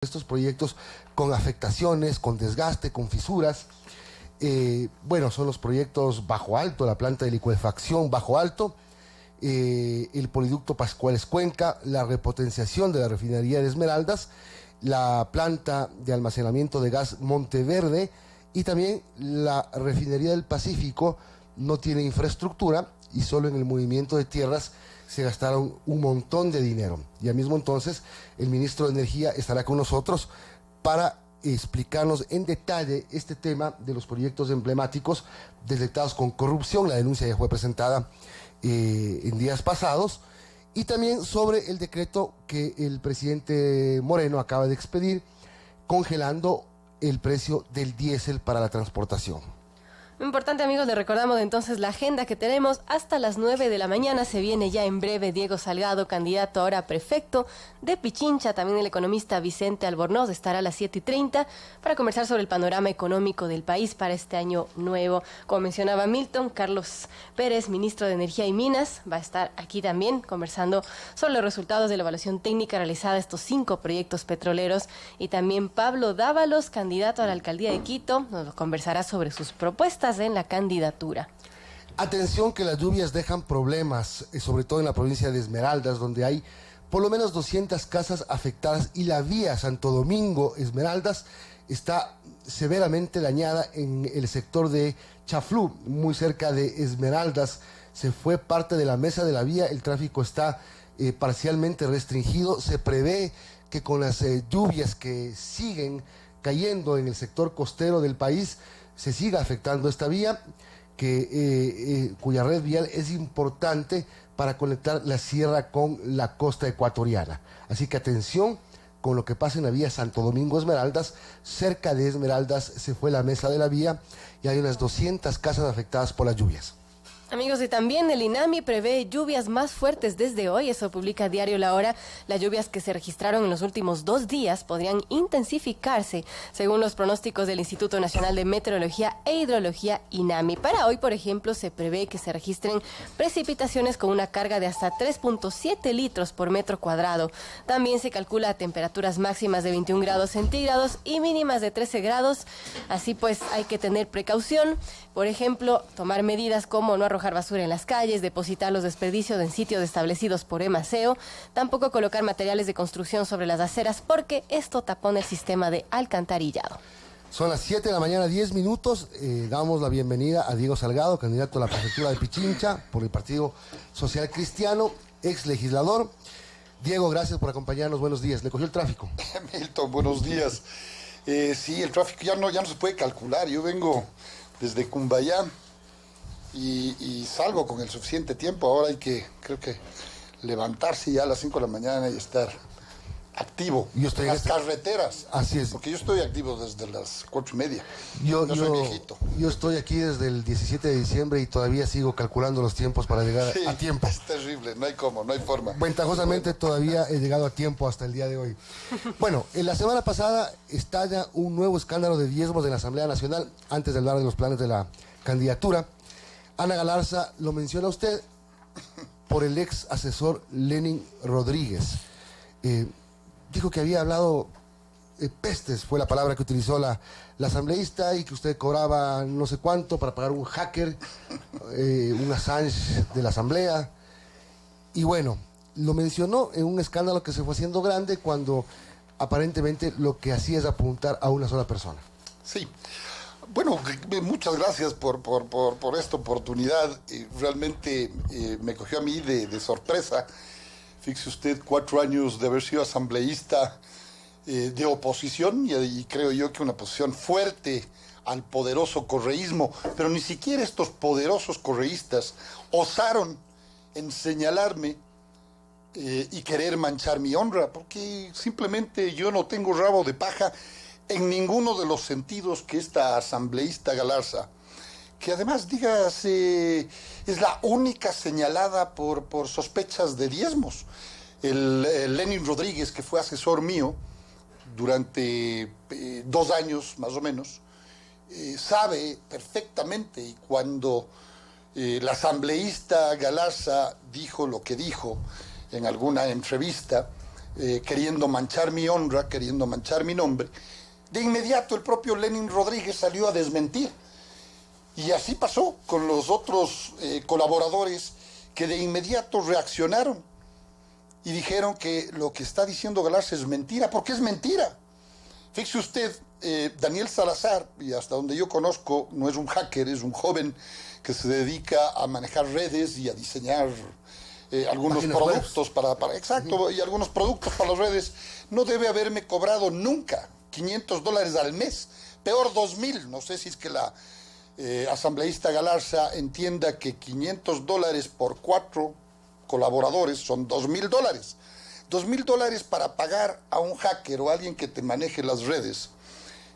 estos proyectos con afectaciones, con desgaste, con fisuras. Bueno, son los proyectos Bajo Alto, la planta de licuefacción Bajo Alto, el poliducto Pascuales Cuenca, la repotenciación de la refinería de Esmeraldas, la planta de almacenamiento de gas Monteverde y también la refinería del Pacífico no tiene infraestructura y solo en el movimiento de tierras se gastaron un montón de dinero. Ya mismo entonces el ministro de Energía estará con nosotros para explicarnos en detalle este tema de los proyectos emblemáticos detectados con corrupción. La denuncia ya fue presentada en días pasados, y también sobre el decreto que el presidente Moreno acaba de expedir congelando el precio del diésel para la transportación. Importante, amigos, le recordamos entonces la agenda que tenemos hasta las 9 de la mañana. Se viene ya en breve Diego Salgado, candidato ahora a prefecto de Pichincha. También el economista Vicente Albornoz estará a las 7:30 para conversar sobre el panorama económico del país para este año nuevo. Como mencionaba Milton, Carlos Pérez, ministro de Energía y Minas, va a estar aquí también conversando sobre los resultados de la evaluación técnica realizada a estos 5 proyectos petroleros. Y también Pablo Dávalos, candidato a la alcaldía de Quito, nos conversará sobre sus propuestas en la candidatura. Atención, que las lluvias dejan problemas, sobre todo en la provincia de Esmeraldas, donde hay por lo menos 200 casas afectadas y la vía Santo Domingo-Esmeraldas está severamente dañada en el sector de Chaflú, muy cerca de Esmeraldas. Se fue parte de la mesa de la vía, el tráfico está parcialmente restringido. Se prevé que con las lluvias que siguen cayendo en el sector costero del país se siga afectando esta vía, cuya red vial es importante para conectar la sierra con la costa ecuatoriana. Así que atención con lo que pasa en la vía Santo Domingo-Esmeraldas. Cerca de Esmeraldas se fue la mesa de la vía y hay unas 200 casas afectadas por las lluvias. Amigos, y también el INAMI prevé lluvias más fuertes desde hoy. Eso publica Diario La Hora. Las lluvias que se registraron en los últimos 2 días podrían intensificarse, según los pronósticos del Instituto Nacional de Meteorología e Hidrología, INAMI. Para hoy, por ejemplo, se prevé que se registren precipitaciones con una carga de hasta 3.7 litros por metro cuadrado. También se calcula temperaturas máximas de 21 grados centígrados y mínimas de 13 grados. Así pues, hay que tener precaución. Por ejemplo, tomar medidas como no arrojar basura en las calles, depositar los desperdicios en sitios establecidos por EMASEO, tampoco colocar materiales de construcción sobre las aceras porque esto tapona el sistema de alcantarillado. Son las 7 de la mañana, 10 minutos. Damos la bienvenida a Diego Salgado, candidato a la prefectura de Pichincha por el Partido Social Cristiano, ex legislador. Diego, gracias por acompañarnos. Buenos días. ¿Le cogió el tráfico? Milton, buenos días. Sí, el tráfico ya no se puede calcular. Yo vengo desde Cumbayá y salgo con el suficiente tiempo. Ahora hay que, creo que, levantarse ya a las 5 de la mañana y estar activo en las carreteras. Así es. Porque yo estoy activo desde las 4:30. Soy viejito. Yo estoy aquí desde el 17 de diciembre y todavía sigo calculando los tiempos para llegar a tiempo. Es terrible, no hay cómo, no hay forma. Ventajosamente todavía he llegado a tiempo hasta el día de hoy. Bueno, en la semana pasada estalla un nuevo escándalo de diezmos en la Asamblea Nacional. Antes de hablar de los planes de la candidatura, Ana Galarza lo menciona usted por el ex asesor Lenin Rodríguez. Dijo que había hablado pestes, fue la palabra que utilizó la asambleísta, y que usted cobraba no sé cuánto para pagar un hacker, un Assange de la asamblea. Y bueno, lo mencionó en un escándalo que se fue haciendo grande cuando aparentemente lo que hacía es apuntar a una sola persona. Sí. Bueno, muchas gracias por esta oportunidad. Realmente me cogió a mí de sorpresa. Fíjese usted, 4 años de haber sido asambleísta de oposición y creo yo que una posición fuerte al poderoso correísmo, pero ni siquiera estos poderosos correístas osaron en señalarme y querer manchar mi honra, porque simplemente yo no tengo rabo de paja en ninguno de los sentidos que esta asambleísta Galarza, que además, dígase, es la única señalada por sospechas de diezmos. El Lenin Rodríguez, que fue asesor mío durante 2 años más o menos, sabe perfectamente, y cuando la asambleísta Galarza dijo lo que dijo en alguna entrevista, queriendo manchar mi honra, queriendo manchar mi nombre. De inmediato el propio Lenin Rodríguez salió a desmentir. Y así pasó con los otros colaboradores que de inmediato reaccionaron y dijeron que lo que está diciendo Galarza es mentira, porque es mentira. Fíjese usted, Daniel Salazar, y hasta donde yo conozco, no es un hacker, es un joven que se dedica a manejar redes y a diseñar algunos páginas productos exacto, y algunos productos para las redes. No debe haberme cobrado nunca $500 al mes, peor 2.000. No sé si es que la asambleísta Galarza entienda que $500 por 4 colaboradores son $2.000. $2.000 para pagar a un hacker o a alguien que te maneje las redes.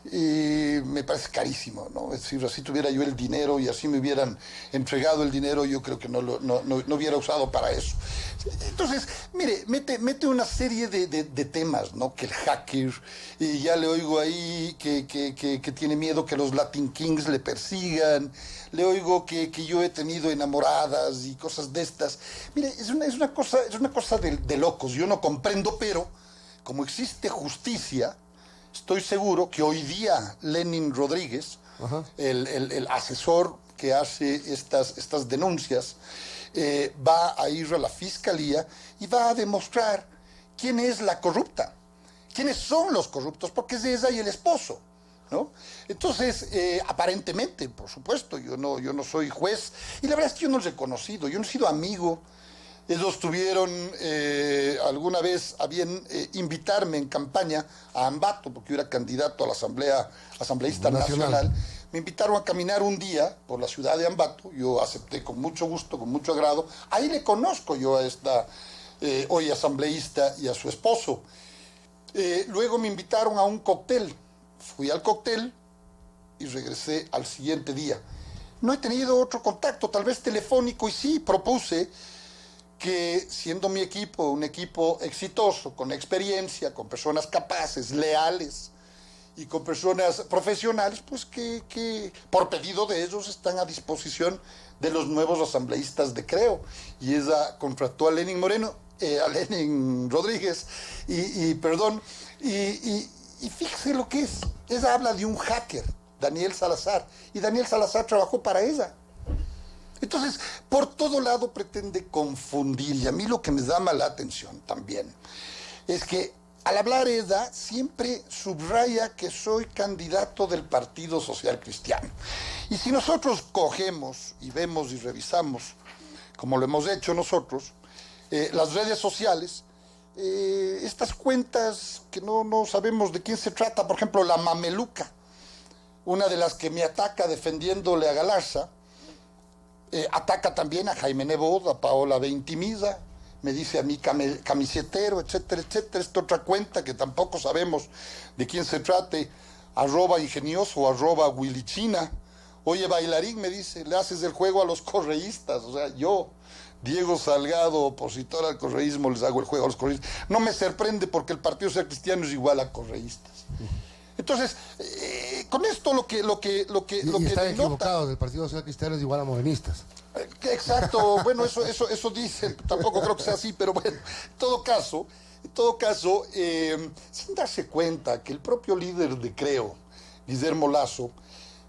Me parece carísimo, ¿no? Es decir, si tuviera yo el dinero y así me hubieran entregado el dinero, yo creo que no hubiera usado para eso. Entonces, mire, mete una serie de temas, ¿no? Que el hacker, y ya le oigo ahí que tiene miedo que los Latin Kings le persigan, le oigo que yo he tenido enamoradas y cosas de estas. Mire, es una cosa de locos, yo no comprendo, pero como existe justicia, estoy seguro que hoy día Lenin Rodríguez, el asesor que hace estas denuncias, va a ir a la fiscalía y va a demostrar quién es la corrupta, quiénes son los corruptos, porque es ella y el esposo, ¿no? Entonces, aparentemente, por supuesto, yo no soy juez, y la verdad es que yo no los he conocido, yo no he sido amigo. Ellos tuvieron alguna vez a bien invitarme en campaña a Ambato, porque yo era candidato a la asambleísta nacional. Me invitaron a caminar un día por la ciudad de Ambato. Yo acepté con mucho gusto, con mucho agrado. Ahí le conozco yo a esta hoy asambleísta y a su esposo. Luego me invitaron a un cóctel. Fui al cóctel y regresé al siguiente día. No he tenido otro contacto, tal vez telefónico, y sí propuse que, siendo mi equipo un equipo exitoso, con experiencia, con personas capaces, leales y con personas profesionales, pues que por pedido de ellos están a disposición de los nuevos asambleístas de Creo. Y ella contrató a Lenin Rodríguez, y fíjese lo que es. Ella habla de un hacker, Daniel Salazar, y Daniel Salazar trabajó para ella. Entonces, por todo lado pretende confundir, y a mí lo que me llama la atención también es que al hablar ella siempre subraya que soy candidato del Partido Social Cristiano. Y si nosotros cogemos y vemos y revisamos, como lo hemos hecho nosotros, las redes sociales, estas cuentas que no sabemos de quién se trata, por ejemplo, la Mameluca, una de las que me ataca defendiéndole a Galarza, ataca también a Jaime Nebot, a Paola Ventimilla, me dice a mí camisetero, etcétera, etcétera. Esta otra cuenta que tampoco sabemos de quién se trate, @ingenioso, @Willichina. Oye, bailarín, me dice, le haces el juego a los correístas. O sea, yo, Diego Salgado, opositor al correísmo, les hago el juego a los correístas. No me sorprende, porque el Partido Social Cristiano es igual a correístas. Entonces, con esto lo que están equivocados, el Partido Social Cristiano es igual a modernistas. Exacto, bueno, eso dicen, tampoco creo que sea así, pero bueno, en todo caso, sin darse cuenta que el propio líder de Creo, Guillermo Lasso,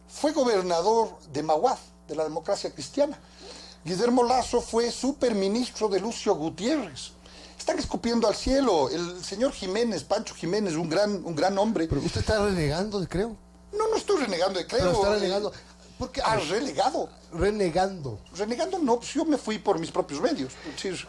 fue gobernador de Mauad, de la democracia cristiana. Guillermo Lasso fue superministro de Lucio Gutiérrez. Están escupiendo al cielo. El señor Jiménez, Pancho Jiménez, un gran hombre. ¿Pero usted está renegando de Creo? No estoy renegando de Creo. Pero está renegando. ¿Por qué? Relegado. Renegando. Renegando no, pues yo me fui por mis propios medios. Es decir,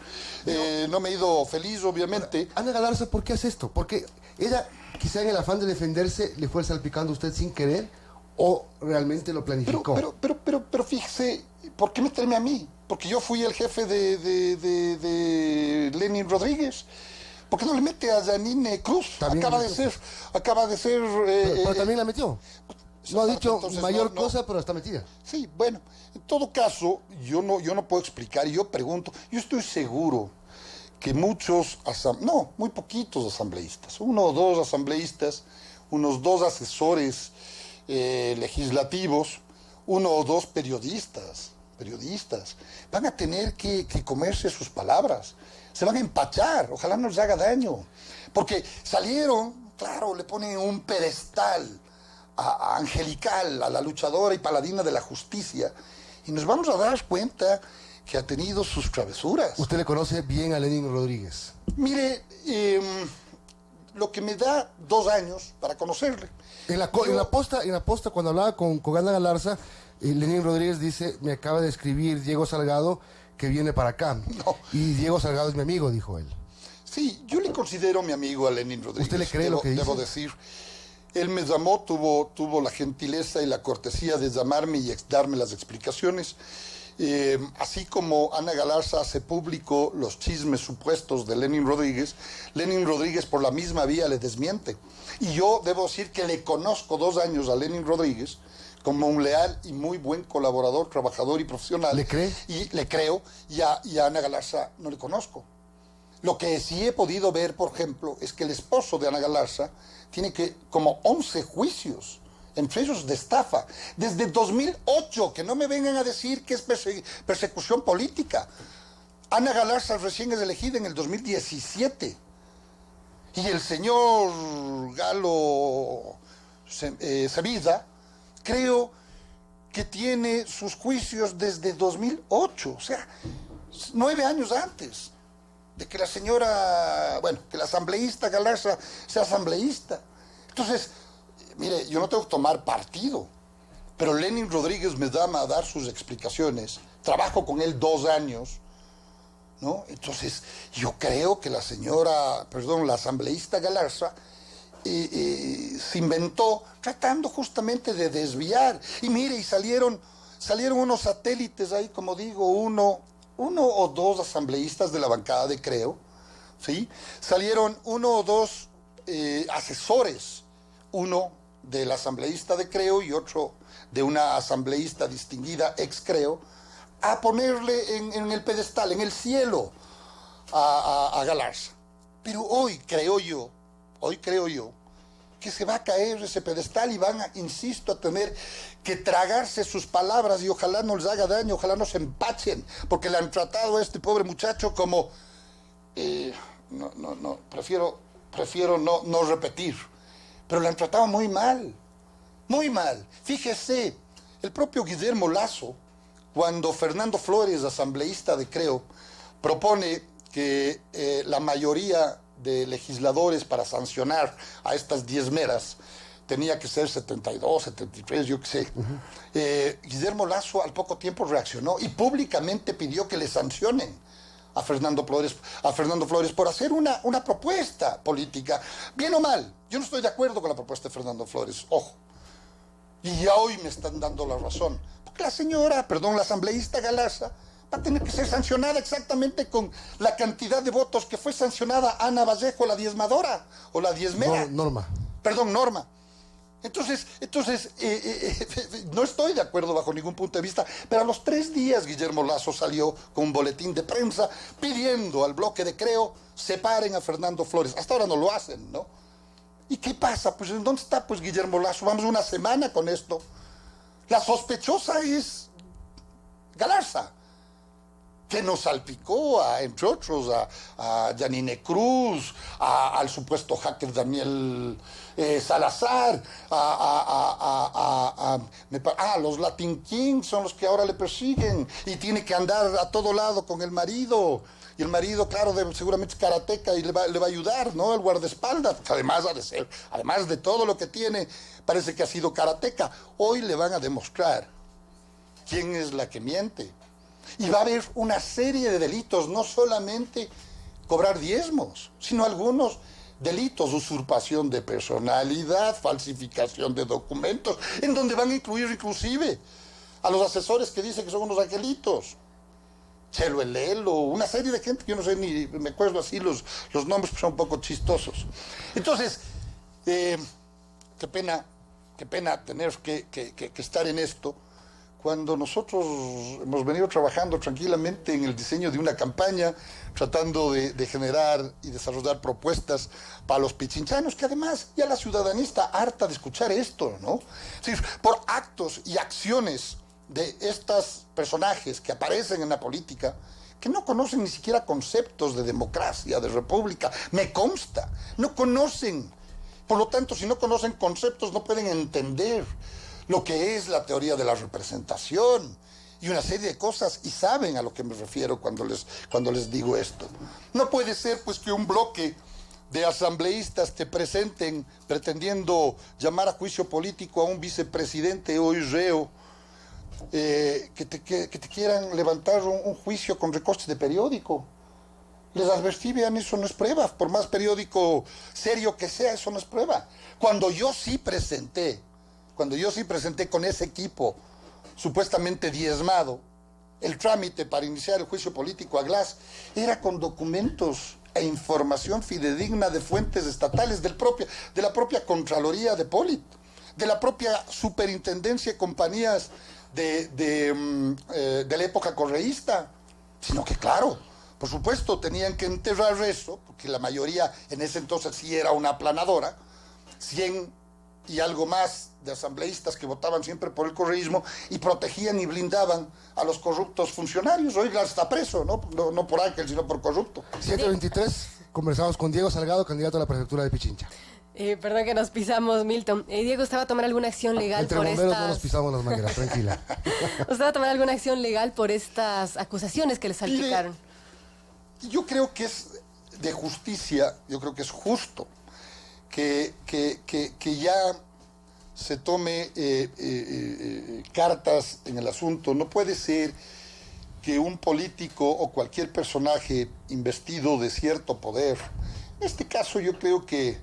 no me he ido feliz, obviamente. Ana Galarza, ¿por qué hace esto? Porque ella, quizá en el afán de defenderse, le fue salpicando a usted sin querer, o realmente lo planificó. Pero fíjese, ¿por qué meterme a mí? Porque yo fui el jefe de Lenin Rodríguez. ¿Por qué no le mete a Janine Cruz? Acaba de ser... Pero también la metió. No ha dicho entonces, mayor cosa, pero está metida. Sí, bueno, en todo caso, yo no puedo explicar, yo pregunto, yo estoy seguro que muchos, muy poquitos asambleístas, 1 o 2 asambleístas, unos 2 asesores legislativos, 1 o 2 periodistas, van a tener que comerse sus palabras. se van a empachar, ojalá no les haga daño. Porque salieron, claro, le ponen un pedestal angelical a la luchadora y paladina de la justicia, y nos vamos a dar cuenta que ha tenido sus travesuras. Usted le conoce bien a Lenin Rodríguez. Mire, lo que me da 2 años para conocerle. En la posta, cuando hablaba con Ana Galarza, Lenin Rodríguez dice, me acaba de escribir Diego Salgado que viene para acá. No. Y Diego Salgado es mi amigo, dijo él. Sí, yo le considero mi amigo a Lenin Rodríguez. ¿Usted le cree lo que dice? Debo decir. Él me llamó, tuvo la gentileza y la cortesía de llamarme y darme las explicaciones. Así como Ana Galarza hace público los chismes supuestos de Lenin Rodríguez por la misma vía le desmiente. Y yo debo decir que le conozco 2 años a Lenin Rodríguez como un leal y muy buen colaborador, trabajador y profesional. ¿Le cree? Y le creo, y a Ana Galarza no le conozco. Lo que sí he podido ver, por ejemplo, es que el esposo de Ana Galarza tiene como 11 juicios, entre ellos de estafa, desde 2008, que no me vengan a decir que es persecución política. Ana Galarza recién es elegida en el 2017. Y el señor Galo Sevilla, creo que tiene sus juicios desde 2008, o sea, 9 años antes de que la señora, que la asambleísta Galarza sea asambleísta. Entonces, mire, yo no tengo que tomar partido, pero Lenin Rodríguez me llama a dar sus explicaciones. Trabajo con él 2 años, ¿no? Entonces, yo creo que la asambleísta Galarza se inventó tratando justamente de desviar. Y mire, y salieron unos satélites ahí, como digo, uno o 2 asambleístas de la bancada de Creo, ¿sí? Salieron 1 o 2 asesores, uno del asambleísta de Creo y otro de una asambleísta distinguida ex Creo, a ponerle en el pedestal, en el cielo, a Galarza. Pero hoy creo yo, que se va a caer ese pedestal y van insisto, a tener que tragarse sus palabras y ojalá no les haga daño, ojalá no se empachen, porque le han tratado a este pobre muchacho como... prefiero no repetir, pero le han tratado muy mal, muy mal. Fíjese, el propio Guillermo Lasso, cuando Fernando Flores, asambleísta de Creo, propone que la mayoría de legisladores para sancionar a estas diezmeras tenía que ser 72, 73, yo qué sé. Guillermo Lasso al poco tiempo reaccionó y públicamente pidió que le sancionen a Fernando Flores por hacer una propuesta política, bien o mal. Yo no estoy de acuerdo con la propuesta de Fernando Flores, ojo. Y ya hoy me están dando la razón. Porque la asambleísta Galarza va a tener que ser sancionada exactamente con la cantidad de votos que fue sancionada Ana Vallejo, la diezmadora, o la diezmera. Norma. Perdón, Norma. Entonces, no estoy de acuerdo bajo ningún punto de vista, pero a los 3 días Guillermo Lasso salió con un boletín de prensa pidiendo al bloque de Creo separen a Fernando Flores. Hasta ahora no lo hacen, ¿no? ¿Y qué pasa? Pues, ¿en dónde está pues Guillermo Lasso? Vamos 1 semana con esto. La sospechosa es Galarza, que nos salpicó, entre otros, a Janine Cruz, al supuesto hacker Daniel Salazar, los Latin Kings son los que ahora le persiguen y tiene que andar a todo lado con el marido. Y el marido, claro, seguramente es karateca y le va a ayudar, ¿no? El guardaespaldas. Además de todo lo que tiene, parece que ha sido karateca. Hoy le van a demostrar quién es la que miente. Y va a haber una serie de delitos, no solamente cobrar diezmos, sino algunos delitos, usurpación de personalidad, falsificación de documentos, en donde van a incluir inclusive a los asesores que dicen que son unos angelitos. Chelo Elelo, una serie de gente que yo no sé ni me acuerdo así los nombres, que son un poco chistosos. Entonces, qué pena tener que estar en esto, cuando nosotros hemos venido trabajando tranquilamente en el diseño de una campaña, tratando de generar y desarrollar propuestas para los pichinchanos, que además ya la ciudadanía está harta de escuchar esto, ¿no? Es decir, por actos y acciones de estos personajes que aparecen en la política, que no conocen ni siquiera conceptos de democracia, de república, me consta, no conocen. Por lo tanto, si no conocen conceptos, no pueden entender lo que es la teoría de la representación y una serie de cosas, y saben a lo que me refiero cuando les digo esto. No puede ser pues que un bloque de asambleístas te presenten pretendiendo llamar a juicio político a un vicepresidente hoy reo, que te quieran levantar un juicio con recortes de periódico. Les advertí, vean, eso no es prueba. Por más periódico serio que sea, eso no es prueba. Cuando yo sí presenté con ese equipo supuestamente diezmado el trámite para iniciar el juicio político a Glass, era con documentos e información fidedigna de fuentes estatales de la propia Contraloría de Polit, de la propia Superintendencia de Compañías de la época correísta, sino que claro, por supuesto tenían que enterrar eso, porque la mayoría en ese entonces sí era una aplanadora, 100 y algo más de asambleístas que votaban siempre por el correísmo y protegían y blindaban a los corruptos funcionarios. Hoy Glass está preso, no por Ángel, sino por corrupto. 7:23, conversamos con Diego Salgado, candidato a la prefectura de Pichincha. Perdón que nos pisamos, Milton. Diego, ¿usted va a tomar alguna acción legal Entre por bomberos estas... no nos pisamos las mangueras, tranquila. ¿Usted va a tomar alguna acción legal por estas acusaciones que le salpicaron? Yo creo que es de justicia, yo creo que es justo que ya se tome cartas en el asunto. No puede ser que un político o cualquier personaje investido de cierto poder, en este caso yo creo que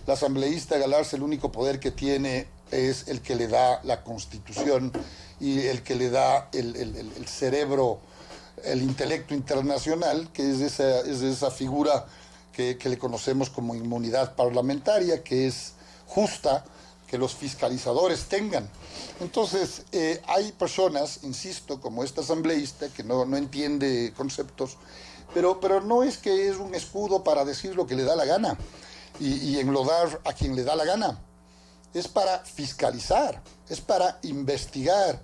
la asambleísta Galarza el único poder que tiene es el que le da la Constitución y el que le da el cerebro, el intelecto internacional, que es esa figura que le conocemos como inmunidad parlamentaria, que es justa que los fiscalizadores tengan. Entonces, hay personas, insisto, como esta asambleísta, que no entiende conceptos, pero no es que es un escudo para decir lo que le da la gana y enlodar a quien le da la gana. Es para fiscalizar, es para investigar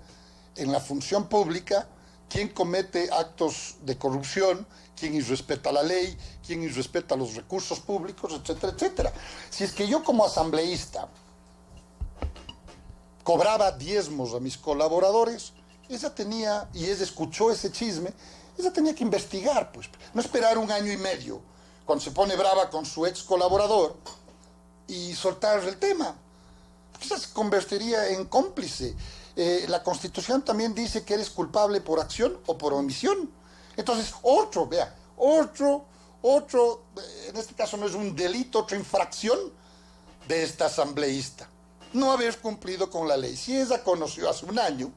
en la función pública quién comete actos de corrupción, quién irrespeta la ley, quién irrespeta los recursos públicos, etcétera, etcétera. Si es que yo como asambleísta cobraba diezmos a mis colaboradores, ella escuchó ese chisme, ella tenía que investigar, pues, no esperar 1 año y medio, cuando se pone brava con su ex colaborador, y soltar el tema. Ella se convertiría en cómplice. La Constitución también dice que eres culpable por acción o por omisión. Entonces, otro, en este caso no es un delito, otra infracción de esta asambleísta. No haber cumplido con la ley. Si ella conoció hace 1 año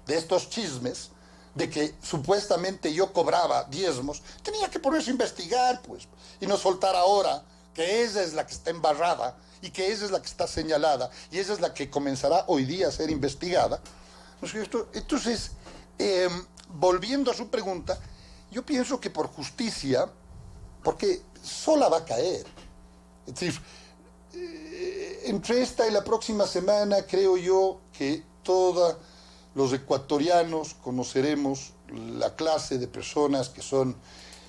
de estos chismes, de que supuestamente yo cobraba diezmos, tenía que ponerse a investigar, pues, y no soltar ahora que ella es la que está embarrada y que ella es la que está señalada y ella es la que comenzará hoy día a ser investigada. ¿No es cierto? Entonces, volviendo a su pregunta, yo pienso que por justicia, porque sola va a caer. Es decir, entre esta y la próxima semana creo yo que todos los ecuatorianos conoceremos la clase de personas que son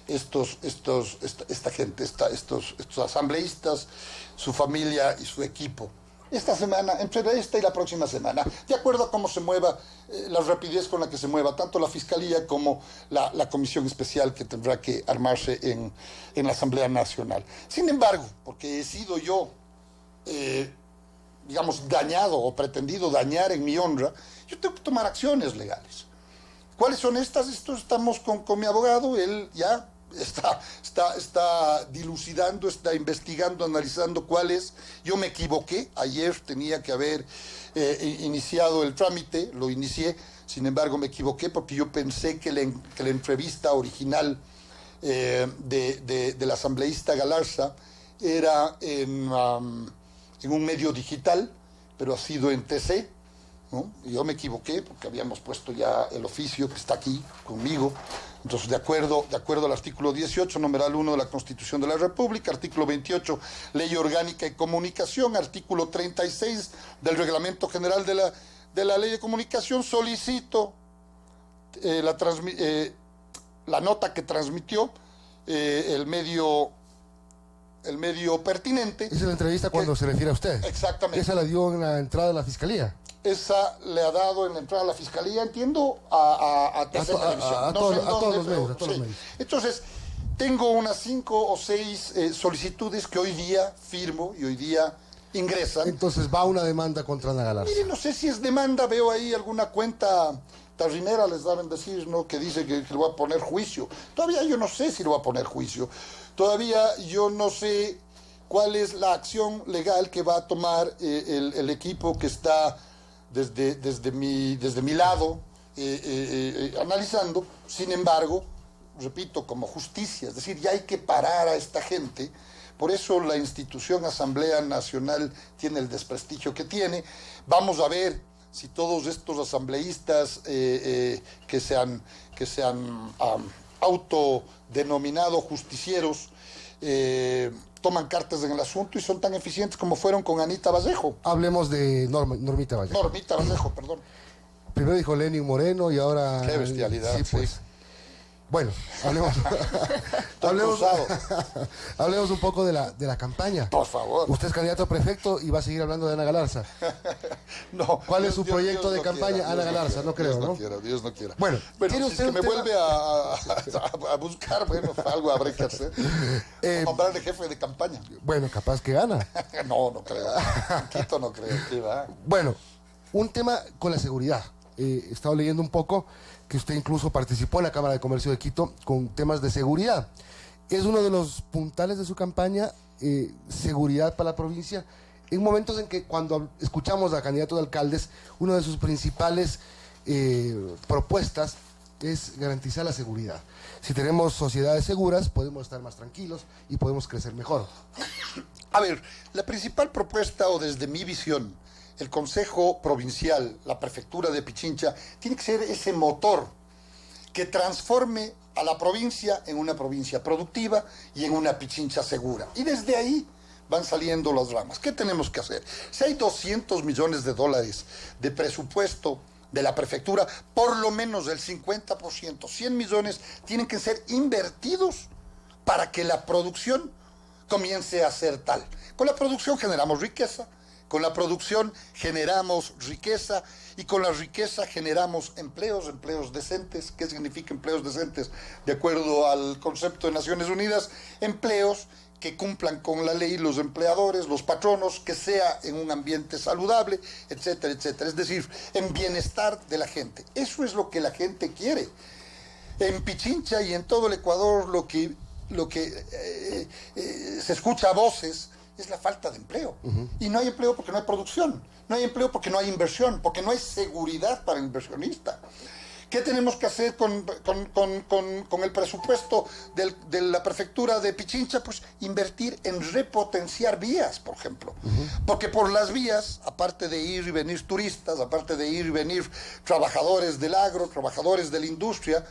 esta gente, estos asambleístas, su familia y su equipo. Esta semana, entre esta y la próxima semana, de acuerdo a cómo se mueva, la rapidez con la que se mueva tanto la Fiscalía como la Comisión Especial que tendrá que armarse en la Asamblea Nacional. Sin embargo, porque he sido yo, digamos, dañado o pretendido dañar en mi honra, yo tengo que tomar acciones legales. ¿Cuáles son estas? Estamos con mi abogado, él ya está dilucidando, está investigando, analizando cuáles. Yo me equivoqué, ayer tenía que haber iniciado el trámite, lo inicié, sin embargo me equivoqué porque yo pensé que la entrevista original de la asambleísta Galarza era en un medio digital, pero ha sido en TC, ¿no? Y yo me equivoqué porque habíamos puesto ya el oficio que está aquí conmigo. Entonces, de acuerdo al artículo 18, numeral 1 de la Constitución de la República, artículo 28, Ley Orgánica y Comunicación, artículo 36 del Reglamento General de la Ley de Comunicación, solicito la la nota que transmitió el medio pertinente. Esa es la entrevista cuando se refiere a usted. Exactamente. Esa la dio en la entrada de la fiscalía. Esa le ha dado en la entrada a la fiscalía, entiendo, a TC Televisión. A No sé en todos dónde, los medios, pero a todos los sí. medios. Entonces, tengo unas 5 o 6 solicitudes que hoy día firmo y hoy día ingresan. Entonces va una demanda contra Ana Galarza. Mire, no sé si es demanda, veo ahí alguna cuenta tarrimera, les deben decir, ¿no? Que dice que le va a poner juicio. Todavía yo no sé si le va a poner juicio. Todavía yo no sé cuál es la acción legal que va a tomar el equipo que está desde mi lado analizando. Sin embargo, repito, como justicia, es decir, ya hay que parar a esta gente. Por eso la institución Asamblea Nacional tiene el desprestigio que tiene. Vamos a ver si todos estos asambleístas que se han autodenominado justicieros toman cartas en el asunto y son tan eficientes como fueron con Anita Vallejo. Hablemos de Normita Vallejo. Normita Vallejo, perdón. Primero dijo Lenin Moreno y ahora... Qué bestialidad, Sí, pues. sí. Bueno, hablemos, hablemos, cruzado. hablemos un poco de la campaña. Por favor. Usted es candidato a prefecto y va a seguir hablando de Ana Galarza. No, ¿Cuál es su proyecto de no campaña? quiera, Ana Dios Galarza, no creo, Dios ¿no? Quiera, Dios no quiera. Bueno, si ¿tiene es usted que un me tema? vuelve a buscar, bueno, algo habré que hacer. Nombrar de jefe de campaña. Bueno, capaz que gana. No creo. Quito no creo. ¿Qué va? Bueno, un tema con la seguridad. He estado leyendo un poco que usted incluso participó en la Cámara de Comercio de Quito con temas de seguridad. Es uno de los puntales de su campaña, seguridad para la provincia, en momentos en que cuando escuchamos a candidatos de alcaldes, una de sus principales propuestas es garantizar la seguridad. Si tenemos sociedades seguras, podemos estar más tranquilos y podemos crecer mejor. A ver, la principal propuesta, o desde mi visión, el Consejo Provincial, la Prefectura de Pichincha, tiene que ser ese motor que transforme a la provincia en una provincia productiva y en una Pichincha segura. Y desde ahí van saliendo las ramas. ¿Qué tenemos que hacer? Si hay 200 millones de dólares de presupuesto de la prefectura, por lo menos el 50%, 100 millones, tienen que ser invertidos para que la producción comience a ser tal. Con la producción generamos riqueza, con la producción generamos riqueza y con la riqueza generamos empleos decentes. ¿Qué significa empleos decentes? De acuerdo al concepto de Naciones Unidas, empleos que cumplan con la ley los empleadores, los patronos, que sea en un ambiente saludable, etcétera, etcétera. Es decir, en bienestar de la gente. Eso es lo que la gente quiere. En Pichincha y en todo el Ecuador lo que se escucha a voces es la falta de empleo. Y no hay empleo porque no hay producción, no hay empleo porque no hay inversión, porque no hay seguridad para el inversionista. ¿Qué tenemos que hacer con el presupuesto de la prefectura de Pichincha? Pues invertir en repotenciar vías, por ejemplo. Porque por las vías, aparte de ir y venir turistas, aparte de ir y venir trabajadores del agro, trabajadores de la industria,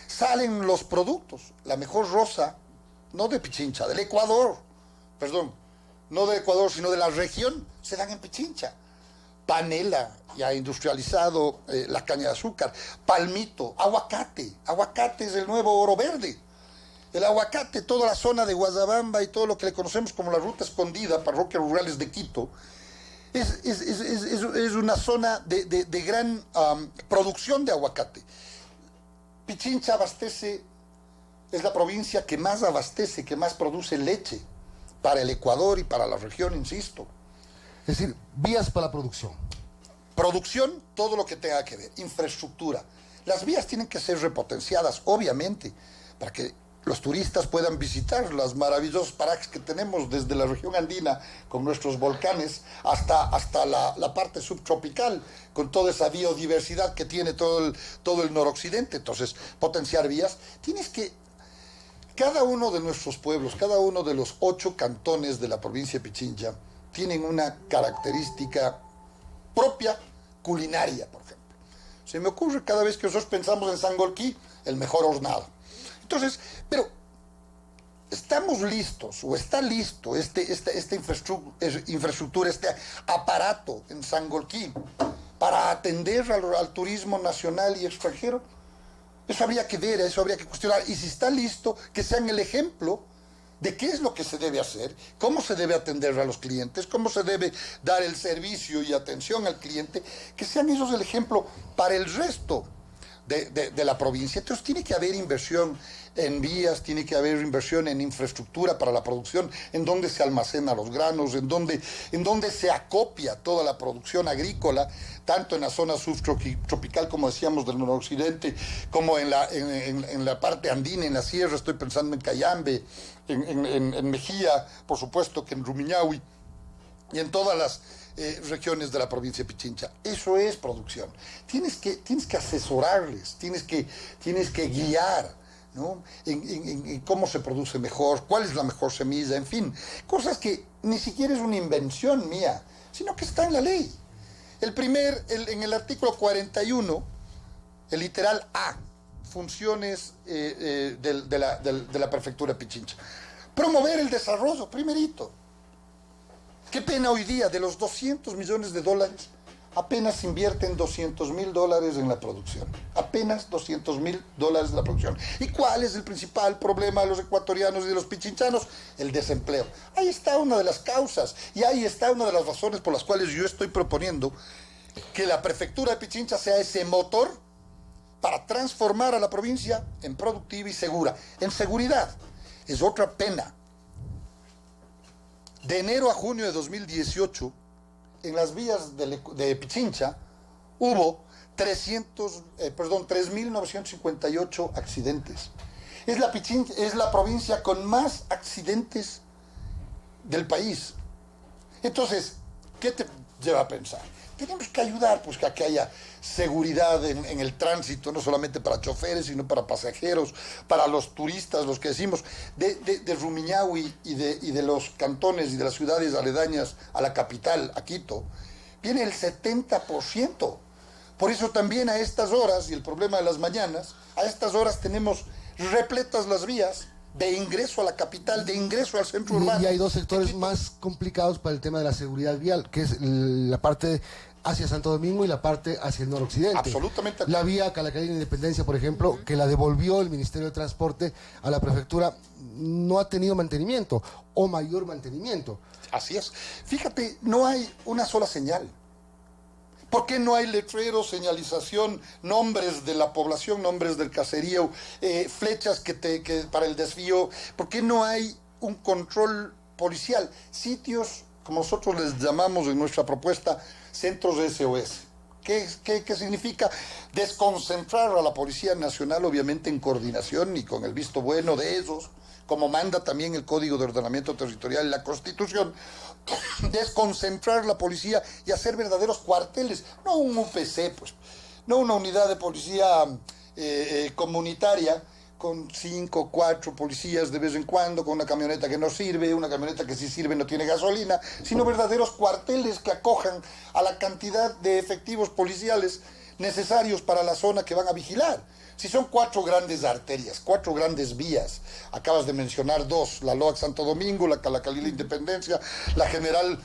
salen los productos. La mejor rosa, no de Pichincha, del Ecuador, perdón, no del Ecuador, sino de la región, se dan en Pichincha. Panela, ya industrializado, la caña de azúcar, palmito, aguacate. Aguacate es el nuevo oro verde. El aguacate, toda la zona de Guazabamba y todo lo que le conocemos como la ruta escondida, parroquias rurales de Quito, es una zona de gran producción de aguacate. Pichincha abastece, es la provincia que más abastece, que más produce leche para el Ecuador y para la región, insisto. Es decir, vías para la producción. Producción, todo lo que tenga que ver. Infraestructura. Las vías tienen que ser repotenciadas, obviamente, para que los turistas puedan visitar los maravillosos parajes que tenemos desde la región andina, con nuestros volcanes, hasta la parte subtropical, con toda esa biodiversidad que tiene todo el noroccidente. Entonces, potenciar vías. Cada uno de nuestros pueblos, cada uno de los 8 cantones de la provincia de Pichincha, tienen una característica propia culinaria, por ejemplo. Se me ocurre cada vez que nosotros pensamos en Sangolquí, el mejor hornado. Entonces, pero estamos listos, o está listo esta infraestructura, este aparato en Sangolquí para atender al turismo nacional y extranjero. Eso habría que ver, eso habría que cuestionar. Y si está listo, que sean el ejemplo de qué es lo que se debe hacer, cómo se debe atender a los clientes, cómo se debe dar el servicio y atención al cliente, que sean ellos el ejemplo para el resto de la provincia. Entonces tiene que haber inversión en vías, tiene que haber inversión en infraestructura para la producción, en donde se almacenan los granos, en donde se acopia toda la producción agrícola, tanto en la zona subtropical, como decíamos, del noroccidente, como en la parte andina, en la sierra. Estoy pensando en Cayambe, en Mejía, por supuesto que en Rumiñahui, y en todas las regiones de la provincia de Pichincha. Eso es producción. Tienes que asesorarles, tienes que guiar, ¿no? En cómo se produce mejor, cuál es la mejor semilla, en fin, cosas que ni siquiera es una invención mía, sino que está en la ley. En el artículo 41, el literal A, funciones de la prefectura de Pichincha. Promover el desarrollo, primerito. Qué pena hoy día, de los 200 millones de dólares, apenas invierten $200.000 en la producción. Apenas $200.000 en la producción. ¿Y cuál es el principal problema de los ecuatorianos y de los pichinchanos? El desempleo. Ahí está una de las causas y ahí está una de las razones por las cuales yo estoy proponiendo que la prefectura de Pichincha sea ese motor para transformar a la provincia en productiva y segura. En seguridad. Es otra pena. De enero a junio de 2018, en las vías de Pichincha, hubo 3.958 accidentes. Es la provincia con más accidentes del país. Entonces, ¿qué te lleva a pensar? Tenemos que ayudar pues, a que haya seguridad en el tránsito, no solamente para choferes, sino para pasajeros, para los turistas, los que decimos, de Rumiñahui y de los cantones y de las ciudades aledañas a la capital, a Quito, viene el 70%. Por eso también a estas horas, y el problema de las mañanas, a estas horas tenemos repletas las vías de ingreso a la capital, de ingreso al centro urbano. Y hay dos sectores más complicados para el tema de la seguridad vial, que es la parte hacia Santo Domingo y la parte hacia el noroccidente. Absolutamente. La vía Calacalina Independencia, por ejemplo, que la devolvió el Ministerio de Transporte a la prefectura, no ha tenido mantenimiento o mayor mantenimiento. Así es. Fíjate, no hay una sola señal. ¿Por qué no hay letreros, señalización, nombres de la población, nombres del caserío, flechas para el desvío? ¿Por qué no hay un control policial? Sitios, como nosotros les llamamos en nuestra propuesta, centros SOS. ¿Qué significa? Desconcentrar a la Policía Nacional, obviamente en coordinación y con el visto bueno de ellos, como manda también el Código de Ordenamiento Territorial y la Constitución. Desconcentrar la policía y hacer verdaderos cuarteles, no un UPC, pues, no una unidad de policía comunitaria con 5 o 4 policías de vez en cuando, con una camioneta que no sirve, una camioneta que sí sirve no tiene gasolina, sino verdaderos cuarteles que acojan a la cantidad de efectivos policiales necesarios para la zona que van a vigilar. Si son 4 grandes arterias, 4 grandes vías, acabas de mencionar 2, la Loac Santo Domingo, la Calacalila Independencia, la General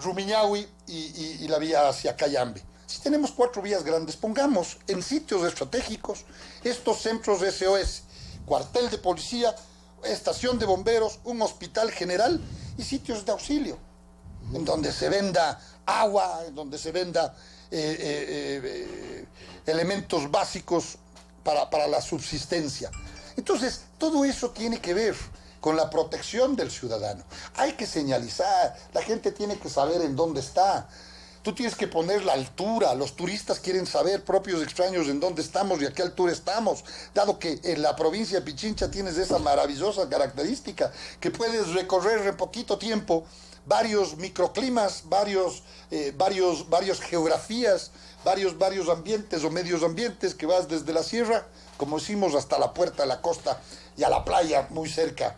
Rumiñahui y la vía hacia Cayambe. Si tenemos 4 vías grandes, pongamos en sitios estratégicos estos centros de SOS, cuartel de policía, estación de bomberos, un hospital general y sitios de auxilio, en donde se venda agua, en donde se venda elementos básicos para la subsistencia. Entonces, todo eso tiene que ver con la protección del ciudadano. Hay que señalizar, la gente tiene que saber en dónde está. Tú tienes que poner la altura, los turistas quieren saber, propios extraños, en dónde estamos y a qué altura estamos, dado que en la provincia de Pichincha tienes esa maravillosa característica, que puedes recorrer en poquito tiempo varios microclimas, varios geografías, varios ambientes o medios ambientes, que vas desde la sierra, como decimos, hasta la puerta de la costa y a la playa muy cerca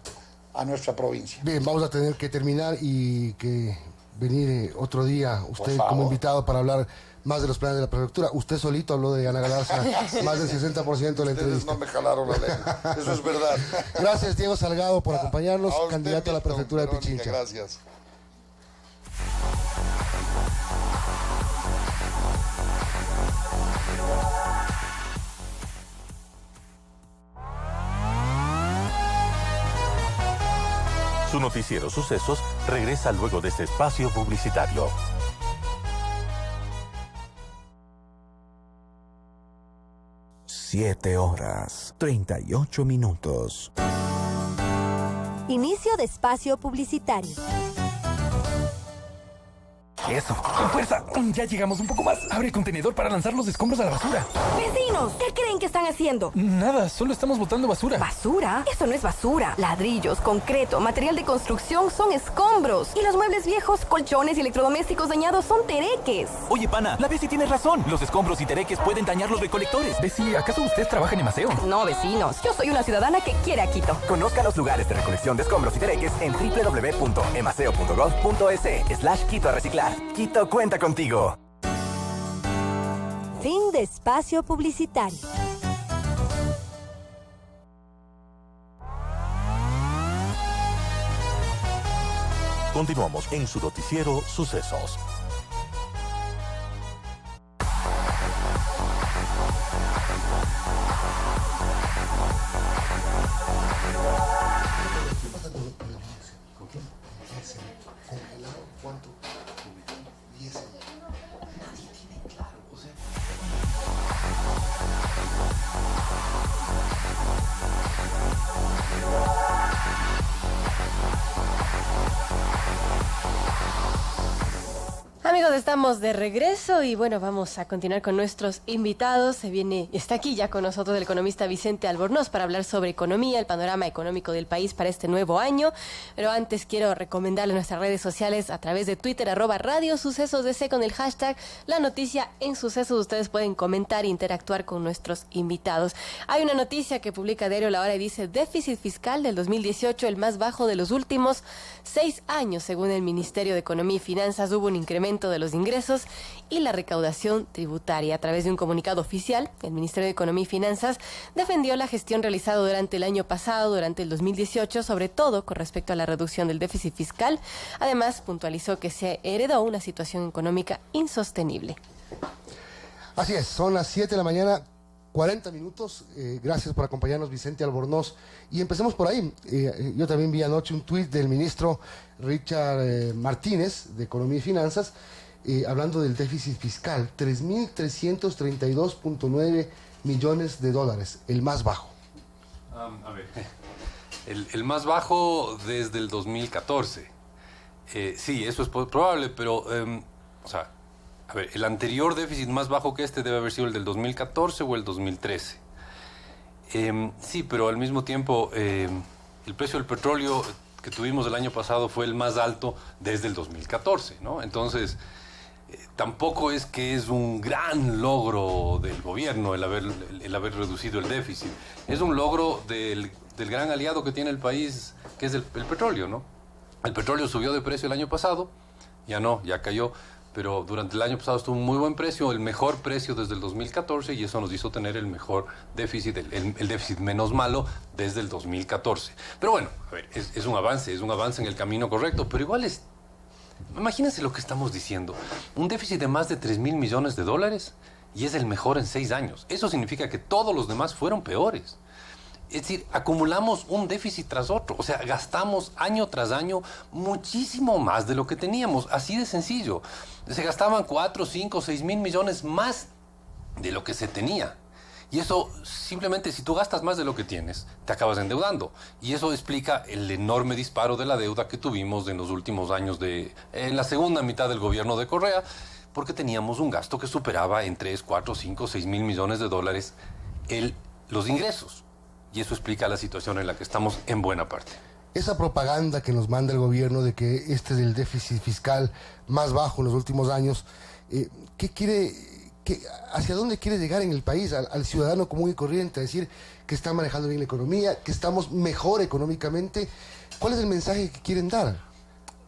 a nuestra provincia. Bien, vamos a tener que terminar y que venir otro día usted como invitado para hablar más de los planes de la prefectura. Usted solito habló de Ana Galarza más del 60% de la Ustedes entrevista. no me jalaron la lengua, eso es verdad. Gracias, Diego Salgado, por acompañarnos, candidato a la prefectura de Pichincha. Gracias. Su noticiero Sucesos regresa luego de este espacio publicitario. Siete horas, 38 minutos. Inicio de espacio publicitario. Eso, con fuerza. Ya llegamos un poco más. Abre el contenedor para lanzar los escombros a la basura. ¡Vecinos! ¿Qué creen que están haciendo? Nada, solo estamos botando basura. ¿Basura? Eso no es basura. Ladrillos, concreto, material de construcción son escombros. Y los muebles viejos, colchones y electrodomésticos dañados son tereques. Oye, pana, la Bessie tiene razón. Los escombros y tereques pueden dañar los recolectores. Bessie, ¿acaso usted trabaja en Emaseo? No, vecinos. Yo soy una ciudadana que quiere a Quito. Conozca los lugares de recolección de escombros y tereques en www.emaseo.gov.es/Quito a reciclar. Quito cuenta contigo. Fin de espacio publicitario. Continuamos en su noticiero Sucesos. Amigos, estamos de regreso y bueno, vamos a continuar con nuestros invitados. Está aquí ya con nosotros el economista Vicente Albornoz para hablar sobre economía, el panorama económico del país para este nuevo año. Pero antes quiero recomendarles nuestras redes sociales a través de Twitter, @Radio Sucesos DC con el hashtag La Noticia en Sucesos. Ustedes pueden comentar e interactuar con nuestros invitados. Hay una noticia que publica Diario La Hora y dice: déficit fiscal del 2018, el más bajo de los últimos 6 años. Según el Ministerio de Economía y Finanzas, hubo un incremento de los ingresos y la recaudación tributaria. A través de un comunicado oficial, el Ministerio de Economía y Finanzas defendió la gestión realizada durante el año pasado, durante el 2018, sobre todo con respecto a la reducción del déficit fiscal. Además, puntualizó que se heredó una situación económica insostenible. Así es, son las 7 de la mañana, 40 minutos. Gracias por acompañarnos, Vicente Albornoz. Y empecemos por ahí. Yo también vi anoche un tuit del ministro Richard Martínez, de Economía y Finanzas, hablando del déficit fiscal, 3.332.9 millones de dólares, el más bajo. A ver, el más bajo desde el 2014. Sí, eso es probable, pero, a ver, el anterior déficit más bajo que este debe haber sido el del 2014 o el 2013. Sí, pero al mismo tiempo, el precio del petróleo que tuvimos el año pasado fue el más alto desde el 2014, ¿no? Entonces, tampoco es que es un gran logro del gobierno el haber reducido el déficit. Es un logro del gran aliado que tiene el país, que es el petróleo, ¿no? El petróleo subió de precio el año pasado, ya cayó, pero durante el año pasado estuvo un muy buen precio, el mejor precio desde el 2014, y eso nos hizo tener el mejor déficit, el déficit menos malo desde el 2014. Pero bueno, a ver, es un avance en el camino correcto, pero igual imagínense lo que estamos diciendo, un déficit de más de 3.000 millones de dólares y es el mejor en 6 años. Eso significa que todos los demás fueron peores. Es decir, acumulamos un déficit tras otro. O sea, gastamos año tras año muchísimo más de lo que teníamos. Así de sencillo. Se gastaban 4, 5, 6 mil millones más de lo que se tenía. Y eso, simplemente, si tú gastas más de lo que tienes, te acabas endeudando. Y eso explica el enorme disparo de la deuda que tuvimos en los últimos años en la segunda mitad del gobierno de Correa, porque teníamos un gasto que superaba en 3, 4, 5, 6 mil millones de dólares los ingresos. Y eso explica la situación en la que estamos en buena parte. Esa propaganda que nos manda el gobierno de que este es el déficit fiscal más bajo en los últimos años, ¿hacia dónde quiere llegar en el país? Al ciudadano común y corriente, a decir que está manejando bien la economía, que estamos mejor económicamente. ¿Cuál es el mensaje que quieren dar?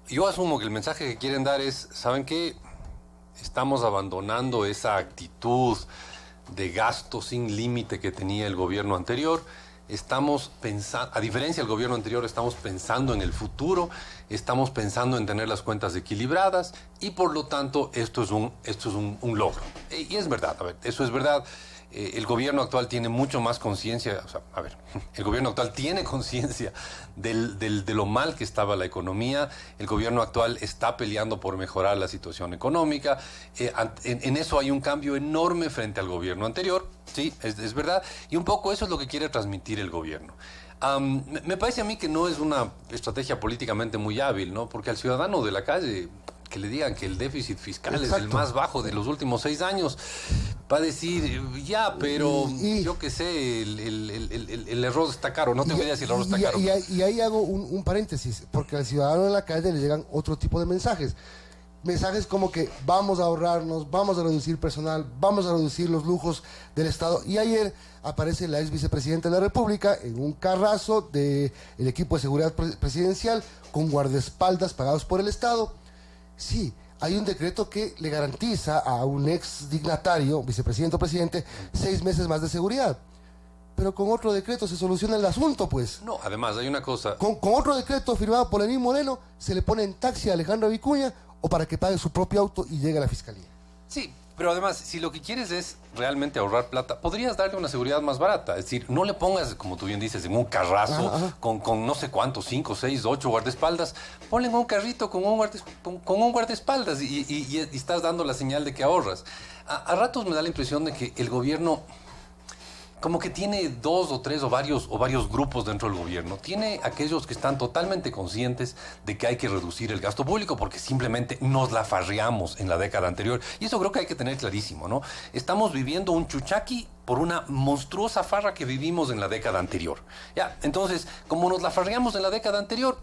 Yo asumo que el mensaje que quieren dar es, ¿saben qué? Estamos abandonando esa actitud de gasto sin límite que tenía el gobierno anterior. Estamos pensando, a diferencia del gobierno anterior, estamos pensando en el futuro, estamos pensando en tener las cuentas equilibradas y por lo tanto esto es un logro. Y es verdad, a ver, eso es verdad. el gobierno actual tiene mucho más conciencia, o sea, a ver, el gobierno actual tiene conciencia de lo mal que estaba la economía, el gobierno actual está peleando por mejorar la situación económica, en eso hay un cambio enorme frente al gobierno anterior, sí, es verdad, y un poco eso es lo que quiere transmitir el gobierno. Me parece a mí que no es una estrategia políticamente muy hábil, ¿no? Porque al ciudadano de la calle que le digan que el déficit fiscal es el más bajo de los últimos 6 años, va a decir, ya, pero yo qué sé, el error está caro, no tengo idea si el error está caro. Y ahí hago un paréntesis, porque al ciudadano de la calle le llegan otro tipo de mensajes. Mensajes como que vamos a ahorrarnos, vamos a reducir personal, vamos a reducir los lujos del Estado. Y ayer aparece la ex vicepresidenta de la República en un carrazo del equipo de seguridad presidencial con guardaespaldas pagados por el Estado. Sí, hay un decreto que le garantiza a un ex dignatario, vicepresidente o presidente, 6 meses más de seguridad. Pero con otro decreto se soluciona el asunto, pues. No, además hay una cosa... Con otro decreto firmado por Lenín Moreno, se le pone en taxi a Alejandra Vicuña o para que pague su propio auto y llegue a la fiscalía. Sí, pero además, si lo que quieres es realmente ahorrar plata, podrías darle una seguridad más barata. Es decir, no le pongas, como tú bien dices, en un carrazo con no sé cuántos, 5, 6, 8 guardaespaldas. Ponle en un carrito con un guardaespaldas y estás dando la señal de que ahorras. A ratos me da la impresión de que el gobierno como que tiene 2 o 3 o varios grupos dentro del gobierno. Tiene aquellos que están totalmente conscientes de que hay que reducir el gasto público porque simplemente nos la farreamos en la década anterior. Y eso creo que hay que tener clarísimo, ¿no? Estamos viviendo un chuchaqui por una monstruosa farra que vivimos en la década anterior. Ya, entonces, como nos la farreamos en la década anterior,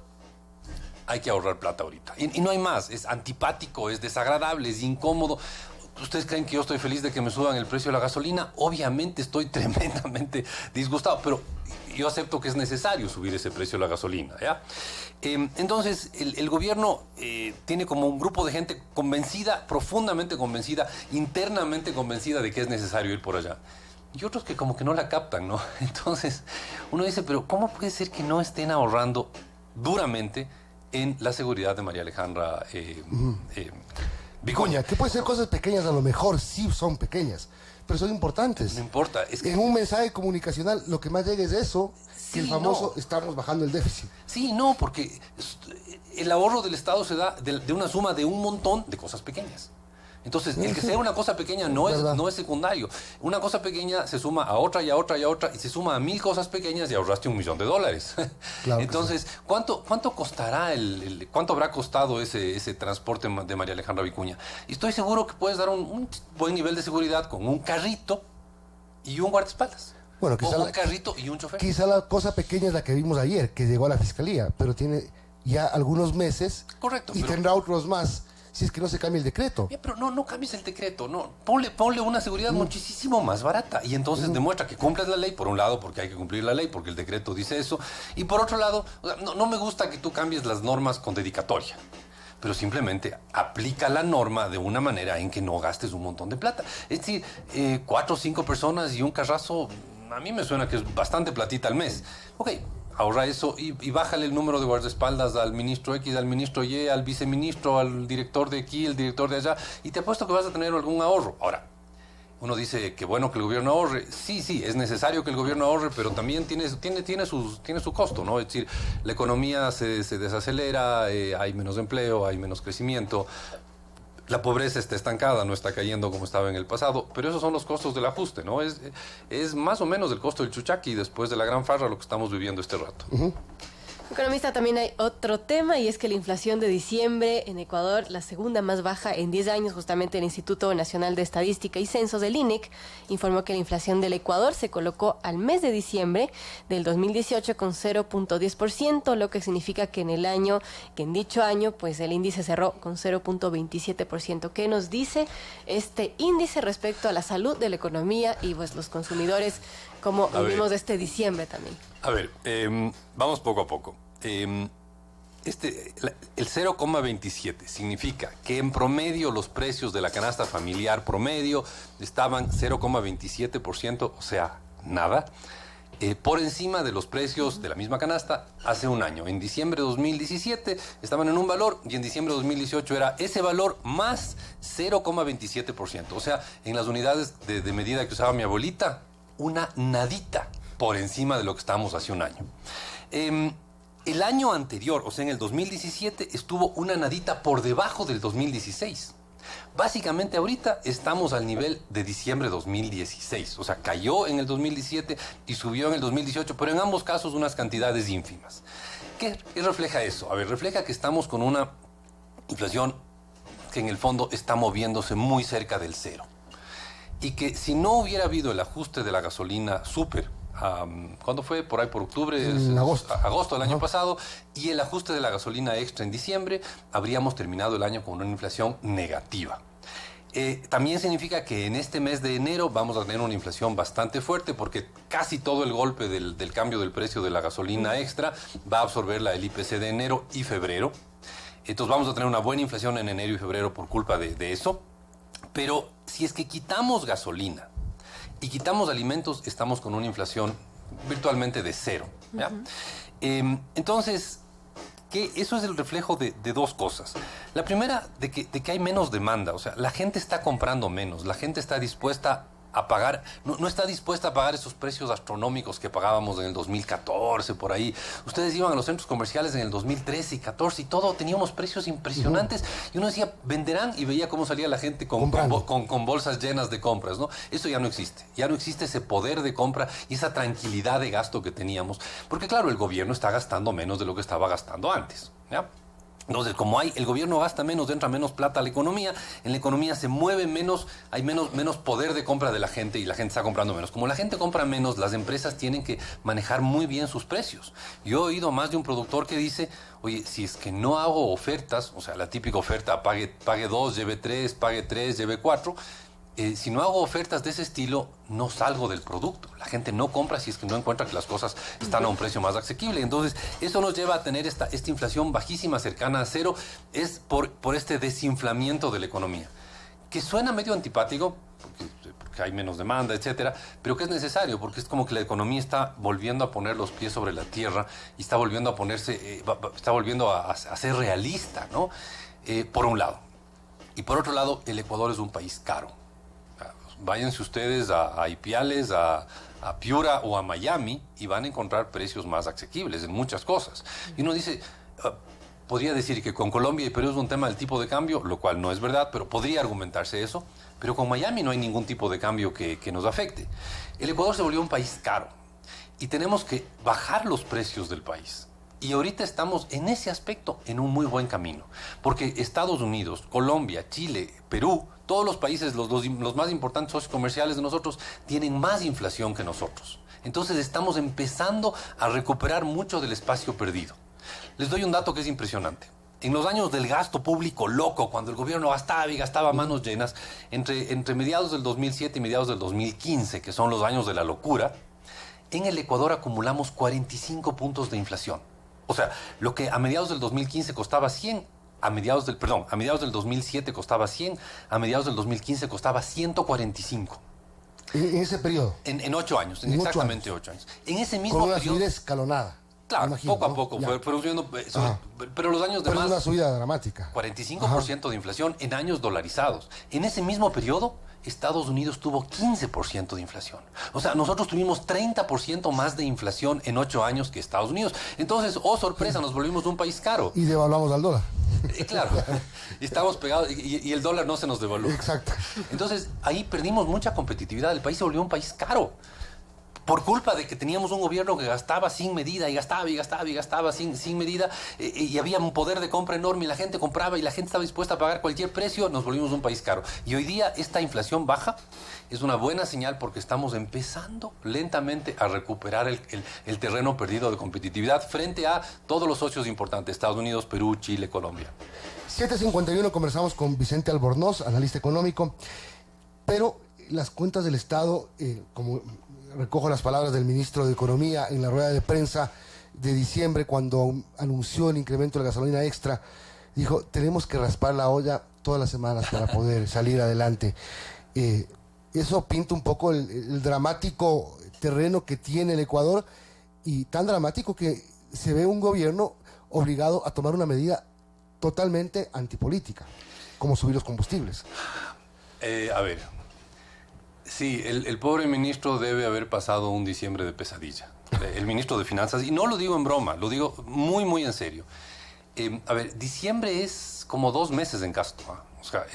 hay que ahorrar plata ahorita. Y no hay más. Es antipático, es desagradable, es incómodo. ¿Ustedes creen que yo estoy feliz de que me suban el precio de la gasolina? Obviamente estoy tremendamente disgustado, pero yo acepto que es necesario subir ese precio de la gasolina, ¿ya? Entonces, el gobierno tiene como un grupo de gente convencida, profundamente convencida, internamente convencida de que es necesario ir por allá. Y otros que como que no la captan, ¿no? Entonces, uno dice, pero ¿cómo puede ser que no estén ahorrando duramente en la seguridad de María Alejandra Vicuña, que puede ser cosas pequeñas, a lo mejor sí son pequeñas, pero son importantes. No importa. Es que en un mensaje comunicacional lo que más llega es eso, sí, que el famoso estamos bajando el déficit. Sí, no, porque el ahorro del Estado se da de una suma de un montón de cosas pequeñas. Entonces, el que sea una cosa pequeña no es secundario. Una cosa pequeña se suma a otra y a otra y a otra y se suma a 1000 cosas pequeñas y ahorraste $1 millón. Claro. Entonces, sí. ¿cuánto costará cuánto habrá costado ese transporte de María Alejandra Vicuña? Y estoy seguro que puedes dar un buen nivel de seguridad con un carrito y un guardaespaldas. Bueno, quizá un carrito y un chofer. Quizá la cosa pequeña es la que vimos ayer, que llegó a la fiscalía, pero tiene ya algunos meses. Correcto. Y tendrá otros más. Si es que no se cambia el decreto. Ya, pero no cambies el decreto, no. Ponle una seguridad muchísimo más barata y entonces demuestra que cumples la ley, por un lado, porque hay que cumplir la ley, porque el decreto dice eso, y por otro lado, o sea, no me gusta que tú cambies las normas con dedicatoria, pero simplemente aplica la norma de una manera en que no gastes un montón de plata. Es decir, 4 o 5 personas y un carrazo, a mí me suena que es bastante platita al mes. Ok, ahorra eso y bájale el número de guardaespaldas al ministro X, al ministro Y, al viceministro, al director de aquí, el director de allá, y te apuesto que vas a tener algún ahorro. Ahora, uno dice que bueno que el gobierno ahorre. Sí, es necesario que el gobierno ahorre, pero también tiene su costo, ¿no? Es decir, la economía se desacelera, hay menos empleo, hay menos crecimiento. La pobreza está estancada, no está cayendo como estaba en el pasado, pero esos son los costos del ajuste, ¿no? Es más o menos el costo del chuchaqui después de la gran farra lo que estamos viviendo este rato. Economista, también hay otro tema y es que la inflación de diciembre en Ecuador, la segunda más baja en 10 años, justamente el Instituto Nacional de Estadística y Censos del INEC informó que la inflación del Ecuador se colocó al mes de diciembre del 2018 con 0.10%, lo que significa que en dicho año, pues el índice cerró con 0.27%. ¿Qué nos dice este índice respecto a la salud de la economía y pues los consumidores, como vivimos este diciembre también? A ver, vamos poco a poco. El 0,27 significa que en promedio los precios de la canasta familiar promedio estaban 0,27%, o sea, nada. por encima de los precios de la misma canasta hace un año. En diciembre de 2017 estaban en un valor y en diciembre de 2018 era ese valor más 0,27%. O sea, en las unidades de medida que usaba mi abuelita, una nadita por encima de lo que estábamos hace un año. El año anterior, o sea, en el 2017, estuvo una nadita por debajo del 2016. Básicamente ahorita estamos al nivel de diciembre de 2016. O sea, cayó en el 2017 y subió en el 2018, pero en ambos casos unas cantidades ínfimas. ¿Qué refleja eso? A ver, refleja que estamos con una inflación que en el fondo está moviéndose muy cerca del cero. Y que si no hubiera habido el ajuste de la gasolina súper, ¿cuándo fue? Por ahí por octubre, en agosto del año pasado, y el ajuste de la gasolina extra en diciembre, habríamos terminado el año con una inflación negativa. También significa que en este mes de enero vamos a tener una inflación bastante fuerte porque casi todo el golpe del cambio del precio de la gasolina extra va a absorberla el IPC de enero y febrero. Entonces vamos a tener una buena inflación en enero y febrero por culpa de eso. Pero si es que quitamos gasolina y quitamos alimentos, estamos con una inflación virtualmente de cero, ¿ya? Entonces, eso es el reflejo de dos cosas. La primera, de que hay menos demanda. O sea, la gente está comprando menos. La gente está dispuesta a pagar, no está dispuesta a pagar esos precios astronómicos que pagábamos en el 2014, por ahí. Ustedes iban a los centros comerciales en el 2013 y 14 y todo, teníamos precios impresionantes. Y uno decía, venderán, y veía cómo salía la gente con bolsas llenas de compras, ¿no? Eso ya no existe. Ya no existe ese poder de compra y esa tranquilidad de gasto que teníamos. Porque claro, el gobierno está gastando menos de lo que estaba gastando antes, ¿ya? Entonces, como el gobierno gasta menos, entra menos plata a la economía, en la economía se mueve menos, hay menos poder de compra de la gente y la gente está comprando menos. Como la gente compra menos, las empresas tienen que manejar muy bien sus precios. Yo he oído más de un productor que dice, oye, si es que no hago ofertas, o sea, la típica oferta, pague 2, lleve 3, pague 3, lleve 4, si no hago ofertas de ese estilo, no salgo del producto. La gente no compra si es que no encuentra que las cosas están a un precio más asequible. Entonces, eso nos lleva a tener esta inflación bajísima, cercana a cero, es por este desinflamiento de la economía. Que suena medio antipático, porque hay menos demanda, etcétera, pero que es necesario, porque es como que la economía está volviendo a poner los pies sobre la tierra y está volviendo a ponerse, está volviendo a ser realista, ¿no? Por un lado. Y por otro lado, el Ecuador es un país caro. Váyanse ustedes a Ipiales, a Piura o a Miami y van a encontrar precios más asequibles en muchas cosas. Y uno dice, podría decir que con Colombia y Perú es un tema del tipo de cambio, lo cual no es verdad, pero podría argumentarse eso. Pero con Miami no hay ningún tipo de cambio que nos afecte. El Ecuador se volvió un país caro y tenemos que bajar los precios del país. Y ahorita estamos en ese aspecto en un muy buen camino, porque Estados Unidos, Colombia, Chile, Perú, todos los países, los más importantes socios comerciales de nosotros, tienen más inflación que nosotros. Entonces estamos empezando a recuperar mucho del espacio perdido. Les doy un dato que es impresionante. En los años del gasto público loco, cuando el gobierno gastaba y gastaba a manos llenas, entre mediados del 2007 y mediados del 2015, que son los años de la locura, en el Ecuador acumulamos 45 puntos de inflación. O sea, lo que a mediados del 2015 costaba 100, a mediados del 2007 costaba 100, a mediados del 2015 costaba 145. ¿En ese periodo? En 8 años, en exactamente 8 años. En ese mismo periodo. Con una periodo, subida escalonada. Claro, imagino, poco a poco, fueron subiendo, pero los años de pero más... es una subida dramática. 45% de inflación en años dolarizados. En ese mismo periodo, Estados Unidos tuvo 15% de inflación. O sea, nosotros tuvimos 30% más de inflación en 8 años que Estados Unidos. Entonces, oh sorpresa, nos volvimos un país caro. Y devaluamos al dólar. Claro, estamos pegados y el dólar no se nos devaluó. Exacto. Entonces, ahí perdimos mucha competitividad. El país se volvió un país caro. Por culpa de que teníamos un gobierno que gastaba sin medida y gastaba sin medida y había un poder de compra enorme y la gente compraba y la gente estaba dispuesta a pagar cualquier precio, nos volvimos un país caro. Y hoy día esta inflación baja es una buena señal porque estamos empezando lentamente a recuperar el terreno perdido de competitividad frente a todos los socios importantes, Estados Unidos, Perú, Chile, Colombia. 7:51 conversamos con Vicente Albornoz, analista económico, pero las cuentas del Estado, como recojo las palabras del ministro de Economía en la rueda de prensa de diciembre cuando anunció el incremento de la gasolina extra, dijo, tenemos que raspar la olla todas las semanas para poder salir adelante. Eso pinta un poco el dramático terreno que tiene el Ecuador, y tan dramático que se ve un gobierno obligado a tomar una medida totalmente antipolítica, como subir los combustibles. A ver, sí, el pobre ministro debe haber pasado un diciembre de pesadilla. El ministro de Finanzas, y no lo digo en broma, lo digo muy, muy en serio. A ver, diciembre es como 2 meses en gasto. ¿Ah? O sea,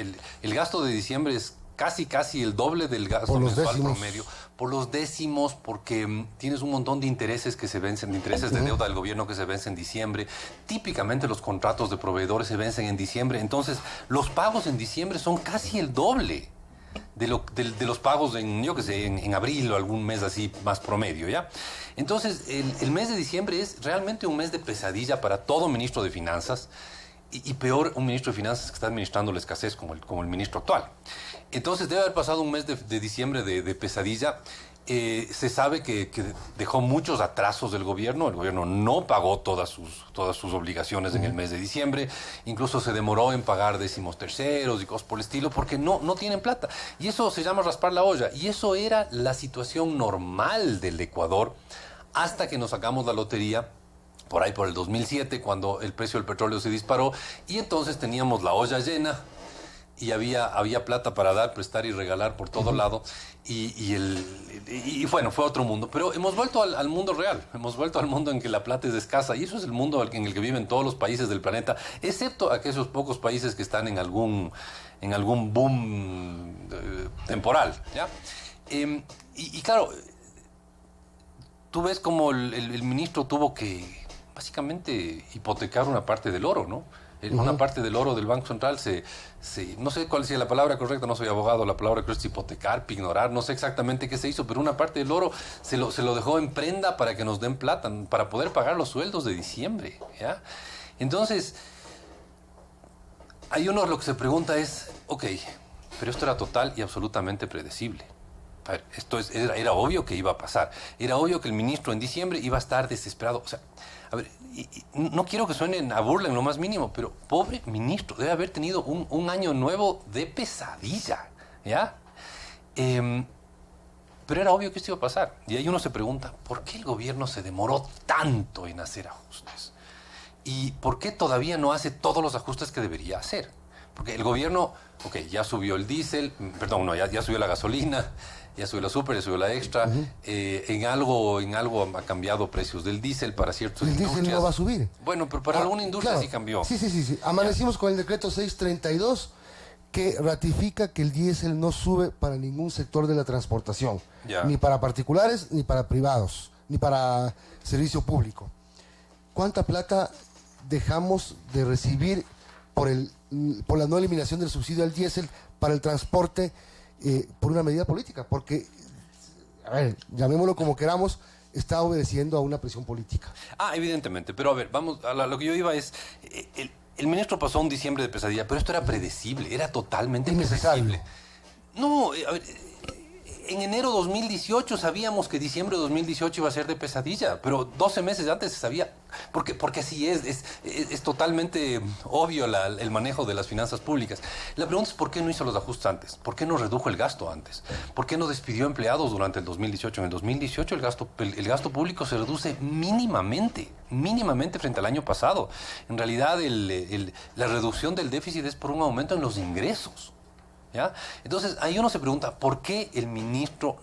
el gasto de diciembre es casi el doble del gasto mensual promedio. Por los décimos, porque tienes un montón de intereses que se vencen, de intereses de deuda del gobierno que se vencen en diciembre. Típicamente los contratos de proveedores se vencen en diciembre. Entonces, los pagos en diciembre son casi el doble de los pagos en abril o algún mes así más promedio, ¿ya? Entonces, el mes de diciembre es realmente un mes de pesadilla para todo ministro de Finanzas. Y peor, un ministro de Finanzas que está administrando la escasez como el ministro actual. Entonces debe haber pasado un mes de diciembre de pesadilla. Se sabe que dejó muchos atrasos del gobierno. El gobierno no pagó todas sus obligaciones en el mes de diciembre. Incluso se demoró en pagar 13º y cosas por el estilo porque no tienen plata. Y eso se llama raspar la olla. Y eso era la situación normal del Ecuador hasta que nos sacamos la lotería por ahí por el 2007, cuando el precio del petróleo se disparó, y entonces teníamos la olla llena y había plata para dar, prestar y regalar por todo lado, y bueno, fue otro mundo. Pero hemos vuelto al mundo real, hemos vuelto al mundo en que la plata es escasa, y eso es el mundo en el que viven todos los países del planeta, excepto aquellos pocos países que están en algún boom temporal, ¿ya? Y claro, tú ves como el ministro tuvo que básicamente hipotecar una parte del oro, ¿no? Una parte del oro del Banco Central no sé cuál es la palabra correcta, no soy abogado, la palabra correcta es hipotecar, pignorar, no sé exactamente qué se hizo, pero una parte del oro se lo dejó en prenda para que nos den plata, para poder pagar los sueldos de diciembre, ¿ya? Entonces, hay uno lo que se pregunta es, ok, pero esto era total y absolutamente predecible. A ver, era obvio que iba a pasar. Era obvio que el ministro en diciembre iba a estar desesperado. O sea, a ver, no quiero que suenen a burla en lo más mínimo, pero pobre ministro, debe haber tenido un año nuevo de pesadilla, ¿ya? Pero era obvio que esto iba a pasar. Y ahí uno se pregunta, ¿por qué el gobierno se demoró tanto en hacer ajustes? ¿Y por qué todavía no hace todos los ajustes que debería hacer? Porque el gobierno, ok, ya subió el diésel, perdón, no, ya subió la gasolina, ya subió la super, ya subió la extra, en algo ha cambiado precios del diésel para ciertas industrias. El diésel no va a subir. Bueno, pero para alguna industria claro, sí cambió. Sí. Amanecimos con el decreto 632 que ratifica que el diésel no sube para ningún sector de la transportación, ni para particulares, ni para privados, ni para servicio público. ¿Cuánta plata dejamos de recibir por la no eliminación del subsidio al diésel para el transporte por una medida política? Porque, a ver, llamémoslo como queramos, está obedeciendo a una presión política. Evidentemente, pero a ver, vamos, lo que yo iba es, el ministro pasó un diciembre de pesadilla, pero esto era predecible, era totalmente predecible. No, a ver, en enero de 2018 sabíamos que diciembre de 2018 iba a ser de pesadilla, pero 12 meses antes se sabía, porque así es totalmente obvio el manejo de las finanzas públicas. La pregunta es ¿por qué no hizo los ajustes antes? ¿Por qué no redujo el gasto antes? ¿Por qué no despidió empleados durante el 2018? En el 2018 el gasto público se reduce mínimamente frente al año pasado. En realidad la reducción del déficit es por un aumento en los ingresos. ¿Ya? Entonces, ahí uno se pregunta, ¿por qué el ministro,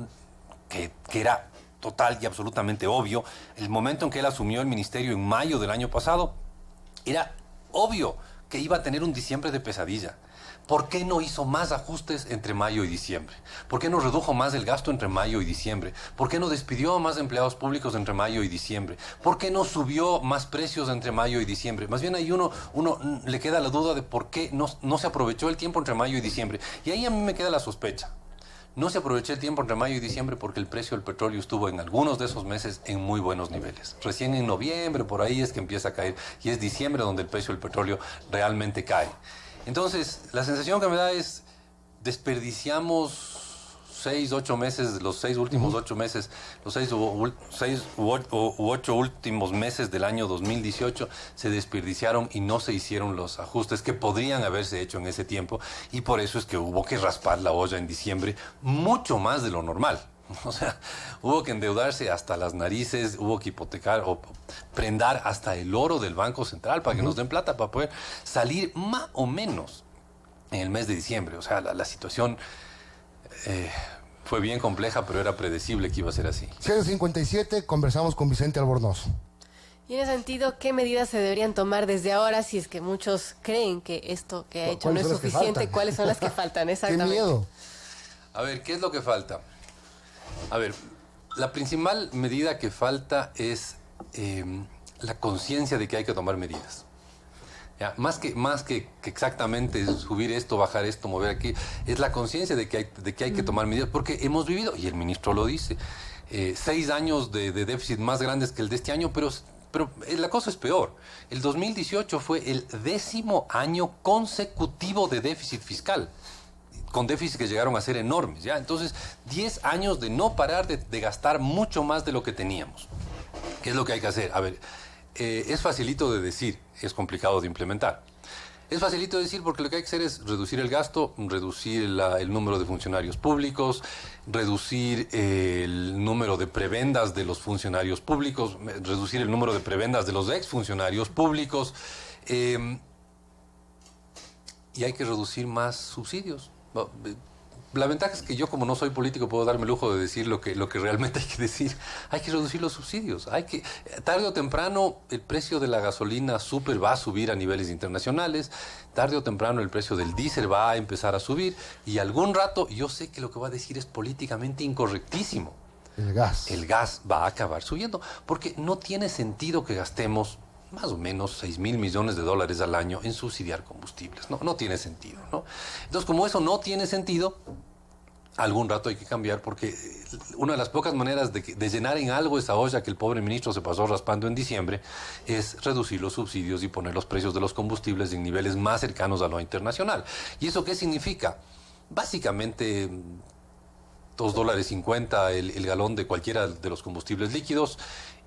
que era total y absolutamente obvio, el momento en que él asumió el ministerio en mayo del año pasado, era obvio que iba a tener un diciembre de pesadilla? ¿Por qué no hizo más ajustes entre mayo y diciembre? ¿Por qué no redujo más el gasto entre mayo y diciembre? ¿Por qué no despidió a más empleados públicos entre mayo y diciembre? ¿Por qué no subió más precios entre mayo y diciembre? Más bien ahí uno le queda la duda de por qué no se aprovechó el tiempo entre mayo y diciembre. Y ahí a mí me queda la sospecha. No se aprovechó el tiempo entre mayo y diciembre porque el precio del petróleo estuvo en algunos de esos meses en muy buenos niveles. Recién en noviembre, por ahí es que empieza a caer, y es diciembre donde el precio del petróleo realmente cae. Entonces, la sensación que me da es, desperdiciamos 6, 8 meses, los 6 últimos 8 meses, los 6 u 8 últimos meses del año 2018 se desperdiciaron y no se hicieron los ajustes que podrían haberse hecho en ese tiempo, y por eso es que hubo que raspar la olla en diciembre mucho más de lo normal. O sea, hubo que endeudarse hasta las narices, hubo que hipotecar o prendar hasta el oro del Banco Central para que nos den plata para poder salir más o menos en el mes de diciembre. O sea, la situación fue bien compleja, pero era predecible que iba a ser así. 7:57, conversamos con Vicente Albornoz. Y en ese sentido, ¿qué medidas se deberían tomar desde ahora si es que muchos creen que esto que ha hecho no es suficiente? ¿Cuáles son las que faltan? Exactamente. ¡Qué miedo! A ver, ¿qué es lo que falta? A ver, la principal medida que falta es la conciencia de que hay que tomar medidas. ¿Ya? Más que exactamente subir esto, bajar esto, mover aquí, es la conciencia de que hay que tomar medidas, porque hemos vivido, y el ministro lo dice, 6 años de déficit más grandes que el de este año, pero la cosa es peor. El 2018 fue el 10º año consecutivo de déficit fiscal, con déficits que llegaron a ser enormes, ¿ya? Entonces, 10 años de no parar de gastar mucho más de lo que teníamos. ¿Qué es lo que hay que hacer? A ver, es facilito de decir, es complicado de implementar. Es facilito de decir porque lo que hay que hacer es reducir el gasto, reducir el número de funcionarios públicos, reducir el número de prebendas de los funcionarios públicos, reducir el número de prebendas de los exfuncionarios públicos, y hay que reducir más subsidios. La ventaja es que yo, como no soy político, puedo darme el lujo de decir lo que realmente hay que decir. Hay que reducir los subsidios. Tarde o temprano el precio de la gasolina súper va a subir a niveles internacionales. Tarde o temprano el precio del diésel va a empezar a subir. Y algún rato, yo sé que lo que va a decir es políticamente incorrectísimo. El gas. El gas va a acabar subiendo. Porque no tiene sentido que gastemos más o menos 6.000 millones de dólares al año en subsidiar combustibles. No tiene sentido, ¿no? Entonces, como eso no tiene sentido, algún rato hay que cambiar, porque una de las pocas maneras de llenar en algo esa olla que el pobre ministro se pasó raspando en diciembre es reducir los subsidios y poner los precios de los combustibles en niveles más cercanos a lo internacional. ¿Y eso qué significa? Básicamente $2.50 el galón de cualquiera de los combustibles líquidos,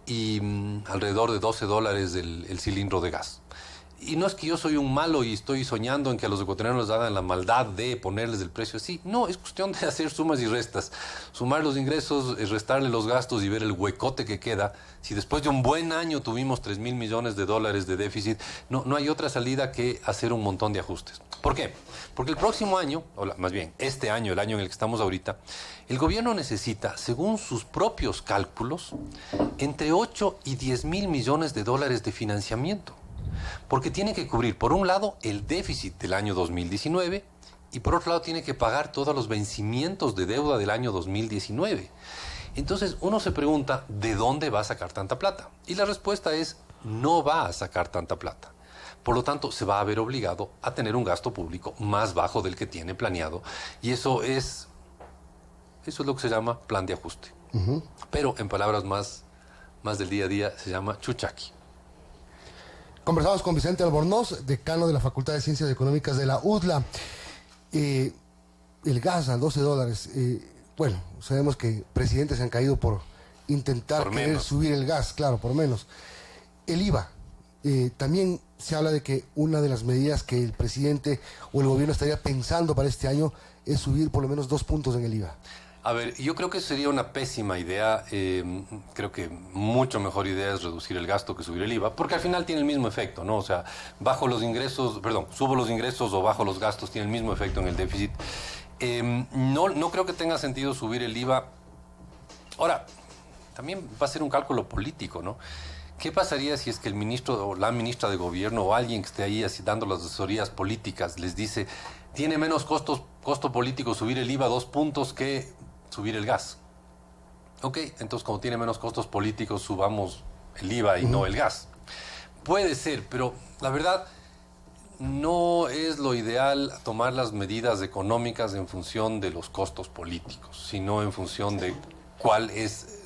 y alrededor de $12 el cilindro de gas. Y no es que yo soy un malo y estoy soñando en que a los ecuatorianos les hagan la maldad de ponerles el precio así. No, es cuestión de hacer sumas y restas. Sumar los ingresos, restarle los gastos y ver el huecote que queda. Si después de un buen año tuvimos 3.000 millones de dólares de déficit, no hay otra salida que hacer un montón de ajustes. ¿Por qué? Porque el próximo año, o más bien este año, el año en el que estamos ahorita, el gobierno necesita, según sus propios cálculos, entre 8 y 10.000 millones de dólares de financiamiento. Porque tiene que cubrir, por un lado, el déficit del año 2019 y por otro lado tiene que pagar todos los vencimientos de deuda del año 2019. Entonces uno se pregunta, ¿de dónde va a sacar tanta plata? Y la respuesta es, no va a sacar tanta plata. Por lo tanto, se va a ver obligado a tener un gasto público más bajo del que tiene planeado. Y eso es lo que se llama plan de ajuste. Pero en palabras más del día a día se llama chuchaqui. Conversamos con Vicente Albornoz, decano de la Facultad de Ciencias Económicas de la UDLA. El gas a $12. Bueno, sabemos que presidentes han caído por intentar querer subir el gas, claro, por menos. El IVA. También se habla de que una de las medidas que el presidente o el gobierno estaría pensando para este año es subir por lo menos 2 puntos en el IVA. A ver, yo creo que sería una pésima idea. Creo que mucho mejor idea es reducir el gasto que subir el IVA, porque al final tiene el mismo efecto, ¿no? O sea, subo los ingresos o bajo los gastos, tiene el mismo efecto en el déficit. No creo que tenga sentido subir el IVA. Ahora, también va a ser un cálculo político, ¿no? ¿Qué pasaría si es que el ministro o la ministra de gobierno o alguien que esté ahí así dando las asesorías políticas les dice, tiene menos costo político subir el IVA 2 puntos que subir el gas? Ok, entonces como tiene menos costos políticos, subamos el IVA y no el gas. Puede ser, pero la verdad no es lo ideal tomar las medidas económicas en función de los costos políticos, sino en función de cuál es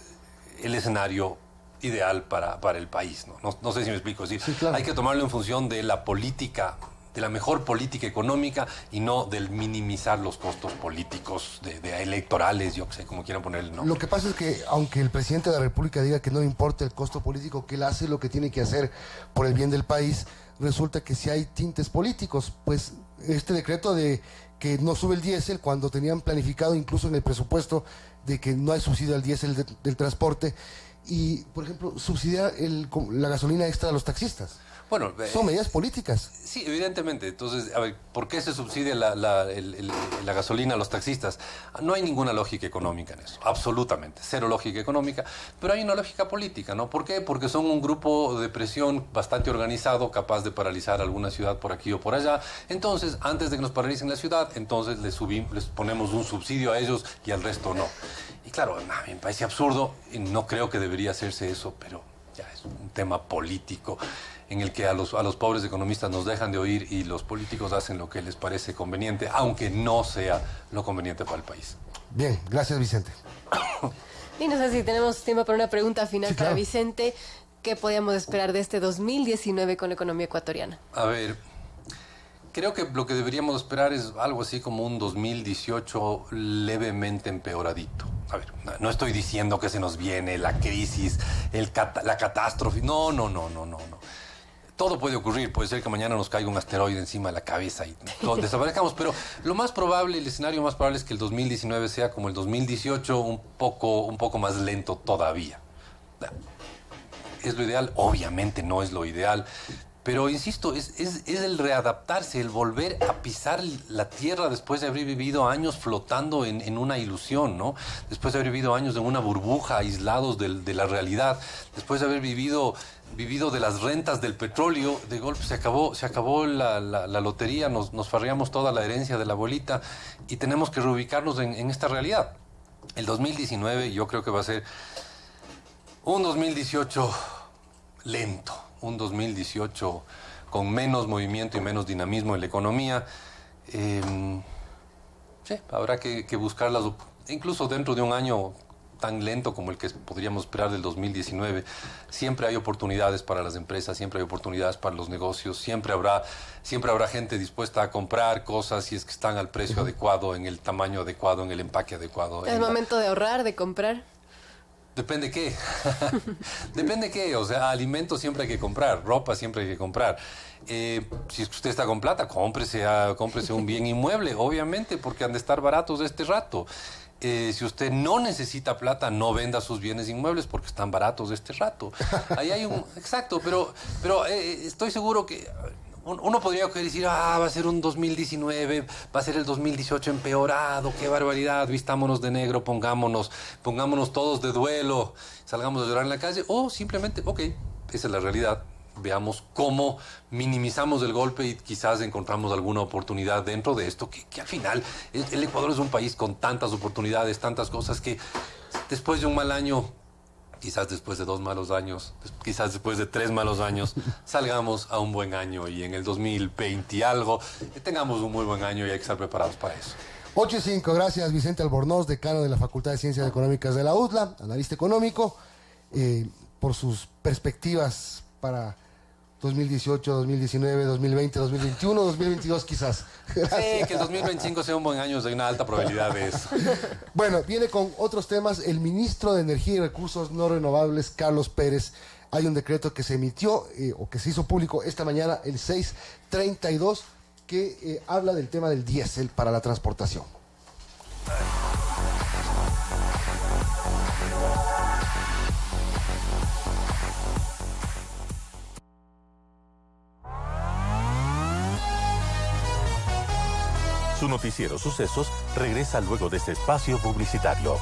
el escenario ideal para el país, ¿no? No sé si me explico. Sí, claro. Hay que tomarlo en función de la política de la mejor política económica y no del minimizar los costos políticos de electorales, yo que sé, como quieran ponerle el nombre. Lo que pasa es que, aunque el presidente de la República diga que no le importa el costo político, que él hace lo que tiene que hacer por el bien del país, resulta que si hay tintes políticos, pues este decreto de que no sube el diésel cuando tenían planificado incluso en el presupuesto de que no hay subsidio al diésel del transporte y, por ejemplo, subsidiar la gasolina extra a los taxistas. Bueno, son medidas políticas. Sí, evidentemente. Entonces, a ver, ¿por qué se subsidia la gasolina a los taxistas? No hay ninguna lógica económica en eso, absolutamente, cero lógica económica, pero hay una lógica política, ¿no? ¿Por qué? Porque son un grupo de presión bastante organizado, capaz de paralizar alguna ciudad por aquí o por allá. Entonces, antes de que nos paralicen la ciudad, entonces les ponemos un subsidio a ellos y al resto no. Y claro, me parece absurdo y no creo que debería hacerse eso, pero ya es un tema político en el que a los pobres economistas nos dejan de oír y los políticos hacen lo que les parece conveniente, aunque no sea lo conveniente para el país. Bien, gracias, Vicente. Y no sé si tenemos tiempo para una pregunta final, sí, claro. Para Vicente. ¿Qué podíamos esperar de este 2019 con la economía ecuatoriana? A ver, creo que lo que deberíamos esperar es algo así como un 2018 levemente empeoradito. A ver, no estoy diciendo que se nos viene la crisis, la catástrofe. No. Todo puede ocurrir, puede ser que mañana nos caiga un asteroide encima de la cabeza y desaparezcamos, pero lo más probable, el escenario más probable es que el 2019 sea como el 2018, un poco más lento todavía. ¿Es lo ideal? Obviamente no es lo ideal, pero insisto, es el readaptarse, el volver a pisar la tierra después de haber vivido años flotando en una ilusión, ¿no? Después de haber vivido años en una burbuja, aislados de la realidad, después de haber vivido de las rentas del petróleo, de golpe se acabó la lotería, nos farreamos toda la herencia de la abuelita y tenemos que reubicarnos en esta realidad. El 2019 yo creo que va a ser un 2018 lento, un 2018 con menos movimiento y menos dinamismo en la economía. Sí, habrá que buscarlas, incluso dentro de un año tan lento como el que podríamos esperar del 2019, siempre hay oportunidades para las empresas, siempre hay oportunidades para los negocios, siempre habrá gente dispuesta a comprar cosas si es que están al precio adecuado, en el tamaño adecuado, en el empaque adecuado. ¿Es momento de ahorrar, de comprar? Depende qué. Depende qué. O sea, alimentos siempre hay que comprar, ropa siempre hay que comprar. Si es que usted está con plata, cómprese un bien inmueble, obviamente, porque han de estar baratos de este rato. Si usted no necesita plata, no venda sus bienes inmuebles porque están baratos de este rato. Ahí hay un... Exacto, pero estoy seguro que... Uno podría decir, va a ser un 2019, va a ser el 2018 empeorado, qué barbaridad, vistámonos de negro, pongámonos todos de duelo, salgamos a llorar en la calle, o simplemente, ok, esa es la realidad, veamos cómo minimizamos el golpe y quizás encontramos alguna oportunidad dentro de esto, que al final el Ecuador es un país con tantas oportunidades, tantas cosas que después de un mal año, quizás después de 2 malos años, quizás después de 3 malos años, salgamos a un buen año y en el 2020 y algo, tengamos un muy buen año y hay que estar preparados para eso. 8:05, gracias Vicente Albornoz, decano de la Facultad de Ciencias Económicas de la UDLA, analista económico, por sus perspectivas para 2018, 2019, 2020, 2021, 2022 quizás. Gracias. Sí, que el 2025 sea un buen año, hay una alta probabilidad de eso. Bueno, viene con otros temas. El ministro de Energía y Recursos No Renovables, Carlos Pérez, hay un decreto que se emitió o que se hizo público esta mañana, el 632, que habla del tema del diésel para la transportación. Su noticiero Sucesos regresa luego de este espacio publicitario.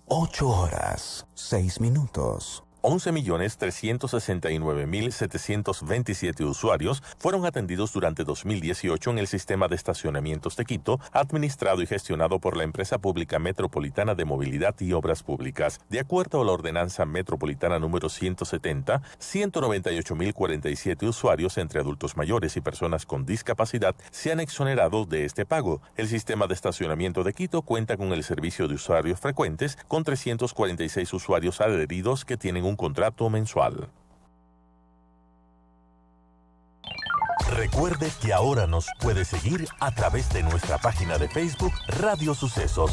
8:06. 11.369.727 usuarios fueron atendidos durante 2018 en el sistema de estacionamientos de Quito, administrado y gestionado por la empresa pública metropolitana de movilidad y obras públicas. De acuerdo a la ordenanza metropolitana número 170, 198.047 usuarios entre adultos mayores y personas con discapacidad se han exonerado de este pago. El sistema de estacionamiento de Quito cuenta con el servicio de usuarios frecuentes, con 346 usuarios adheridos que tienen un contrato mensual. Recuerde que ahora nos puede seguir a través de nuestra página de Facebook Radio Sucesos,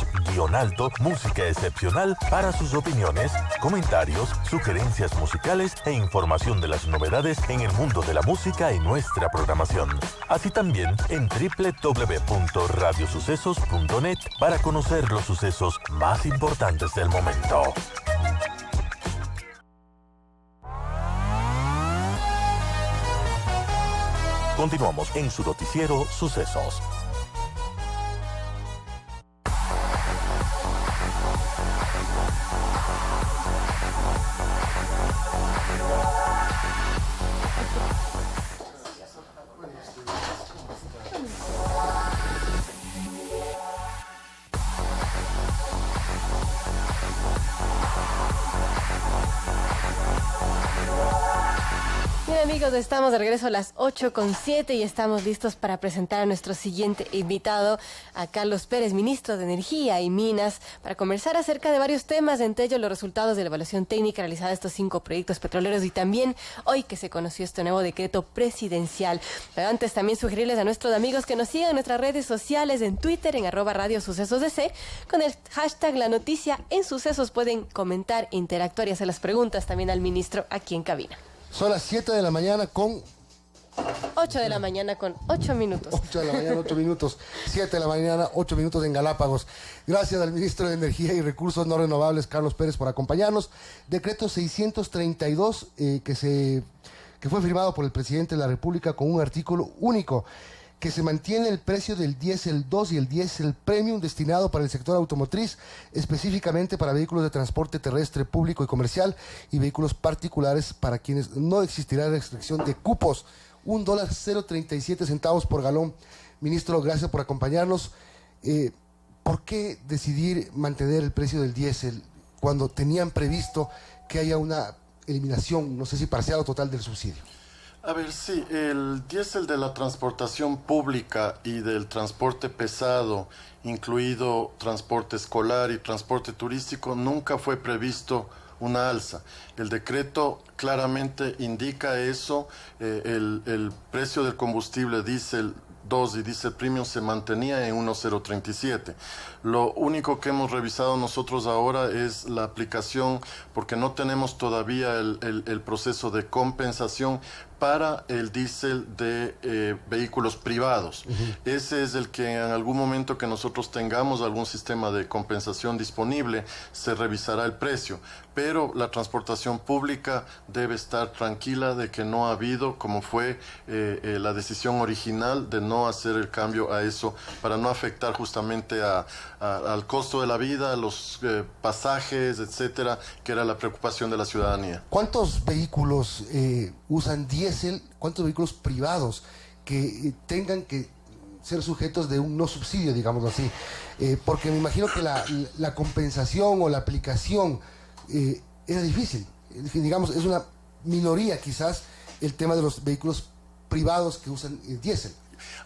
_alto, música excepcional para sus opiniones, comentarios, sugerencias musicales e información de las novedades en el mundo de la música y nuestra programación. Así también en www.radiosucesos.net para conocer los sucesos más importantes del momento. Continuamos en su noticiero Sucesos. Amigos, estamos de regreso a las 8:07 y estamos listos para presentar a nuestro siguiente invitado, a Carlos Pérez, ministro de Energía y Minas, para conversar acerca de varios temas, entre ellos los resultados de la evaluación técnica realizada de estos 5 proyectos petroleros y también hoy que se conoció este nuevo decreto presidencial. Pero antes también sugerirles a nuestros amigos que nos sigan en nuestras redes sociales, en Twitter, en @radiosucesosdc, con el hashtag La Noticia en Sucesos. Pueden comentar, interactuar y hacer las preguntas también al ministro aquí en cabina. Son las 7 de la mañana con 8 de la mañana con 8 minutos. 8 de la mañana, 8 minutos. 7 de la mañana, 8 minutos en Galápagos. Gracias al ministro de Energía y Recursos No Renovables, Carlos Pérez, por acompañarnos. Decreto 632 que fue firmado por el presidente de la República con un artículo único, que se mantiene el precio del diésel 2 y el diésel premium destinado para el sector automotriz, específicamente para vehículos de transporte terrestre público y comercial y vehículos particulares, para quienes no existirá restricción de cupos. $1.037 por galón. Ministro, gracias por acompañarnos. ¿Por qué decidir mantener el precio del diésel cuando tenían previsto que haya una eliminación, no sé si parcial o total, del subsidio? A ver, sí, el diésel de la transportación pública y del transporte pesado, incluido transporte escolar y transporte turístico, nunca fue previsto una alza. El decreto claramente indica eso. El precio del combustible diésel 2 y diésel premium se mantenía en 1.037. Lo único que hemos revisado nosotros ahora es la aplicación, porque no tenemos todavía el proceso de compensación para el diésel de vehículos privados. Ese es el que en algún momento que nosotros tengamos algún sistema de compensación disponible, se revisará el precio. Pero la transportación pública debe estar tranquila de que no ha habido, como fue la decisión original, de no hacer el cambio a eso, para no afectar justamente al costo de la vida, a los pasajes, etcétera, que era la preocupación de la ciudadanía. ¿Cuántos vehículos usan diésel? ¿Cuántos vehículos privados que tengan que ser sujetos de un no subsidio, digamos así? Porque me imagino que la compensación o la aplicación era difícil. Digamos, es una minoría quizás el tema de los vehículos privados que usan diésel.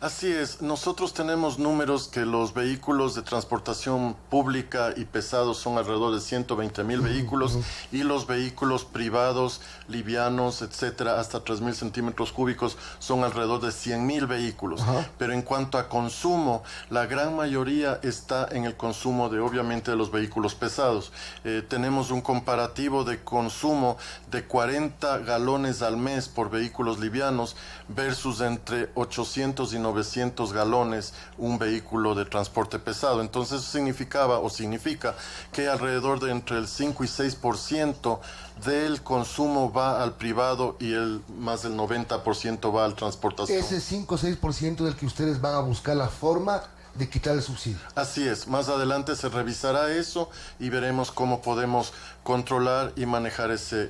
Así es, nosotros tenemos números que los vehículos de transportación pública y pesados son alrededor de 120,000 vehículos y los vehículos privados, livianos, etcétera, hasta 3,000 centímetros cúbicos son alrededor de 100,000 vehículos. Pero en cuanto a consumo, la gran mayoría está en el consumo de, obviamente, de los vehículos pesados. Tenemos un comparativo de consumo de 40 galones al mes por vehículos livianos versus entre 800 y 900 galones un vehículo de transporte pesado. Entonces eso significa que alrededor de entre el 5 y 6% del consumo va al privado y más del 90% va al transportación. Ese 5 o 6% del que ustedes van a buscar la forma de quitar el subsidio. Así es, más adelante se revisará eso y veremos cómo podemos controlar y manejar ese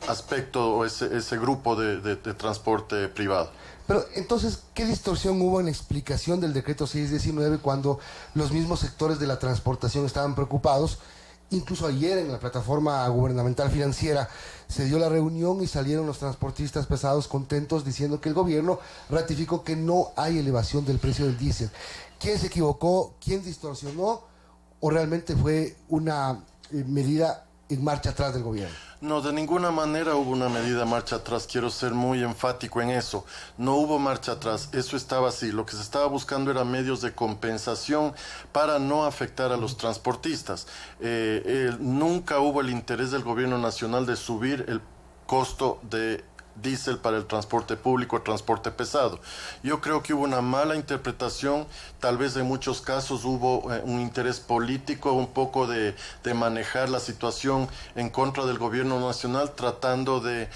aspecto o ese grupo de transporte privado. Pero entonces, ¿qué distorsión hubo en la explicación del decreto 619 cuando los mismos sectores de la transportación estaban preocupados? Incluso ayer en la plataforma gubernamental financiera se dio la reunión y salieron los transportistas pesados contentos diciendo que el gobierno ratificó que no hay elevación del precio del diésel. ¿Quién se equivocó? ¿Quién distorsionó? ¿O realmente fue una medida en marcha atrás del gobierno. No, de ninguna manera hubo una medida marcha atrás, quiero ser muy enfático en eso. No hubo marcha atrás, eso estaba así. Lo que se estaba buscando eran medios de compensación para no afectar a los transportistas. Nunca hubo el interés del gobierno nacional de subir el costo de diésel para el transporte público, el transporte pesado. Yo creo que hubo una mala interpretación, tal vez en muchos casos hubo un interés político, un poco de manejar la situación en contra del gobierno nacional, tratando de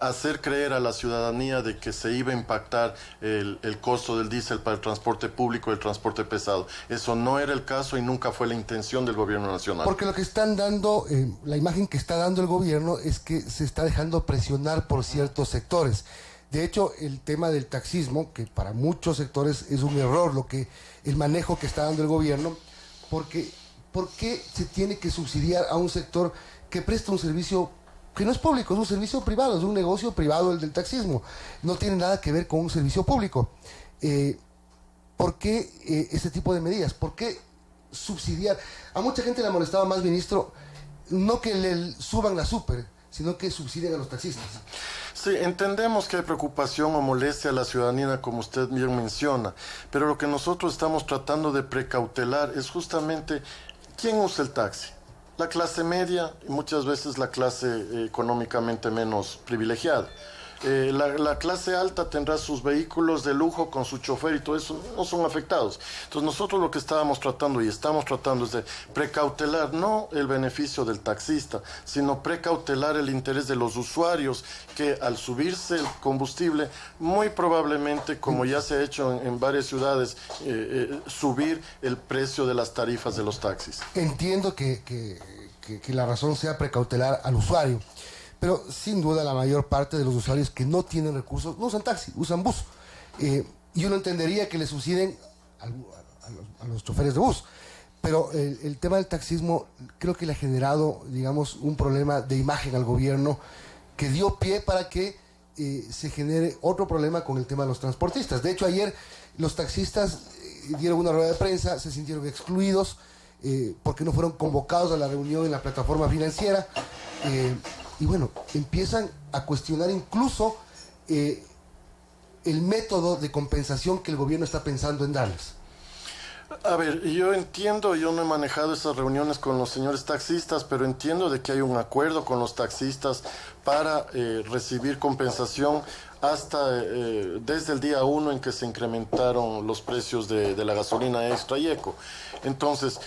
hacer creer a la ciudadanía de que se iba a impactar el costo del diésel para el transporte público y el transporte pesado. Eso no era el caso y nunca fue la intención del gobierno nacional. Porque lo que están dando, la imagen que está dando el gobierno es que se está dejando presionar por ciertos sectores. De hecho, el tema del taxismo, que para muchos sectores es un error el manejo que está dando el gobierno, porque ¿por qué se tiene que subsidiar a un sector que presta un servicio que no es público, es un servicio privado, es un negocio privado el del taxismo? No tiene nada que ver con un servicio público. ¿Por qué ese tipo de medidas? ¿Por qué subsidiar? A mucha gente le molestaba más, ministro, no que le suban la super, sino que subsidien a los taxistas. Sí, entendemos que hay preocupación o molestia a la ciudadanía, como usted bien menciona, pero lo que nosotros estamos tratando de precautelar es justamente quién usa el taxi. La clase media y muchas veces la clase económicamente menos privilegiada. La clase alta tendrá sus vehículos de lujo con su chofer y todo eso, no son afectados. Entonces nosotros lo que estábamos tratando y estamos tratando es de precautelar no el beneficio del taxista, sino precautelar el interés de los usuarios que al subirse el combustible, muy probablemente, como ya se ha hecho en varias ciudades, subir el precio de las tarifas de los taxis. Entiendo que la razón sea precautelar al usuario, pero sin duda la mayor parte de los usuarios que no tienen recursos no usan taxi, usan bus. Y uno entendería que le subsidien a los choferes de bus. Pero el tema del taxismo creo que le ha generado, digamos, un problema de imagen al gobierno que dio pie para que se genere otro problema con el tema de los transportistas. De hecho, ayer los taxistas dieron una rueda de prensa, se sintieron excluidos porque no fueron convocados a la reunión en la plataforma financiera. Y bueno, empiezan a cuestionar incluso el método de compensación que el gobierno está pensando en darles. A ver, yo entiendo, yo no he manejado esas reuniones con los señores taxistas, pero entiendo de que hay un acuerdo con los taxistas para recibir compensación hasta desde el día 1 en que se incrementaron los precios de la gasolina extra y eco. Entonces,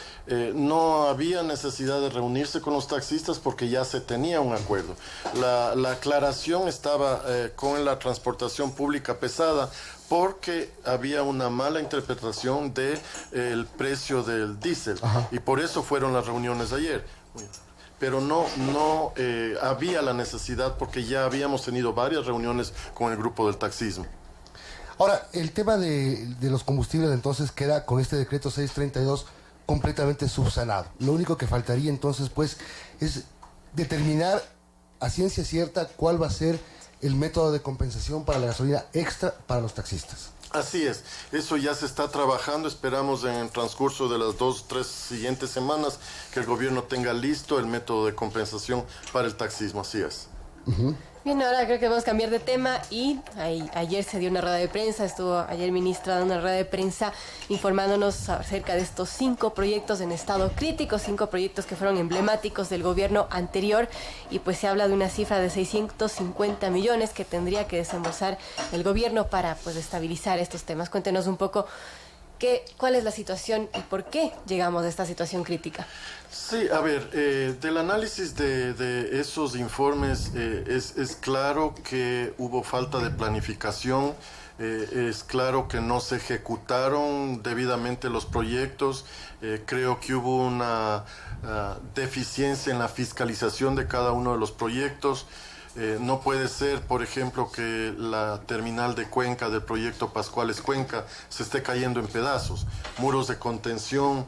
no había necesidad de reunirse con los taxistas porque ya se tenía un acuerdo. La aclaración estaba con la transportación pública pesada porque había una mala interpretación del precio del diésel. Ajá. Y por eso fueron las reuniones de ayer. Pero no había la necesidad porque ya habíamos tenido varias reuniones con el grupo del taxismo. Ahora, el tema de los combustibles entonces queda con este decreto 632 completamente subsanado. Lo único que faltaría entonces pues es determinar a ciencia cierta cuál va a ser el método de compensación para la gasolina extra para los taxistas. Así es, eso ya se está trabajando, esperamos en el transcurso de las 2 o 3 siguientes semanas que el gobierno tenga listo el método de compensación para el taxismo, así es. Bien, ahora creo que vamos a cambiar de tema y ayer se dio una rueda de prensa, estuvo ayer ministra dando una rueda de prensa informándonos acerca de estos 5 proyectos en estado crítico, 5 proyectos que fueron emblemáticos del gobierno anterior y pues se habla de una cifra de 650 millones que tendría que desembolsar el gobierno para pues estabilizar estos temas. Cuéntenos un poco cuál es la situación y por qué llegamos a esta situación crítica. Sí, a ver, del análisis de esos informes es claro que hubo falta de planificación, es claro que no se ejecutaron debidamente los proyectos, creo que hubo una deficiencia en la fiscalización de cada uno de los proyectos. No puede ser, por ejemplo, que la terminal de Cuenca del proyecto Pascuales Cuenca se esté cayendo en pedazos. Muros de contención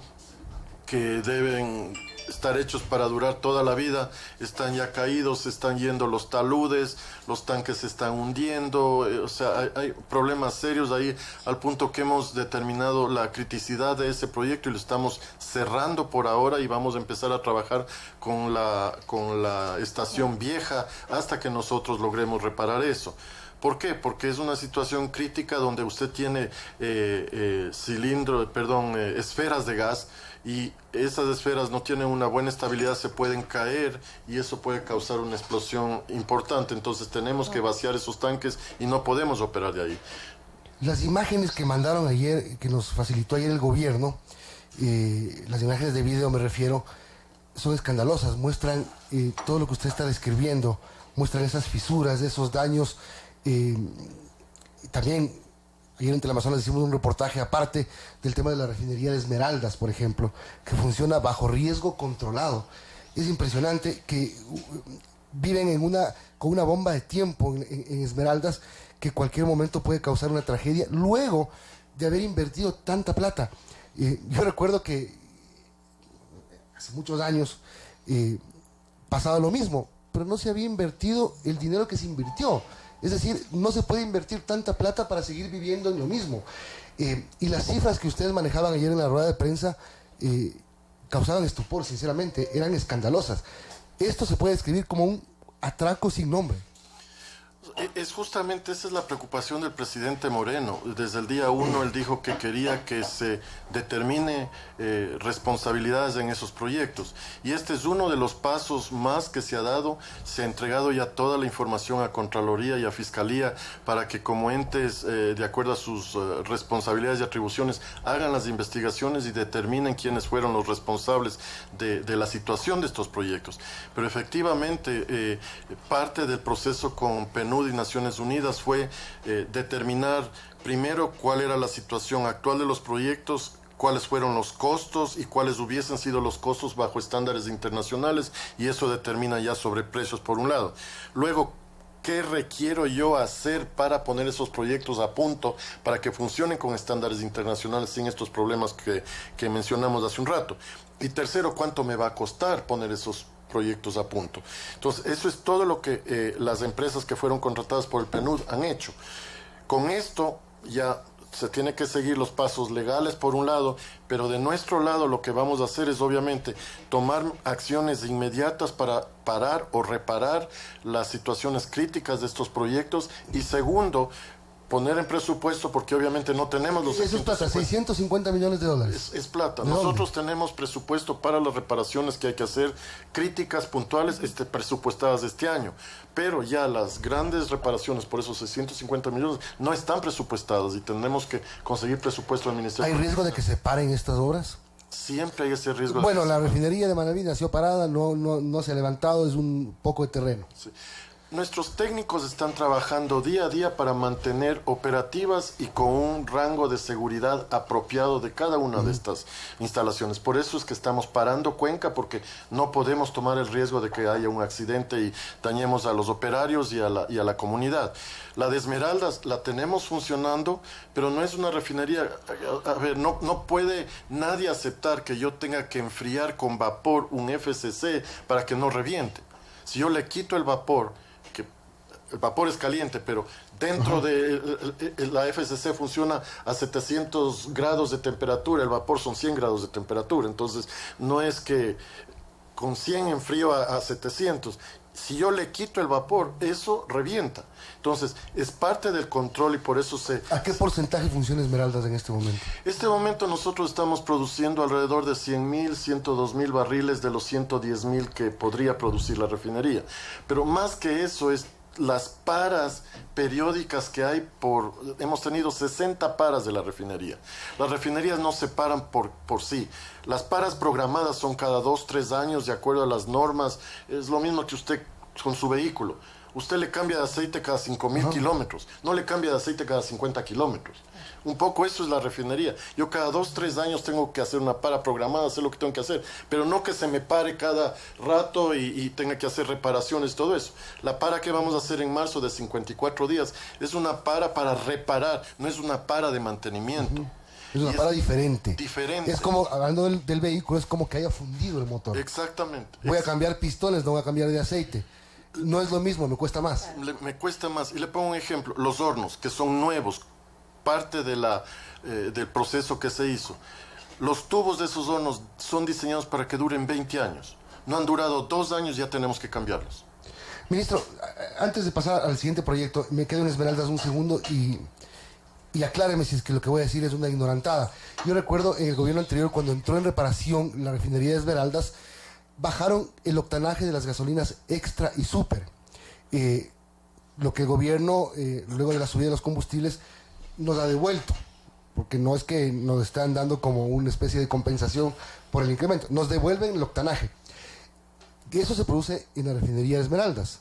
que deben estar hechos para durar toda la vida, están ya caídos, se están yendo los taludes, los tanques se están hundiendo, o sea, hay problemas serios ahí, al punto que hemos determinado la criticidad de ese proyecto y lo estamos cerrando por ahora y vamos a empezar a trabajar con la estación vieja hasta que nosotros logremos reparar eso. ¿Por qué? Porque es una situación crítica donde usted tiene esferas de gas y esas esferas no tienen una buena estabilidad, se pueden caer y eso puede causar una explosión importante. Entonces tenemos que vaciar esos tanques y no podemos operar de ahí. Las imágenes que mandaron ayer, que nos facilitó ayer el gobierno, las imágenes de video me refiero, son escandalosas, muestran todo lo que usted está describiendo, muestran esas fisuras, esos daños. También ayer en Teleamazonas hicimos un reportaje aparte del tema de la refinería de Esmeraldas, por ejemplo, que funciona bajo riesgo controlado. Es impresionante que viven con una bomba de tiempo en Esmeraldas que cualquier momento puede causar una tragedia luego de haber invertido tanta plata. Yo recuerdo que hace muchos años pasaba lo mismo, pero no se había invertido el dinero que se invirtió. Es decir, no se puede invertir tanta plata para seguir viviendo en lo mismo. Y las cifras que ustedes manejaban ayer en la rueda de prensa causaban estupor, sinceramente, eran escandalosas. Esto se puede describir como un atraco sin nombre. Es justamente esa es la preocupación del presidente Moreno. Desde el día 1 él dijo que quería que se determine responsabilidades en esos proyectos. Y este es uno de los pasos más que se ha dado. Se ha entregado ya toda la información a Contraloría y a Fiscalía para que como entes, de acuerdo a sus responsabilidades y atribuciones, hagan las investigaciones y determinen quiénes fueron los responsables de la situación de estos proyectos. Pero efectivamente, parte del proceso con PNUD y Naciones Unidas fue determinar primero cuál era la situación actual de los proyectos, cuáles fueron los costos y cuáles hubiesen sido los costos bajo estándares internacionales, y eso determina ya sobre precios por un lado. Luego, ¿qué requiero yo hacer para poner esos proyectos a punto para que funcionen con estándares internacionales sin estos problemas que mencionamos hace un rato? Y tercero, ¿cuánto me va a costar poner esos proyectos a punto? Entonces, eso es todo lo que las empresas que fueron contratadas por el PNUD han hecho. Con esto ya se tiene que seguir los pasos legales por un lado, pero de nuestro lado lo que vamos a hacer es obviamente tomar acciones inmediatas para parar o reparar las situaciones críticas de estos proyectos, y segundo, poner en presupuesto, porque obviamente no tenemos los... Eso es plata, 650 millones de dólares. Es plata. Nosotros tenemos presupuesto para las reparaciones que hay que hacer, críticas puntuales, presupuestadas este año. Pero ya las grandes reparaciones por esos 650 millones no están presupuestadas y tenemos que conseguir presupuesto del Ministerio. ¿Hay riesgo de que se paren estas obras? Siempre hay ese riesgo. Bueno, la refinería de Manabí nació parada, no se ha levantado, es un poco de terreno. Sí. Nuestros técnicos están trabajando día a día para mantener operativas y con un rango de seguridad apropiado de cada una de estas instalaciones. Por eso es que estamos parando Cuenca, porque no podemos tomar el riesgo de que haya un accidente y dañemos a los operarios y a la comunidad. La de Esmeraldas la tenemos funcionando, pero no es una refinería. A ver, no puede nadie aceptar que yo tenga que enfriar con vapor un FCC para que no reviente. Si yo le quito el vapor es caliente, pero dentro de la FCC funciona a 700 grados de temperatura, el vapor son 100 grados de temperatura, entonces no es que con 100 enfrío a 700. Si yo le quito el vapor, eso revienta. Entonces, es parte del control y por eso ¿A qué porcentaje funciona Esmeraldas en este momento? En este momento nosotros estamos produciendo alrededor de 100,000, 102,000 barriles de los 110,000 que podría producir la refinería. Pero más que eso es las paras periódicas que hay hemos tenido 60 paras de la refinería. Las refinerías no se paran por sí. Las paras programadas son cada 2-3 años de acuerdo a las normas. Es lo mismo que usted con su vehículo. Usted le cambia de aceite cada 5,000 kilómetros, no le cambia de aceite cada 50 kilómetros. Un poco eso es la refinería. Yo cada 2-3 años tengo que hacer una para programada, hacer lo que tengo que hacer, pero no que se me pare cada rato y tenga que hacer reparaciones, todo eso. La para que vamos a hacer en marzo de 54 días es una para reparar, no es una para de mantenimiento. Es una parada diferente. Diferente. Es como, hablando del vehículo, es como que haya fundido el motor. Exactamente. Voy a cambiar pistones, no voy a cambiar de aceite. No es lo mismo, me cuesta más. Me cuesta más. Y le pongo un ejemplo. Los hornos, que son nuevos, parte de del proceso que se hizo. Los tubos de esos hornos son diseñados para que duren 20 años. No han durado 2 años, ya tenemos que cambiarlos. Ministro, antes de pasar al siguiente proyecto, me quedo en Esmeraldas un segundo y acláreme si es que lo que voy a decir es una ignorantada. Yo recuerdo en el gobierno anterior, cuando entró en reparación la refinería de Esmeraldas, bajaron el octanaje de las gasolinas extra y super. Lo que el gobierno, luego de la subida de los combustibles, nos ha devuelto. Porque no es que nos están dando como una especie de compensación por el incremento. Nos devuelven el octanaje. Eso se produce en la refinería de Esmeraldas.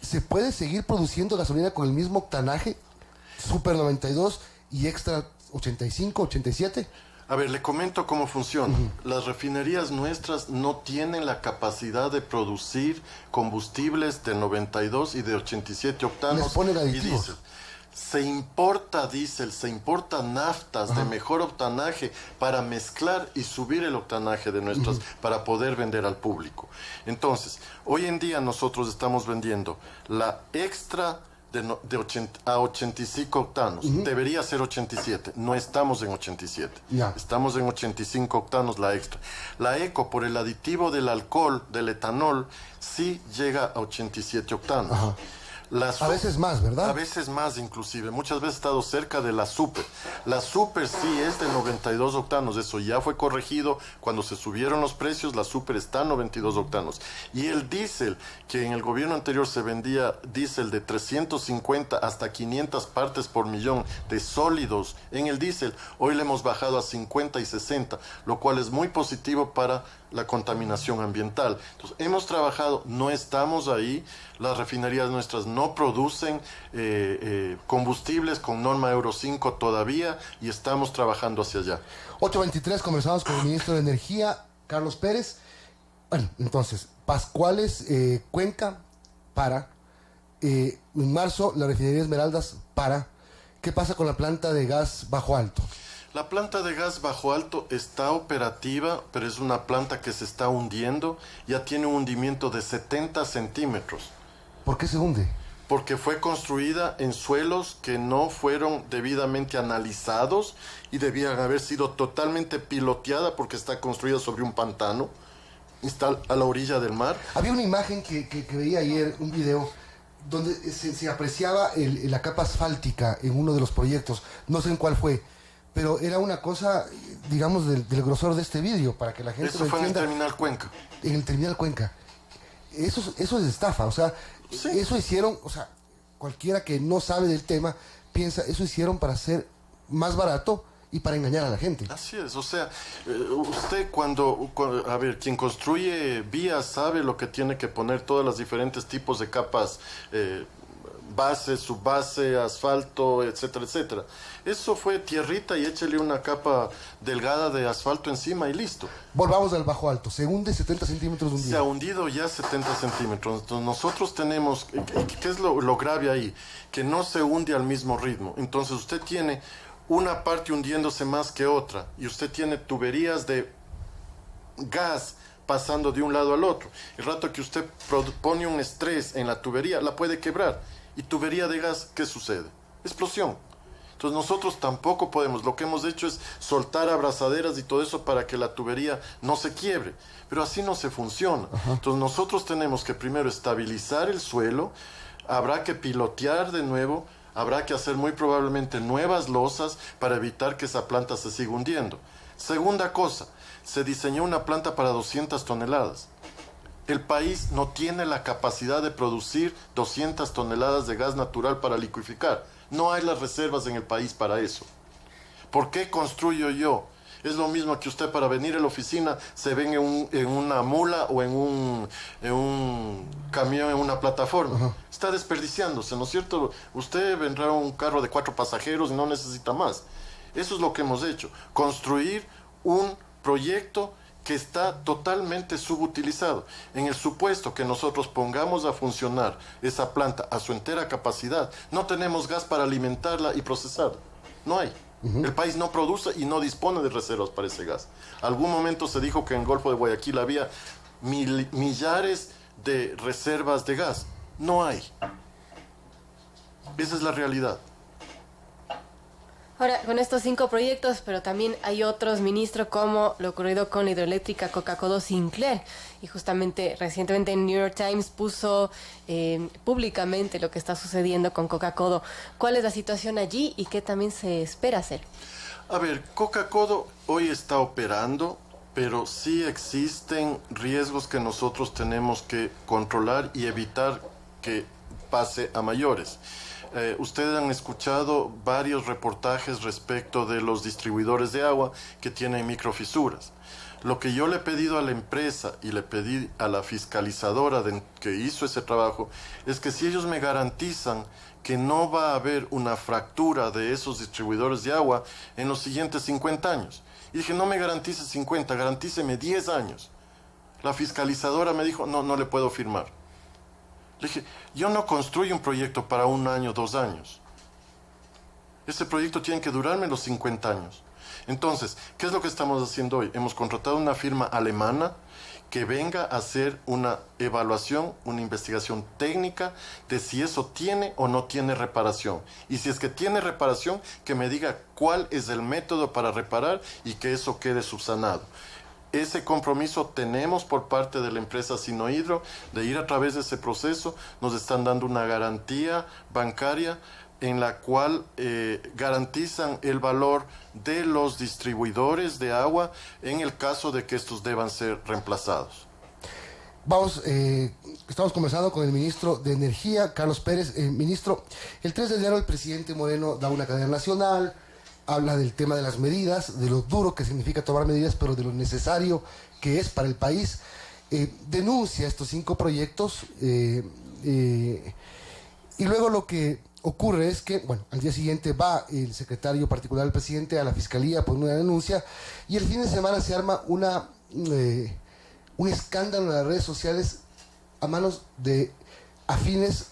¿Se puede seguir produciendo gasolina con el mismo octanaje, Super 92 y Extra 85, 87? A ver, le comento cómo funciona. Las refinerías nuestras no tienen la capacidad de producir combustibles de 92 y de 87 octanos. Les ponen y aditivos. diésel. Se importa diésel, se importa naftas de mejor octanaje para mezclar y subir el octanaje de nuestras para poder vender al público. Entonces, hoy en día nosotros estamos vendiendo la extra de 80 a 85 octanos. Debería ser 87. No estamos en 87. Estamos en 85 octanos la extra. La eco, por el aditivo del alcohol, del etanol, sí llega a 87 octanos. A veces más, ¿verdad? A veces más, inclusive. Muchas veces he estado cerca de la super. La super sí es de 92 octanos. Eso ya fue corregido cuando se subieron los precios. La super está a 92 octanos. Y el diésel, que en el gobierno anterior se vendía diésel de 350 hasta 500 partes por millón de sólidos en el diésel, hoy le hemos bajado a 50 y 60, lo cual es muy positivo para la contaminación ambiental. Entonces, hemos trabajado, no estamos ahí, las refinerías nuestras no producen combustibles con norma Euro 5 todavía y estamos trabajando hacia allá. 8:23, conversamos con el ministro de Energía, Carlos Pérez. Bueno, entonces, Pascuales, Cuenca, para. En marzo, la refinería Esmeraldas, para. ¿Qué pasa con la planta de gas Bajo Alto? La planta de gas Bajo Alto está operativa, pero es una planta que se está hundiendo. Ya tiene un hundimiento de 70 centímetros. ¿Por qué se hunde? Porque fue construida en suelos que no fueron debidamente analizados y debían haber sido totalmente piloteada porque está construida sobre un pantano. Está a la orilla del mar. Había una imagen que veía ayer, un video, donde se apreciaba la capa asfáltica en uno de los proyectos. No sé en cuál fue. Pero era una cosa, digamos, del grosor de este vídeo, para que la gente Eso lo fue entienda. en el Terminal Cuenca. En el Terminal Cuenca. Eso es estafa, o sea, sí. Eso hicieron, o sea, cualquiera que no sabe del tema, piensa, eso hicieron para ser más barato y para engañar a la gente. Así es, o sea, usted a ver, quien construye vías sabe lo que tiene que poner, todos los diferentes tipos de capas, base, subbase, asfalto, etcétera, etcétera. Eso fue tierrita y échale una capa delgada de asfalto encima y listo. Volvamos al Bajo Alto. Se hunde 70 centímetros hundido. Se ha hundido ya 70 centímetros. Entonces nosotros tenemos, ¿qué es lo grave ahí? Que no se hunde al mismo ritmo. Entonces usted tiene una parte hundiéndose más que otra y usted tiene tuberías de gas pasando de un lado al otro. El rato que usted pone un estrés en la tubería, la puede quebrar. Y tubería de gas, ¿qué sucede? Explosión. Entonces nosotros tampoco podemos, lo que hemos hecho es soltar abrazaderas y todo eso para que la tubería no se quiebre, pero así no se funciona. Entonces nosotros tenemos que primero estabilizar el suelo, habrá que pilotear de nuevo, habrá que hacer muy probablemente nuevas losas para evitar que esa planta se siga hundiendo. Segunda cosa, se diseñó una planta para 200 toneladas. El país no tiene la capacidad de producir 200 toneladas de gas natural para licueficar. No hay las reservas en el país para eso. ¿Por qué construyo yo? Es lo mismo que usted para venir a la oficina se ven en una mula o en un camión, en una plataforma. Está desperdiciándose, ¿no es cierto? Usted vendrá en un carro de 4 pasajeros y no necesita más. Eso es lo que hemos hecho. Construir un proyecto que está totalmente subutilizado. En el supuesto que nosotros pongamos a funcionar esa planta a su entera capacidad, no tenemos gas para alimentarla y procesarla. No hay. El país no produce y no dispone de reservas para ese gas. Algún momento se dijo que en el Golfo de Guayaquil había millares de reservas de gas. No hay. Esa es la realidad. Ahora, con estos 5 proyectos, pero también hay otros, ministro, como lo ocurrido con la hidroeléctrica Coca-Codo Sinclair. Y justamente, recientemente en New York Times puso públicamente lo que está sucediendo con Coca-Codo. ¿Cuál es la situación allí y qué también se espera hacer? A ver, Coca-Codo hoy está operando, pero sí existen riesgos que nosotros tenemos que controlar y evitar que pase a mayores. Ustedes han escuchado varios reportajes respecto de los distribuidores de agua que tienen microfisuras. Lo que yo le he pedido a la empresa y le pedí a la fiscalizadora que hizo ese trabajo es que si ellos me garantizan que no va a haber una fractura de esos distribuidores de agua en los siguientes 50 años. Y dije, no me garantice 50, garantíceme 10 años. La fiscalizadora me dijo, no le puedo firmar. Le dije, yo no construyo un proyecto para 1 año, 2 años. Ese proyecto tiene que durarme los 50 años. Entonces, ¿qué es lo que estamos haciendo hoy? Hemos contratado una firma alemana que venga a hacer una evaluación, una investigación técnica de si eso tiene o no tiene reparación. Y si es que tiene reparación, que me diga cuál es el método para reparar y que eso quede subsanado. Ese compromiso tenemos por parte de la empresa Sinohydro de ir a través de ese proceso. Nos están dando una garantía bancaria en la cual garantizan el valor de los distribuidores de agua en el caso de que estos deban ser reemplazados. Estamos conversando con el ministro de Energía, Carlos Pérez. Ministro, el 3 de enero el presidente Moreno da una cadena nacional, habla del tema de las medidas, de lo duro que significa tomar medidas, pero de lo necesario que es para el país. Denuncia estos 5 proyectos y luego lo que ocurre es que, al día siguiente va el secretario particular del presidente a la fiscalía por una denuncia y el fin de semana se arma un escándalo en las redes sociales a manos de afines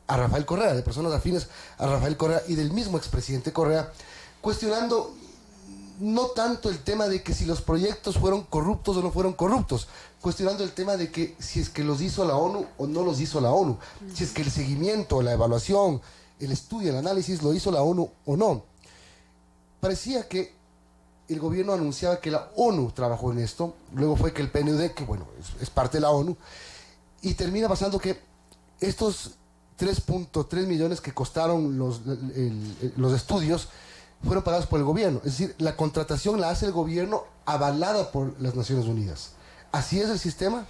a Rafael Correa, de personas afines a Rafael Correa y del mismo expresidente Correa, cuestionando no tanto el tema de que si los proyectos fueron corruptos o no fueron corruptos, cuestionando el tema de que si es que los hizo la ONU o no los hizo la ONU, si es que el seguimiento, la evaluación, el estudio, el análisis lo hizo la ONU o no. Parecía que el gobierno anunciaba que la ONU trabajó en esto, luego fue que el PNUD, que es parte de la ONU, y termina pasando que estos 3.3 millones que costaron los estudios fueron pagados por el gobierno. Es decir, la contratación la hace el gobierno avalada por las Naciones Unidas. ¿Así es el sistema?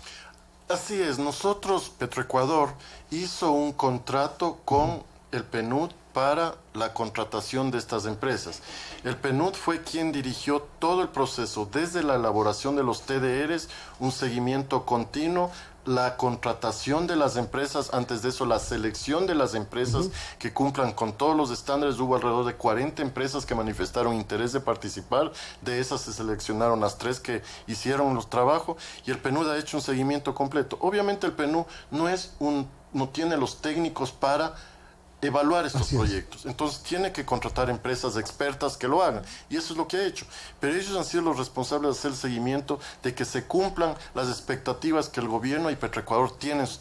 Así es. Nosotros, Petroecuador, hizo un contrato con el PNUD para la contratación de estas empresas. El PNUD fue quien dirigió todo el proceso, desde la elaboración de los TDRs, un seguimiento continuo, la contratación de las empresas, antes de eso la selección de las empresas que cumplan con todos los estándares. Hubo alrededor de 40 empresas que manifestaron interés de participar, de esas se seleccionaron las 3 que hicieron los trabajos y el PNUD ha hecho un seguimiento completo. Obviamente el PNUD no tiene los técnicos para evaluar estos proyectos. Entonces tiene que contratar empresas expertas que lo hagan. Y eso es lo que ha hecho. Pero ellos han sido los responsables de hacer el seguimiento de que se cumplan las expectativas que el gobierno y Petroecuador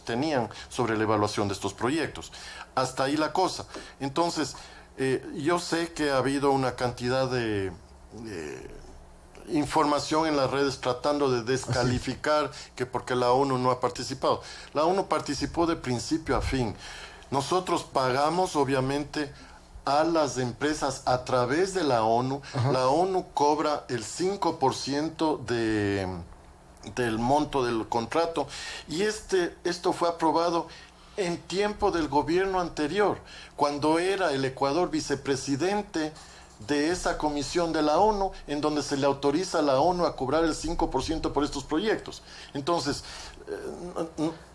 tenían sobre la evaluación de estos proyectos. Hasta ahí la cosa. Entonces, yo sé que ha habido una cantidad de información en las redes tratando de descalificar que porque la ONU no ha participado. La ONU participó de principio a fin. Nosotros pagamos, obviamente, a las empresas a través de la ONU. La ONU cobra el 5% del monto del contrato. Y esto fue aprobado en tiempo del gobierno anterior, cuando era el Ecuador vicepresidente de esa comisión de la ONU, en donde se le autoriza a la ONU a cobrar el 5% por estos proyectos. Entonces,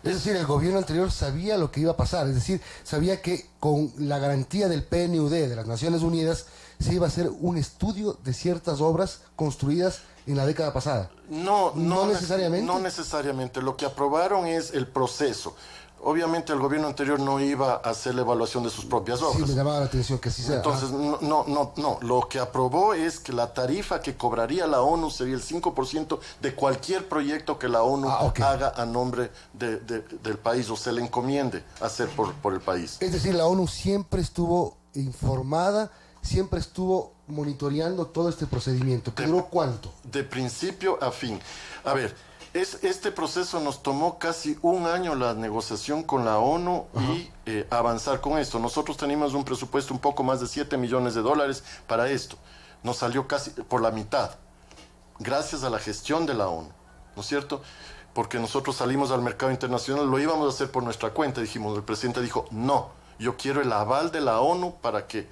es decir, el gobierno anterior sabía lo que iba a pasar, es decir, sabía que con la garantía del PNUD, de las Naciones Unidas, se iba a hacer un estudio de ciertas obras construidas en la década pasada. No necesariamente. No necesariamente. No necesariamente. Lo que aprobaron es el proceso. obviamente el gobierno anterior no iba a hacer la evaluación de sus propias obras. Sí, me llamaba la atención que así sea. Entonces, no. Lo que aprobó es que la tarifa que cobraría la ONU sería el 5% de cualquier proyecto que la ONU haga a nombre del país o se le encomiende hacer por el país. Es decir, la ONU siempre estuvo informada, siempre estuvo monitoreando todo este procedimiento. ¿Que duró cuánto? De principio a fin. A ver, este proceso nos tomó casi un año la negociación con la ONU y avanzar con esto. Nosotros teníamos un presupuesto un poco más de $7 millones para esto. Nos salió casi por la mitad, gracias a la gestión de la ONU, ¿no es cierto? Porque nosotros salimos al mercado internacional, lo íbamos a hacer por nuestra cuenta, dijimos, el presidente dijo, no, yo quiero el aval de la ONU para que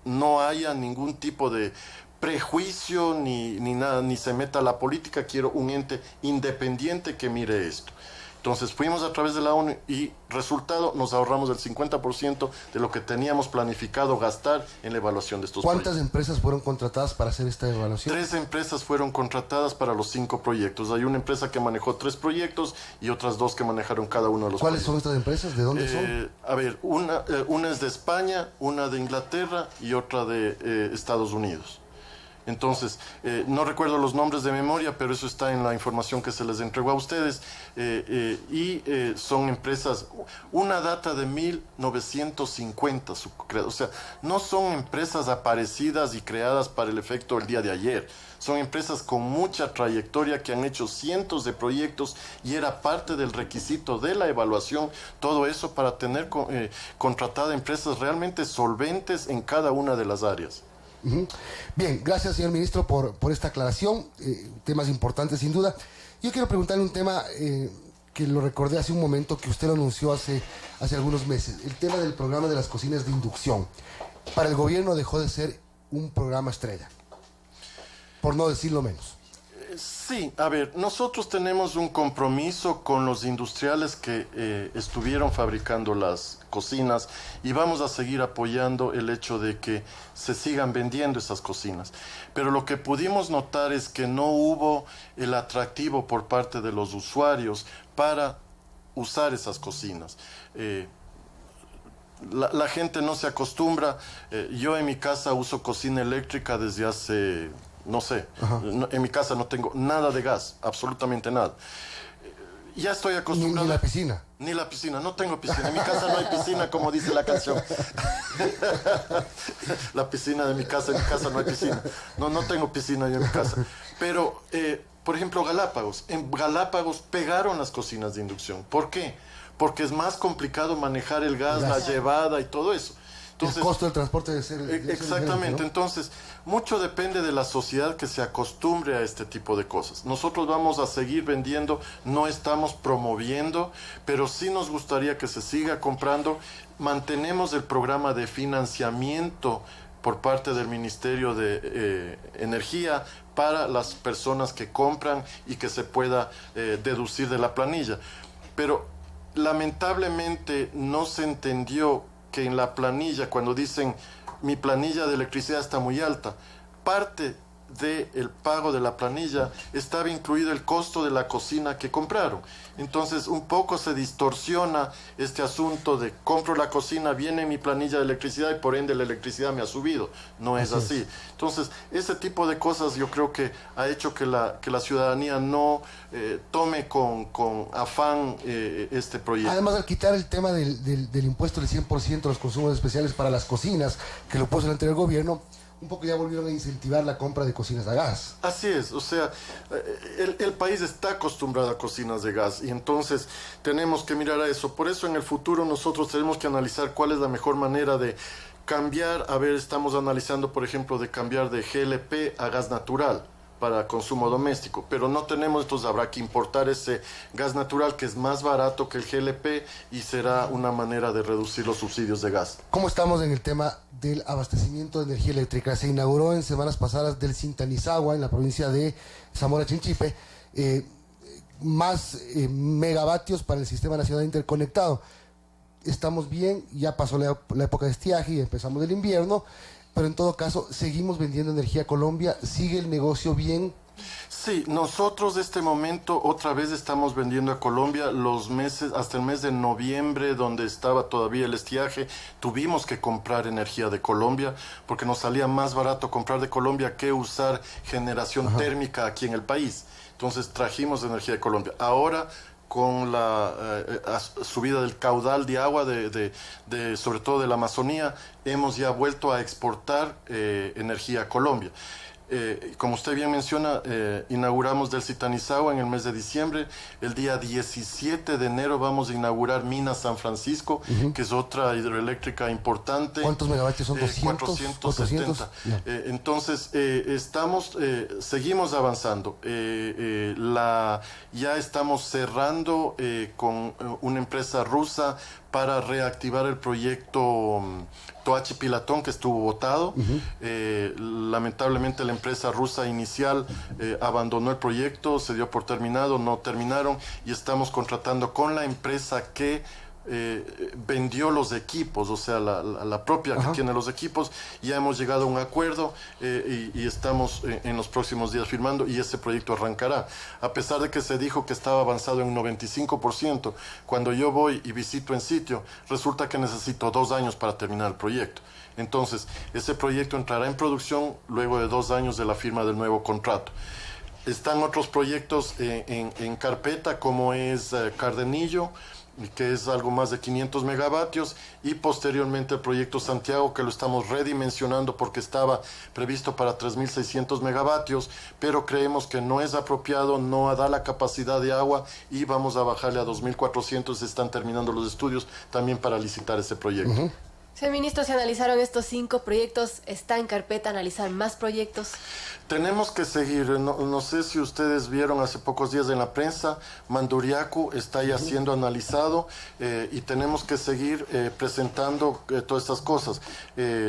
no haya ningún tipo de prejuicio ni nada, ni se meta a la política, quiero un ente independiente que mire esto. Entonces fuimos a través de la ONU y resultado nos ahorramos el 50% de lo que teníamos planificado gastar en la evaluación de estos proyectos. ¿Cuántas empresas fueron contratadas para hacer esta evaluación? 3 empresas fueron contratadas para los 5 proyectos. Hay una empresa que manejó 3 proyectos y otras 2 que manejaron cada uno de los ¿Cuáles proyectos. son estas empresas? ¿De dónde son? A ver, una es de España, una de Inglaterra y otra de Estados Unidos. Entonces, no recuerdo los nombres de memoria, pero eso está en la información que se les entregó a ustedes. Son empresas, una data de 1950, o sea, no son empresas aparecidas y creadas para el efecto el día de ayer. Son empresas con mucha trayectoria que han hecho cientos de proyectos y era parte del requisito de la evaluación, todo eso para tener contratada empresas realmente solventes en cada una de las áreas. Bien, gracias señor ministro por esta aclaración, temas importantes sin duda. Yo quiero preguntarle un tema que lo recordé hace un momento, que usted lo anunció hace algunos meses, el tema del programa de las cocinas de inducción. Para el gobierno dejó de ser un programa estrella, por no decirlo menos. Sí, a ver, nosotros tenemos un compromiso con los industriales que estuvieron fabricando las cocinas y vamos a seguir apoyando el hecho de que se sigan vendiendo esas cocinas. Pero lo que pudimos notar es que no hubo el atractivo por parte de los usuarios para usar esas cocinas. La gente no se acostumbra. Yo en mi casa uso cocina eléctrica desde hace... No sé, en mi casa no tengo nada de gas, absolutamente nada. Ya estoy acostumbrado. ¿Ni la piscina? Ni la piscina, no tengo piscina. En mi casa no hay piscina, como dice la canción. La piscina de en mi casa no hay piscina. No tengo piscina yo en mi casa. Pero, por ejemplo, Galápagos. En Galápagos pegaron las cocinas de inducción. ¿Por qué? Porque es más complicado manejar el gas, la llevada y todo eso. Entonces, el costo del transporte debe ser exactamente, ¿no? Entonces, mucho depende de la sociedad que se acostumbre a este tipo de cosas. Nosotros vamos a seguir vendiendo, no estamos promoviendo, pero sí nos gustaría que se siga comprando. Mantenemos el programa de financiamiento por parte del Ministerio de Energía para las personas que compran y que se pueda deducir de la planilla. Pero lamentablemente no se entendió que en la planilla, cuando dicen mi planilla de electricidad está muy alta, parte del pago de la planilla estaba incluido el costo de la cocina que compraron. Entonces un poco se distorsiona este asunto de compro la cocina, viene mi planilla de electricidad y por ende la electricidad me ha subido. No es así. Entonces ese tipo de cosas yo creo que ha hecho que la ciudadanía no tome con afán este proyecto. Además, al quitar el tema del impuesto del 100% a los consumos especiales para las cocinas, que lo puso el anterior gobierno, un poco ya volvieron a incentivar la compra de cocinas a gas. Así es, o sea, el país está acostumbrado a cocinas de gas y entonces tenemos que mirar a eso. Por eso en el futuro nosotros tenemos que analizar cuál es la mejor manera de cambiar. A ver, estamos analizando, por ejemplo, de cambiar de GLP a gas natural para consumo doméstico, pero no tenemos, entonces habrá que importar ese gas natural que es más barato que el GLP y será una manera de reducir los subsidios de gas. ¿Cómo estamos en el tema del abastecimiento de energía eléctrica? Se inauguró en semanas pasadas del Sintanizagua, en la provincia de Zamora Chinchipe, más megavatios para el Sistema Nacional Interconectado. Estamos bien, ya pasó la época de estiaje y empezamos el invierno, pero en todo caso seguimos vendiendo energía a Colombia. ¿Sigue el negocio bien? Sí, nosotros de este momento otra vez estamos vendiendo a Colombia los meses, hasta el mes de noviembre, donde estaba todavía el estiaje, tuvimos que comprar energía de Colombia, porque nos salía más barato comprar de Colombia que usar generación térmica aquí en el país. Entonces trajimos energía de Colombia. Ahora, con la subida del caudal de agua, sobre todo de la Amazonía, hemos ya vuelto a exportar energía a Colombia. Como usted bien menciona, inauguramos del Citanizagua en el mes de diciembre. El día 17 de enero vamos a inaugurar Minas San Francisco, que es otra hidroeléctrica importante. ¿Cuántos megavatios son? 470. No. Entonces, seguimos avanzando. Ya estamos cerrando con una empresa rusa para reactivar el proyecto Toachi Pilatón, que estuvo votado. Lamentablemente la empresa rusa inicial abandonó el proyecto, se dio por terminado, no terminaron, y estamos contratando con la empresa que vendió los equipos, o sea, la propia que tiene los equipos. Ya hemos llegado a un acuerdo y estamos en los próximos días firmando, y ese proyecto arrancará. A pesar de que se dijo que estaba avanzado en un 95%, cuando yo voy y visito en sitio, resulta que necesito 2 años para terminar el proyecto. Entonces, ese proyecto entrará en producción luego de 2 años de la firma del nuevo contrato. Están otros proyectos en carpeta, como es Cardenillo, que es algo más de 500 megavatios, y posteriormente el proyecto Santiago, que lo estamos redimensionando porque estaba previsto para 3.600 megavatios, pero creemos que no es apropiado, no da la capacidad de agua, y vamos a bajarle a 2.400. Se están terminando los estudios también para licitar ese proyecto. Señor ministro, se analizaron estos 5 proyectos. ¿Está en carpeta analizar más proyectos? Tenemos que seguir. No sé si ustedes vieron hace pocos días en la prensa, Manduriacu está ya siendo analizado, y tenemos que seguir presentando todas estas cosas.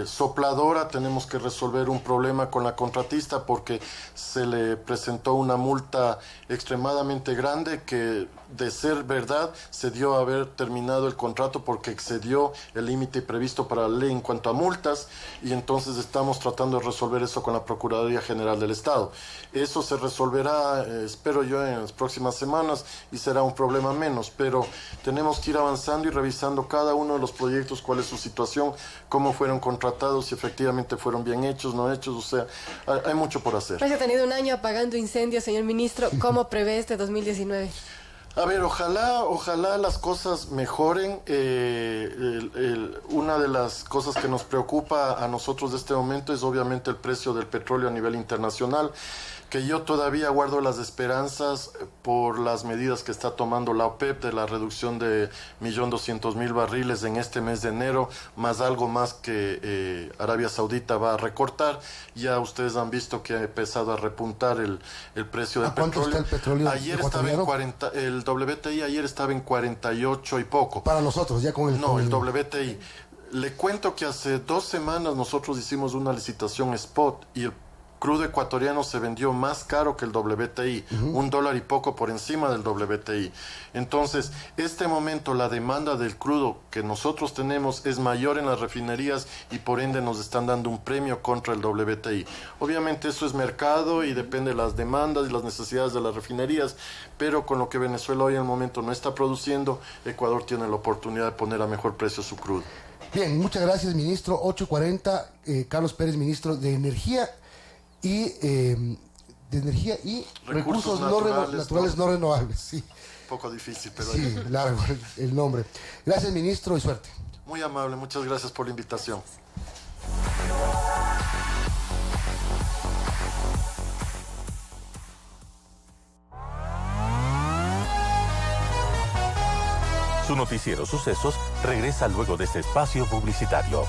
Sopladora, tenemos que resolver un problema con la contratista porque se le presentó una multa extremadamente grande que, de ser verdad, se dio a haber terminado el contrato porque excedió el límite previsto para la ley en cuanto a multas, y entonces estamos tratando de resolver eso con la Procuraduría General del Estado. Eso se resolverá, espero yo, en las próximas semanas, y será un problema menos, pero tenemos que ir avanzando y revisando cada uno de los proyectos, cuál es su situación, cómo fueron contratados, si efectivamente fueron bien hechos, no hechos, o sea, hay mucho por hacer. Pues ha tenido un año apagando incendios, señor ministro. ¿Cómo prevé este 2019? A ver, ojalá las cosas mejoren. Una de las cosas que nos preocupa a nosotros de este momento es obviamente el precio del petróleo a nivel internacional, que yo todavía guardo las esperanzas por las medidas que está tomando la OPEP de la reducción de 1.200.000 barriles en este mes de enero, más algo más que Arabia Saudita va a recortar. Ya ustedes han visto que ha empezado a repuntar el precio del petróleo. ¿Cuánto está el petróleo? Ayer estaba en 40, el WTI ayer estaba en 48 y poco. Para nosotros, ya con el... No, el WTI. Le cuento que hace 2 semanas nosotros hicimos una licitación spot y el crudo ecuatoriano se vendió más caro que el WTI, $1 y poco por encima del WTI. Entonces, este momento la demanda del crudo que nosotros tenemos es mayor en las refinerías y por ende nos están dando un premio contra el WTI. Obviamente eso es mercado y depende de las demandas y las necesidades de las refinerías, pero con lo que Venezuela hoy en el momento no está produciendo, Ecuador tiene la oportunidad de poner a mejor precio su crudo. Bien, muchas gracias, ministro. 8:40, Carlos Pérez, ministro de Energía y recursos naturales no renovables. Sí. Un poco difícil, pero... Sí, largo el nombre. Gracias, ministro, y suerte. Muy amable, muchas gracias por la invitación. Su noticiero Sucesos regresa luego de este espacio publicitario.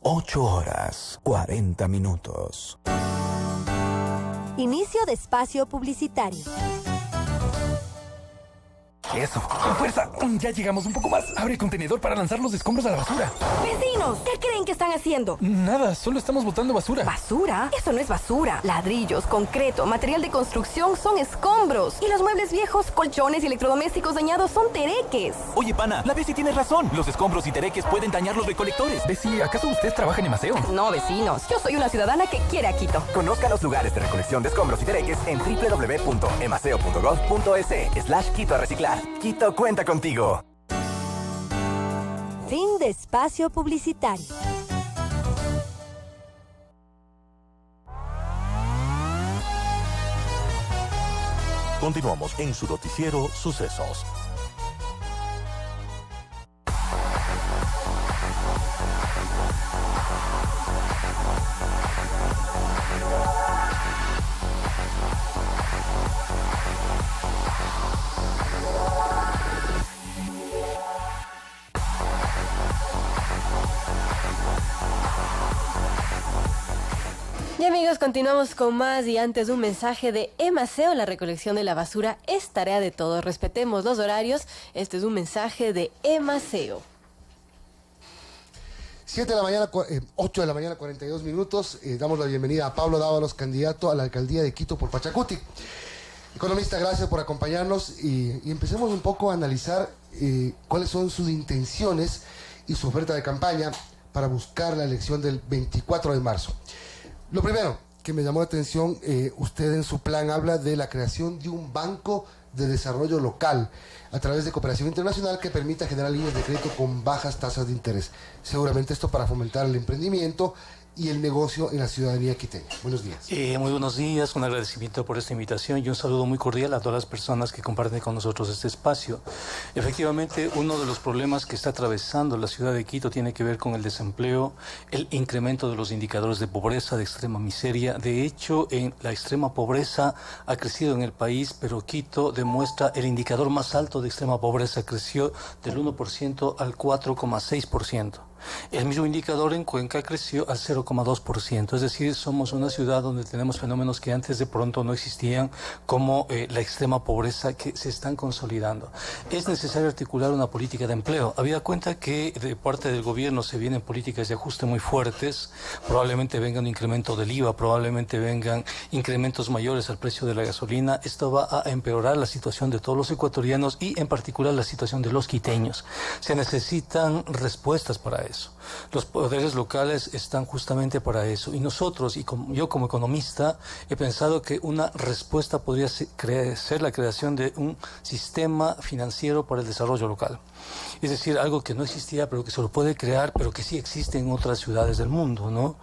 8:40. Inicio de espacio publicitario. Eso. Con fuerza. Ya llegamos un poco más. Abre el contenedor para lanzar los escombros a la basura. Vecinos, ¿qué creen que están haciendo? Nada, solo estamos botando basura. ¿Basura? Eso no es basura. Ladrillos, concreto, material de construcción son escombros. Y los muebles viejos, colchones y electrodomésticos dañados son tereques. Oye, pana, la Bessie tiene razón. Los escombros y tereques pueden dañar los recolectores. Bessie, ¿acaso usted trabaja en Emaseo? No, vecinos. Yo soy una ciudadana que quiere a Quito. Conozca los lugares de recolección de escombros y tereques en www.emaseo.gov.es/Quito a reciclar. Quito cuenta contigo. Fin de espacio publicitario. Continuamos en su noticiero Sucesos. Y amigos, continuamos con más y antes un mensaje de Emaseo. La recolección de la basura es tarea de todos. Respetemos los horarios. Este es un mensaje de Emaseo. 7 de la mañana, 8 de la mañana, 42 minutos. Damos la bienvenida a Pablo Dávalos, candidato a la alcaldía de Quito por Pachacuti. Economista, gracias por acompañarnos y empecemos un poco a analizar cuáles son sus intenciones y su oferta de campaña para buscar la elección del 24 de marzo. Lo primero que me llamó la atención, usted en su plan habla de la creación de un banco de desarrollo local a través de cooperación internacional que permita generar líneas de crédito con bajas tasas de interés. Seguramente esto para fomentar el emprendimiento y el negocio en la ciudadanía quiteña. Buenos días. Muy buenos días, un agradecimiento por esta invitación y un saludo muy cordial a todas las personas que comparten con nosotros este espacio. Efectivamente, uno de los problemas que está atravesando la ciudad de Quito tiene que ver con el desempleo, el incremento de los indicadores de pobreza, de extrema miseria. De hecho, la extrema pobreza ha crecido en el país, pero Quito demuestra el indicador más alto de extrema pobreza, creció del 1% al 4,6%. El mismo indicador en Cuenca creció al 0,2%, es decir, somos una ciudad donde tenemos fenómenos que antes de pronto no existían, como la extrema pobreza que se están consolidando. Es necesario articular una política de empleo. Habida cuenta que de parte del gobierno se vienen políticas de ajuste muy fuertes, probablemente venga un incremento del IVA, probablemente vengan incrementos mayores al precio de la gasolina. Esto va a empeorar la situación de todos los ecuatorianos y en particular la situación de los quiteños. Se necesitan respuestas para eso. Los poderes locales están justamente para eso y nosotros, yo como economista, he pensado que una respuesta podría ser la creación de un sistema financiero para el desarrollo local. Es decir, algo que no existía pero que se lo puede crear, pero que sí existe en otras ciudades del mundo, ¿no?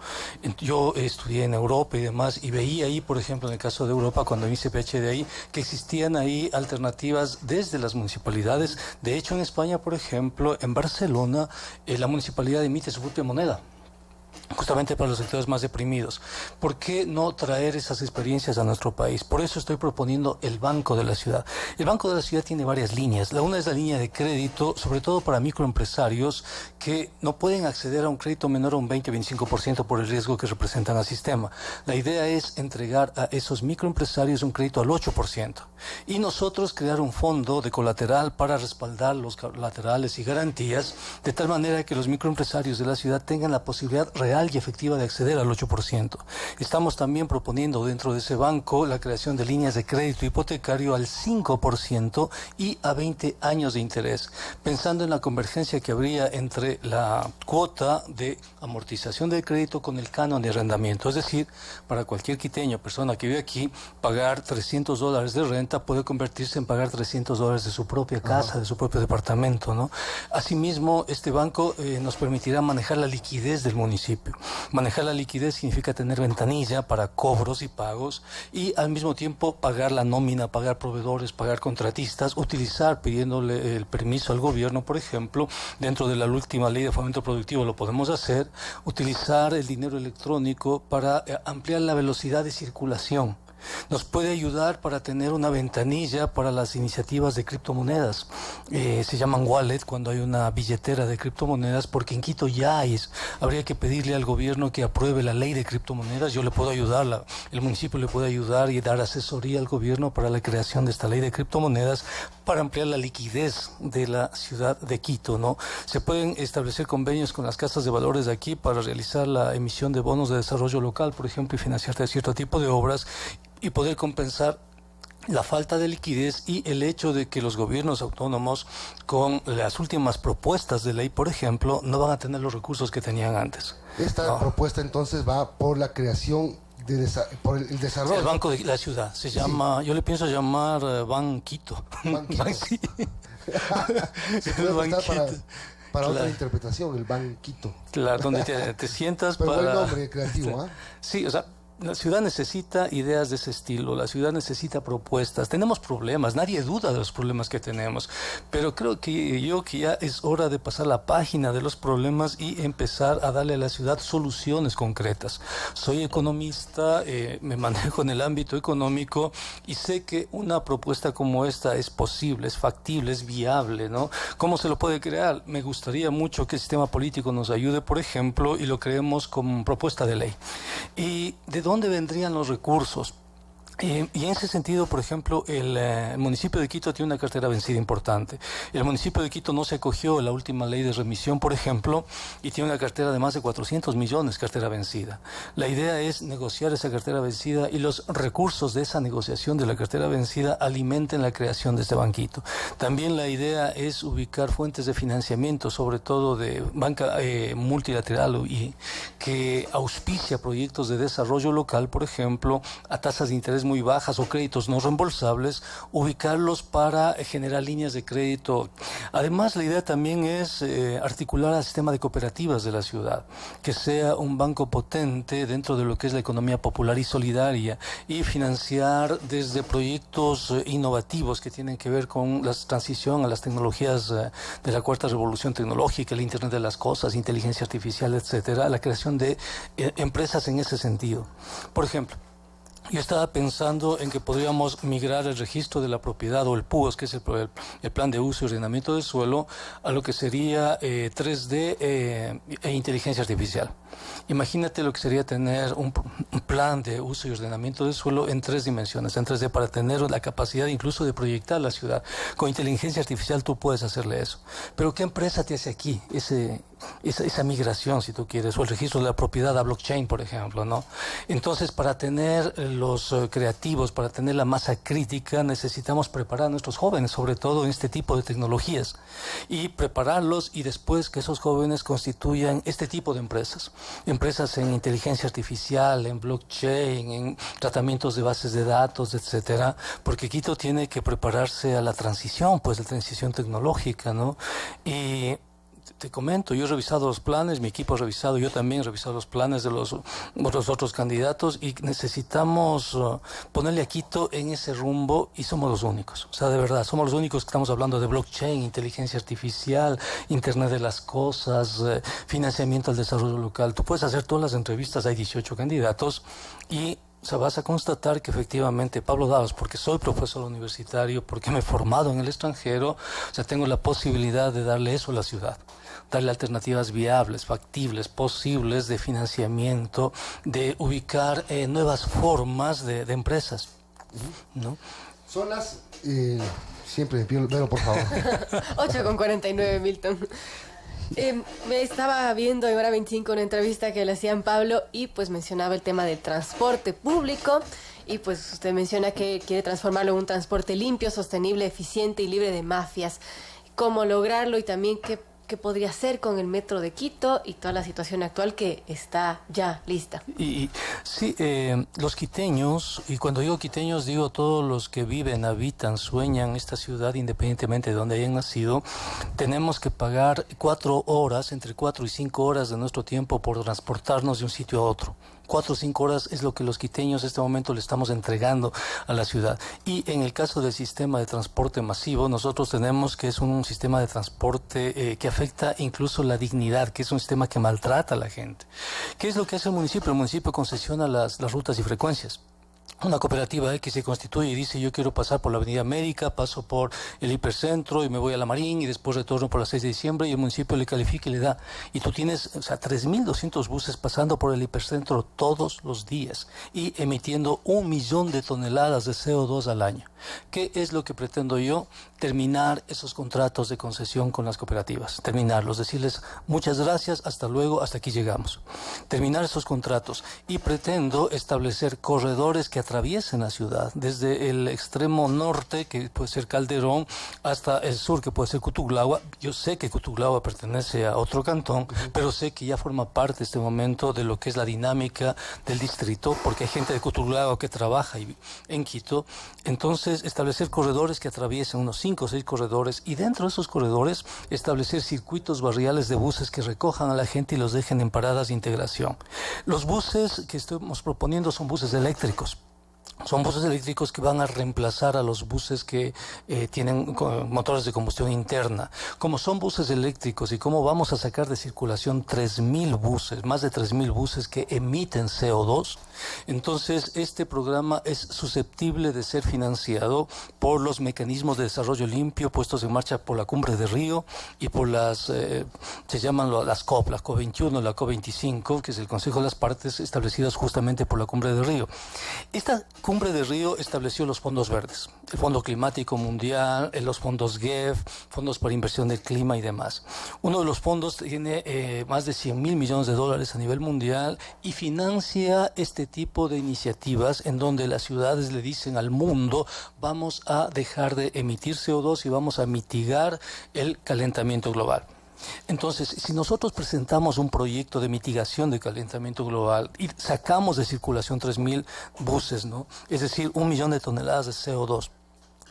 Yo estudié en Europa y demás y veía ahí, por ejemplo, en el caso de Europa, cuando hice PhD ahí, que existían ahí alternativas desde las municipalidades. De hecho, en España, por ejemplo, en Barcelona, la municipalidad emite su propia moneda, justamente para los sectores más deprimidos. ¿Por qué no traer esas experiencias a nuestro país? Por eso estoy proponiendo el Banco de la Ciudad. El Banco de la Ciudad tiene varias líneas. La una es la línea de crédito, sobre todo para microempresarios que no pueden acceder a un crédito menor a un 20-25% por el riesgo que representan al sistema. La idea es entregar a esos microempresarios un crédito al 8% y nosotros crear un fondo de colateral para respaldar los colaterales y garantías, de tal manera que los microempresarios de la ciudad tengan la posibilidad real y efectiva de acceder al 8%. Estamos también proponiendo dentro de ese banco la creación de líneas de crédito hipotecario al 5% y a 20 años de interés, pensando en la convergencia que habría entre la cuota de amortización del crédito con el canon de arrendamiento. Es decir, para cualquier quiteño, persona que vive aquí, pagar $300 de renta puede convertirse en pagar $300 de su propia casa, de su propio departamento, ¿no? Asimismo, este banco nos permitirá manejar la liquidez del municipio. Manejar la liquidez significa tener ventanilla para cobros y pagos y al mismo tiempo pagar la nómina, pagar proveedores, pagar contratistas, utilizar, pidiéndole el permiso al gobierno, por ejemplo, dentro de la última ley de fomento productivo lo podemos hacer, utilizar el dinero electrónico para ampliar la velocidad de circulación. Nos puede ayudar para tener una ventanilla para las iniciativas de criptomonedas. Se llaman wallet cuando hay una billetera de criptomonedas, porque en Quito ya hay. Habría que pedirle al gobierno que apruebe la ley de criptomonedas. Yo le puedo ayudar, el municipio le puede ayudar y dar asesoría al gobierno para la creación de esta ley de criptomonedas para ampliar la liquidez de la ciudad de Quito, ¿no? Se pueden establecer convenios con las casas de valores de aquí para realizar la emisión de bonos de desarrollo local, por ejemplo, y financiar cierto tipo de obras y poder compensar la falta de liquidez y el hecho de que los gobiernos autónomos, con las últimas propuestas de ley, por ejemplo, no van a tener los recursos que tenían antes. Esta propuesta entonces va por la creación por el desarrollo. El Banco de la Ciudad se llama, yo le pienso llamar Banquito. Banquito. Sí. Se puede prestar para otra interpretación, el Banquito. Claro, donde te sientas. Pero para... buen nombre creativo, ¿ah? Sí, o sea, la ciudad necesita ideas de ese estilo, la ciudad necesita propuestas. Tenemos problemas, nadie duda de los problemas que tenemos, pero creo que ya es hora de pasar la página de los problemas y empezar a darle a la ciudad soluciones concretas. Soy economista, me manejo en el ámbito económico y sé que una propuesta como esta es posible, es factible, es viable, ¿no? ¿Cómo se lo puede crear? Me gustaría mucho que el sistema político nos ayude, por ejemplo, y lo creemos como propuesta de ley. ¿Y de dónde vendrían los recursos? Y en ese sentido, por ejemplo, el municipio de Quito tiene una cartera vencida importante. El municipio de Quito no se acogió a la última ley de remisión, por ejemplo, y tiene una cartera de más de 400 millones, cartera vencida. La idea es negociar esa cartera vencida y los recursos de esa negociación de la cartera vencida alimenten la creación de este banquito. También la idea es ubicar fuentes de financiamiento, sobre todo de banca multilateral y que auspicia proyectos de desarrollo local, por ejemplo, a tasas de interés muy bajas o créditos no reembolsables, ubicarlos para generar líneas de crédito. Además, la idea también es articular al sistema de cooperativas de la ciudad, que sea un banco potente dentro de lo que es la economía popular y solidaria, y financiar desde proyectos innovativos que tienen que ver con la transición a las tecnologías de la cuarta revolución tecnológica, el Internet de las cosas, inteligencia artificial, etcétera, la creación de empresas en ese sentido. Por ejemplo, yo estaba pensando en que podríamos migrar el registro de la propiedad o el PUOS, que es el plan de uso y ordenamiento del suelo, a lo que sería 3D e inteligencia artificial. Imagínate lo que sería tener un plan de uso y ordenamiento del suelo en 3 dimensiones, en 3D, para tener la capacidad incluso de proyectar la ciudad. Con inteligencia artificial tú puedes hacerle eso. Pero ¿qué empresa te hace aquí esa migración, si tú quieres, o el registro de la propiedad a blockchain, por ejemplo, ¿no? Entonces, para tener los creativos, para tener la masa crítica, necesitamos preparar a nuestros jóvenes, sobre todo en este tipo de tecnologías, y prepararlos, y después que esos jóvenes constituyan este tipo de empresas en inteligencia artificial, en blockchain, en tratamientos de bases de datos, etcétera, porque Quito tiene que prepararse a la transición, pues la transición tecnológica, ¿no? Y te comento, yo he revisado los planes, mi equipo ha revisado, yo también he revisado los planes de los otros candidatos, y necesitamos ponerle a Quito en ese rumbo, y somos los únicos. O sea, de verdad, somos los únicos que estamos hablando de blockchain, inteligencia artificial, Internet de las cosas, financiamiento al desarrollo local. Tú puedes hacer todas las entrevistas, hay 18 candidatos, y o sea, vas a constatar que efectivamente Pablo Dávalos, porque soy profesor universitario, porque me he formado en el extranjero, o sea, tengo la posibilidad de darle eso a la ciudad, darle alternativas viables, factibles, posibles de financiamiento, de ubicar nuevas formas de empresas, ¿no? Son las... siempre me pido, pero por favor. 8:49, Milton. Me estaba viendo en Hora 25 una entrevista que le hacían Pablo, y pues mencionaba el tema del transporte público, y pues usted menciona que quiere transformarlo en un transporte limpio, sostenible, eficiente y libre de mafias. ¿Cómo lograrlo? Y también qué podría hacer con el metro de Quito y toda la situación actual que está ya lista. Y sí, los quiteños, y cuando digo quiteños digo todos los que viven, habitan, sueñan esta ciudad independientemente de donde hayan nacido, tenemos que pagar 4 horas, entre 4 y 5 horas de nuestro tiempo por transportarnos de un sitio a otro. 4 o 5 horas es lo que los quiteños en este momento le estamos entregando a la ciudad. Y en el caso del sistema de transporte masivo, nosotros tenemos que es un sistema de transporte que afecta incluso la dignidad, que es un sistema que maltrata a la gente. ¿Qué es lo que hace el municipio? El municipio concesiona las rutas y frecuencias. una cooperativa que se constituye y dice yo quiero pasar por la Avenida América, paso por el hipercentro y me voy a la Marín y después retorno por la 6 de diciembre y el municipio le califica y le da. Y tú tienes 3.200 buses pasando por el hipercentro todos los días y emitiendo 1 millón de toneladas de CO2 al año. ¿Qué es lo que pretendo yo? Terminar esos contratos de concesión con las cooperativas. Terminarlos, decirles muchas gracias, hasta luego, hasta aquí llegamos. Terminar esos contratos y pretendo establecer corredores que atraviesen la ciudad, desde el extremo norte, que puede ser Calderón, hasta el sur, que puede ser Cutuglagua. Yo sé que Cutuglagua pertenece a otro cantón, pero sé que ya forma parte en este momento de lo que es la dinámica del distrito, porque hay gente de Cutuglagua que trabaja en Quito. Entonces, establecer corredores que atraviesen unos 5 o 6 corredores y dentro de esos corredores establecer circuitos barriales de buses que recojan a la gente y los dejen en paradas de integración. Los buses que estamos proponiendo son buses eléctricos. Son buses eléctricos que van a reemplazar a los buses que tienen motores de combustión interna. Como son buses eléctricos y como vamos a sacar de circulación 3.000 buses, más de 3.000 buses que emiten CO2, entonces este programa es susceptible de ser financiado por los mecanismos de desarrollo limpio puestos en marcha por la Cumbre de Río y por se llaman las COP, la COP21, la COP25, que es el Consejo de las Partes establecidas justamente por la Cumbre de Río. Esta Cumbre de Río estableció los fondos verdes, el Fondo Climático Mundial, los fondos GEF, fondos para inversión del clima y demás. Uno de los fondos tiene más de 100.000 millones de dólares a nivel mundial y financia este tipo de iniciativas en donde las ciudades le dicen al mundo vamos a dejar de emitir CO2 y vamos a mitigar el calentamiento global. Entonces, si nosotros presentamos un proyecto de mitigación de calentamiento global y sacamos de circulación 3.000 buses, ¿no? Es decir, 1 millón de toneladas de CO2,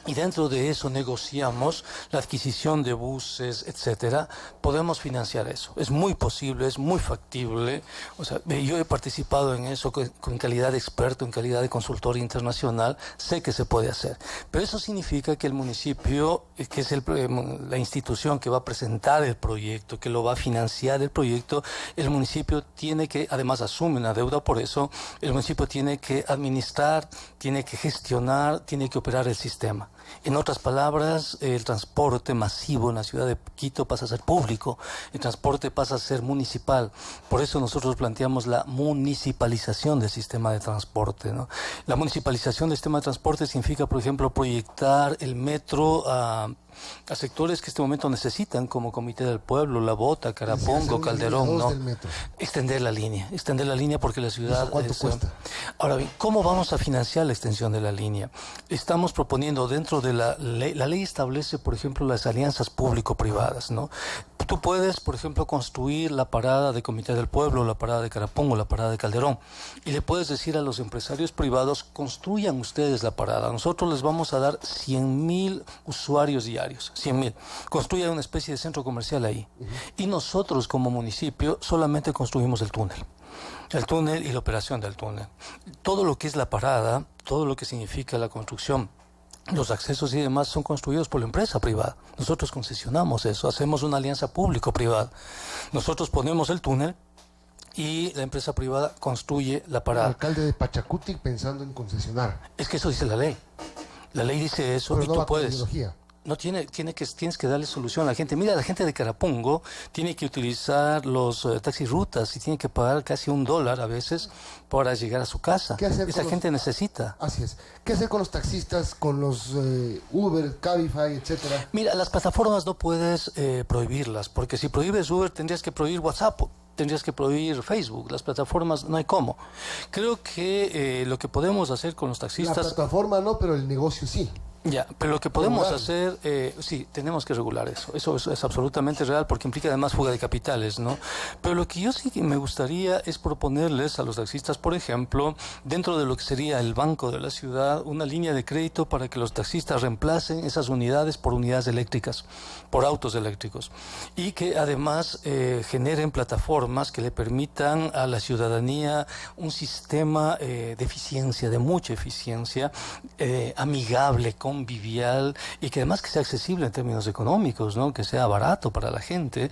y dentro de eso negociamos la adquisición de buses, etcétera, podemos financiar eso. Es muy posible, es muy factible. O sea, yo he participado en eso con calidad de experto, en calidad de consultor internacional, sé que se puede hacer. Pero eso significa que el municipio, que es la institución que va a presentar el proyecto, que lo va a financiar el proyecto, el municipio tiene que, además asume una deuda por eso, el municipio tiene que administrar, tiene que gestionar, tiene que operar el sistema. En otras palabras, el transporte masivo en la ciudad de Quito pasa a ser público, el transporte pasa a ser municipal. Por eso nosotros planteamos la municipalización del sistema de transporte, ¿no? La municipalización del sistema de transporte significa, por ejemplo, proyectar el metro a sectores que en este momento necesitan, como Comité del Pueblo, La Bota, Carapongo, Calderón, ¿no? Extender la línea porque la ciudad... ¿Cuánto cuesta? Ahora bien, ¿cómo vamos a financiar la extensión de la línea? Estamos proponiendo dentro de la ley establece, por ejemplo, las alianzas público-privadas, ¿no? Tú puedes, por ejemplo, construir la parada de Comité del Pueblo, la parada de Carapongo, la parada de Calderón, y le puedes decir a los empresarios privados, construyan ustedes la parada. Nosotros les vamos a dar 100.000 usuarios diarios, 100.000. Construyan una especie de centro comercial ahí. Y nosotros como municipio solamente construimos el túnel y la operación del túnel. Todo lo que es la parada, todo lo que significa la construcción, los accesos y demás son construidos por la empresa privada. Nosotros concesionamos eso, hacemos una alianza público-privada. Nosotros ponemos el túnel y la empresa privada construye la parada. El alcalde de Pachacuti pensando en concesionar. Es que eso dice la ley. La ley dice eso. Pero y no tú puedes. Tecnología. No tienes que darle solución a la gente. Mira, la gente de Carapongo tiene que utilizar los taxirrutas y tiene que pagar casi $1 a veces para llegar a su casa. Esa gente necesita. Así es. ¿Qué hacer con los taxistas, con los Uber, Cabify, etcétera? Mira, las plataformas no puedes prohibirlas, porque si prohíbes Uber tendrías que prohibir WhatsApp. Tendrías que prohibir Facebook, las plataformas no hay cómo. Creo que lo que podemos hacer con los taxistas... La plataforma no, pero el negocio sí. Ya, pero lo que podemos hacer, sí, tenemos que regular eso. Eso es absolutamente real porque implica además fuga de capitales, ¿no? Pero lo que yo sí que me gustaría es proponerles a los taxistas, por ejemplo, dentro de lo que sería el banco de la ciudad, una línea de crédito para que los taxistas reemplacen esas unidades por unidades eléctricas, por autos eléctricos. Y que además generen plataformas que le permitan a la ciudadanía un sistema de eficiencia, de mucha eficiencia, amigable con convivial y que además que sea accesible en términos económicos, ¿no? Que sea barato para la gente,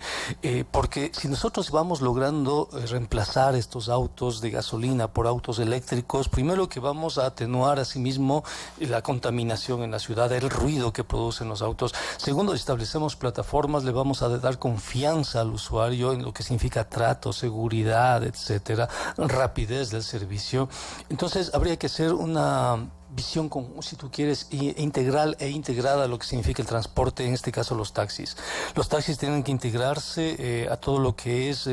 porque si nosotros vamos logrando reemplazar estos autos de gasolina por autos eléctricos, primero que vamos a atenuar asimismo la contaminación en la ciudad, el ruido que producen los autos. Segundo, establecemos plataformas, le vamos a dar confianza al usuario en lo que significa trato, seguridad, etcétera, rapidez del servicio. Entonces habría que hacer una visión, si tú quieres, integral e integrada a lo que significa el transporte, en este caso los taxis. Los taxis tienen que integrarse a todo lo que es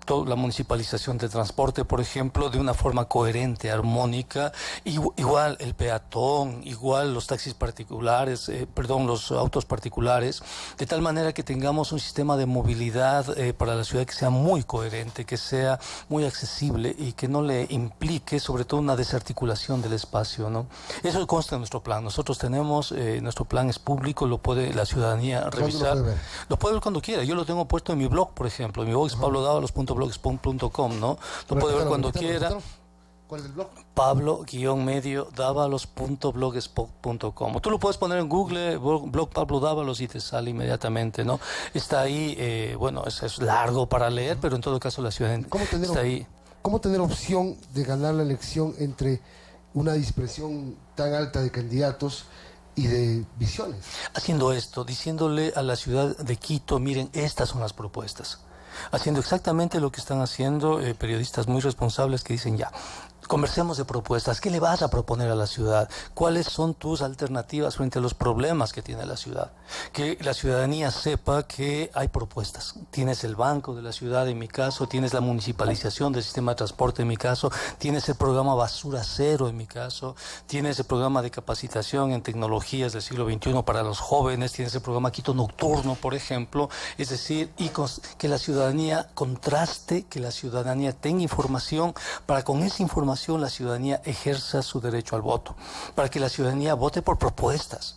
toda la municipalización del transporte, por ejemplo, de una forma coherente, armónica. Igual el peatón, igual los taxis particulares, los autos particulares, de tal manera que tengamos un sistema de movilidad para la ciudad que sea muy coherente, que sea muy accesible y que no le implique sobre todo una desarticulación del espacio, ¿no? Eso consta en nuestro plan. Nosotros tenemos, nuestro plan es público, lo puede la ciudadanía revisar. Lo puede ver cuando quiera. Yo lo tengo puesto en mi blog, por ejemplo. Mi blog es pablodavalos.blogspot.com, ¿no? Lo puede ver cuando quiera. ¿Cuál es el blog? Pablo-davalos.blogspot.com. Tú lo puedes poner en Google, blog Pablo Dávalos, y te sale inmediatamente, ¿no? Está ahí, es largo para leer, pero en todo caso la ciudadanía está ahí. ¿Cómo tener opción de ganar la elección entre una dispersión tan alta de candidatos y de visiones? Haciendo esto, diciéndole a la ciudad de Quito, miren, estas son las propuestas. Haciendo exactamente lo que están haciendo periodistas muy responsables que dicen, ya, conversemos de propuestas. ¿Qué le vas a proponer a la ciudad? ¿Cuáles son tus alternativas frente a los problemas que tiene la ciudad? Que la ciudadanía sepa que hay propuestas. Tienes el banco de la ciudad, en mi caso, tienes la municipalización del sistema de transporte, en mi caso, tienes el programa Basura Cero, en mi caso, tienes el programa de capacitación en tecnologías del siglo XXI para los jóvenes, tienes el programa Quito Nocturno, por ejemplo, es decir, y que la ciudadanía contraste, que la ciudadanía tenga información, para con esa información la ciudadanía ejerza su derecho al voto, para que la ciudadanía vote por propuestas,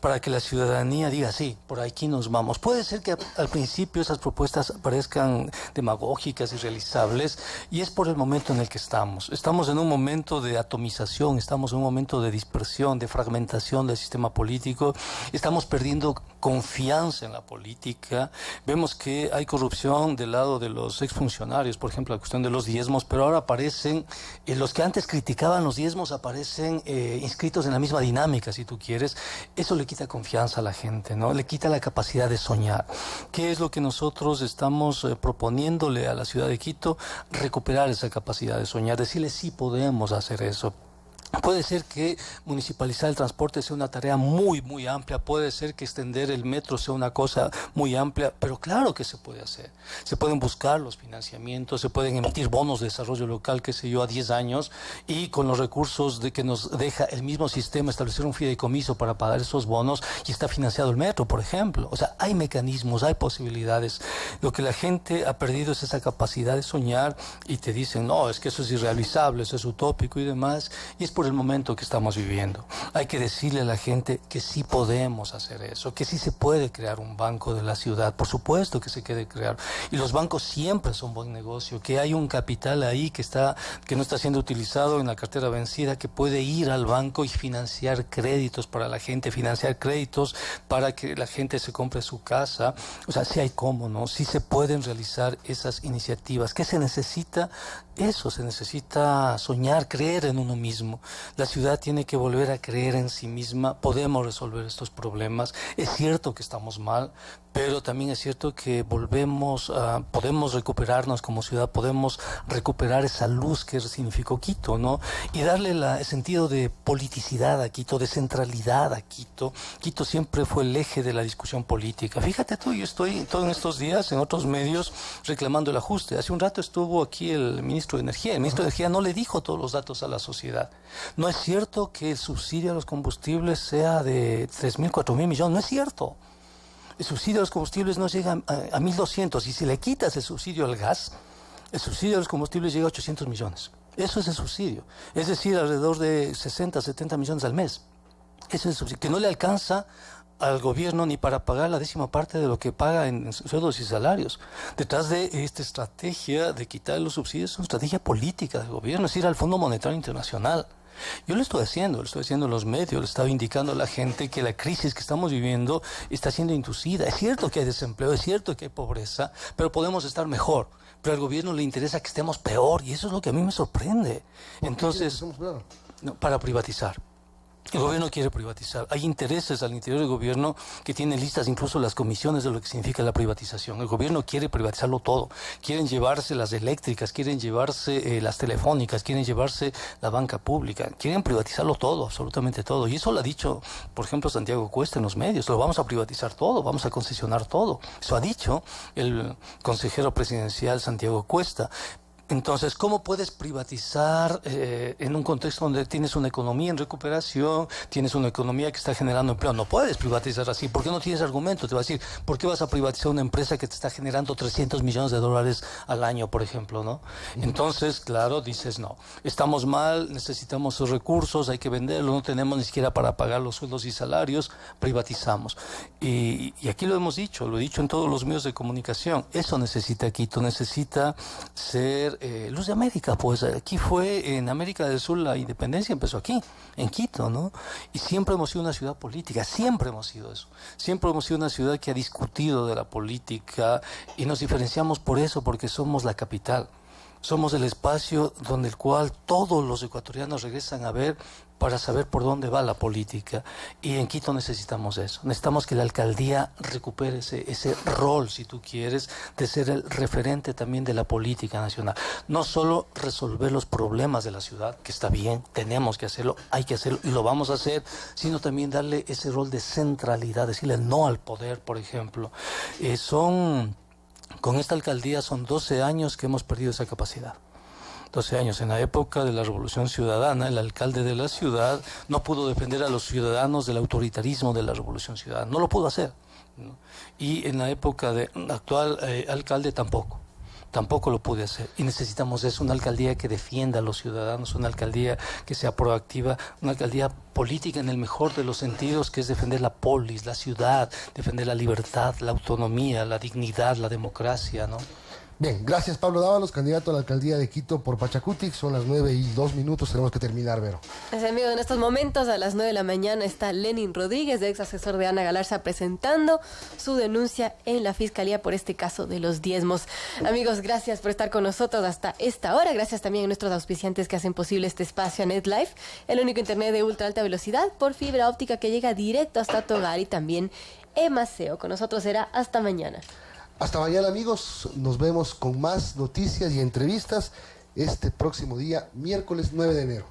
para que la ciudadanía diga, sí, por aquí nos vamos. Puede ser que al principio esas propuestas parezcan demagógicas y realizables, y es por el momento en el que estamos. Estamos en un momento de atomización, estamos en un momento de dispersión, de fragmentación del sistema político, estamos perdiendo confianza en la política. Vemos que hay corrupción del lado de los exfuncionarios, por ejemplo, la cuestión de los diezmos, pero ahora aparecen, los que antes criticaban los diezmos aparecen inscritos en la misma dinámica, si tú quieres. Eso le quita confianza a la gente, ¿no? Le quita la capacidad de soñar. ¿Qué es lo que nosotros estamos proponiéndole a la ciudad de Quito? Recuperar esa capacidad de soñar, decirle sí podemos hacer eso. Puede ser que municipalizar el transporte sea una tarea muy, muy amplia, puede ser que extender el metro sea una cosa muy amplia, pero claro que se puede hacer. Se pueden buscar los financiamientos, se pueden emitir bonos de desarrollo local, qué sé yo, a 10 años, y con los recursos que nos deja el mismo sistema establecer un fideicomiso para pagar esos bonos, y está financiado el metro, por ejemplo. O sea, hay mecanismos, hay posibilidades. Lo que la gente ha perdido es esa capacidad de soñar, y te dicen, no, es que eso es irrealizable, eso es utópico y demás, y es por el momento que estamos viviendo. Hay que decirle a la gente que sí podemos hacer eso, que sí se puede crear un banco de la ciudad, por supuesto que se puede crear, y los bancos siempre son buen negocio, que hay un capital ahí que no está siendo utilizado en la cartera vencida, que puede ir al banco y financiar créditos para la gente, financiar créditos para que la gente se compre su casa. O sea, sí hay cómo, ¿no? Sí se pueden realizar esas iniciativas. ¿Qué se necesita? Eso, se necesita soñar, creer en uno mismo. La ciudad tiene que volver a creer en sí misma. Podemos resolver estos problemas. Es cierto que estamos mal, pero también es cierto que podemos recuperarnos como ciudad, podemos recuperar esa luz que significó Quito, ¿no? Y darle el sentido de politicidad a Quito, de centralidad a Quito. Quito siempre fue el eje de la discusión política. Fíjate tú, yo estoy todos estos días en otros medios reclamando el ajuste. Hace un rato estuvo aquí el ministro de Energía. El ministro de Energía no le dijo todos los datos a la sociedad. No es cierto que el subsidio a los combustibles sea de 3.000, 4.000 millones. No es cierto. El subsidio a los combustibles no llega a 1.200. Y si le quitas el subsidio al gas, el subsidio a los combustibles llega a 800 millones. Eso es el subsidio. Es decir, alrededor de 60, 70 millones al mes. Eso es el subsidio. Que no le alcanza al gobierno ni para pagar la 10ª parte de lo que paga en sueldos y salarios. Detrás de esta estrategia de quitar los subsidios es una estrategia política del gobierno, es ir al Fondo Monetario Internacional. Yo lo estoy haciendo en los medios, le estaba indicando a la gente que la crisis que estamos viviendo está siendo inducida. Es cierto que hay desempleo, es cierto que hay pobreza, pero podemos estar mejor. Pero al gobierno le interesa que estemos peor y eso es lo que a mí me sorprende. Entonces, no, para privatizar. El gobierno quiere privatizar. Hay intereses al interior del gobierno que tienen listas incluso las comisiones de lo que significa la privatización. El gobierno quiere privatizarlo todo. Quieren llevarse las eléctricas, quieren llevarse las telefónicas, quieren llevarse la banca pública. Quieren privatizarlo todo, absolutamente todo. Y eso lo ha dicho, por ejemplo, Santiago Cuesta en los medios. Lo vamos a privatizar todo, vamos a concesionar todo. Eso ha dicho el consejero presidencial Santiago Cuesta. Entonces, ¿cómo puedes privatizar en un contexto donde tienes una economía en recuperación, tienes una economía que está generando empleo? No puedes privatizar así, porque no tienes argumento. Te va a decir, ¿por qué vas a privatizar una empresa que te está generando $300 millones al año, por ejemplo, ¿no? Entonces, claro, dices, no, estamos mal, necesitamos esos recursos, hay que venderlo, no tenemos ni siquiera para pagar los sueldos y salarios, privatizamos. Y aquí lo he dicho en todos los medios de comunicación, eso necesita Quito, necesita ser luz de América, pues aquí fue en América del Sur la independencia empezó aquí, en Quito, ¿no? Y siempre hemos sido una ciudad política, siempre hemos sido eso, siempre hemos sido una ciudad que ha discutido de la política y nos diferenciamos por eso, porque somos la capital, somos el espacio donde el cual todos los ecuatorianos regresan a ver para saber por dónde va la política. Y en Quito necesitamos eso. Necesitamos que la alcaldía recupere ese rol, si tú quieres, de ser el referente también de la política nacional. No solo resolver los problemas de la ciudad, que está bien, tenemos que hacerlo, hay que hacerlo y lo vamos a hacer, sino también darle ese rol de centralidad, decirle no al poder, por ejemplo. Con esta alcaldía son 12 años que hemos perdido esa capacidad. 12 años. En la época de la Revolución Ciudadana, el alcalde de la ciudad no pudo defender a los ciudadanos del autoritarismo de la Revolución Ciudadana. No lo pudo hacer, ¿no? Y en la época del actual alcalde tampoco lo pude hacer. Y necesitamos eso, una alcaldía que defienda a los ciudadanos, una alcaldía que sea proactiva, una alcaldía política en el mejor de los sentidos, que es defender la polis, la ciudad, defender la libertad, la autonomía, la dignidad, la democracia, ¿no? Bien, gracias Pablo Dávalos, candidato a la alcaldía de Quito por Pachacutic. Son las 9:02, tenemos que terminar, Vero. Pues, amigos, en estos momentos a las 9 de la mañana está Lenin Rodríguez, ex asesor de Ana Galarza, presentando su denuncia en la Fiscalía por este caso de los diezmos. Amigos, gracias por estar con nosotros hasta esta hora. Gracias también a nuestros auspiciantes que hacen posible este espacio, a NetLife, el único internet de ultra alta velocidad por fibra óptica que llega directo hasta tu hogar, y también Emaceo. Con nosotros será hasta mañana. Hasta mañana, amigos. Nos vemos con más noticias y entrevistas este próximo día, miércoles 9 de enero.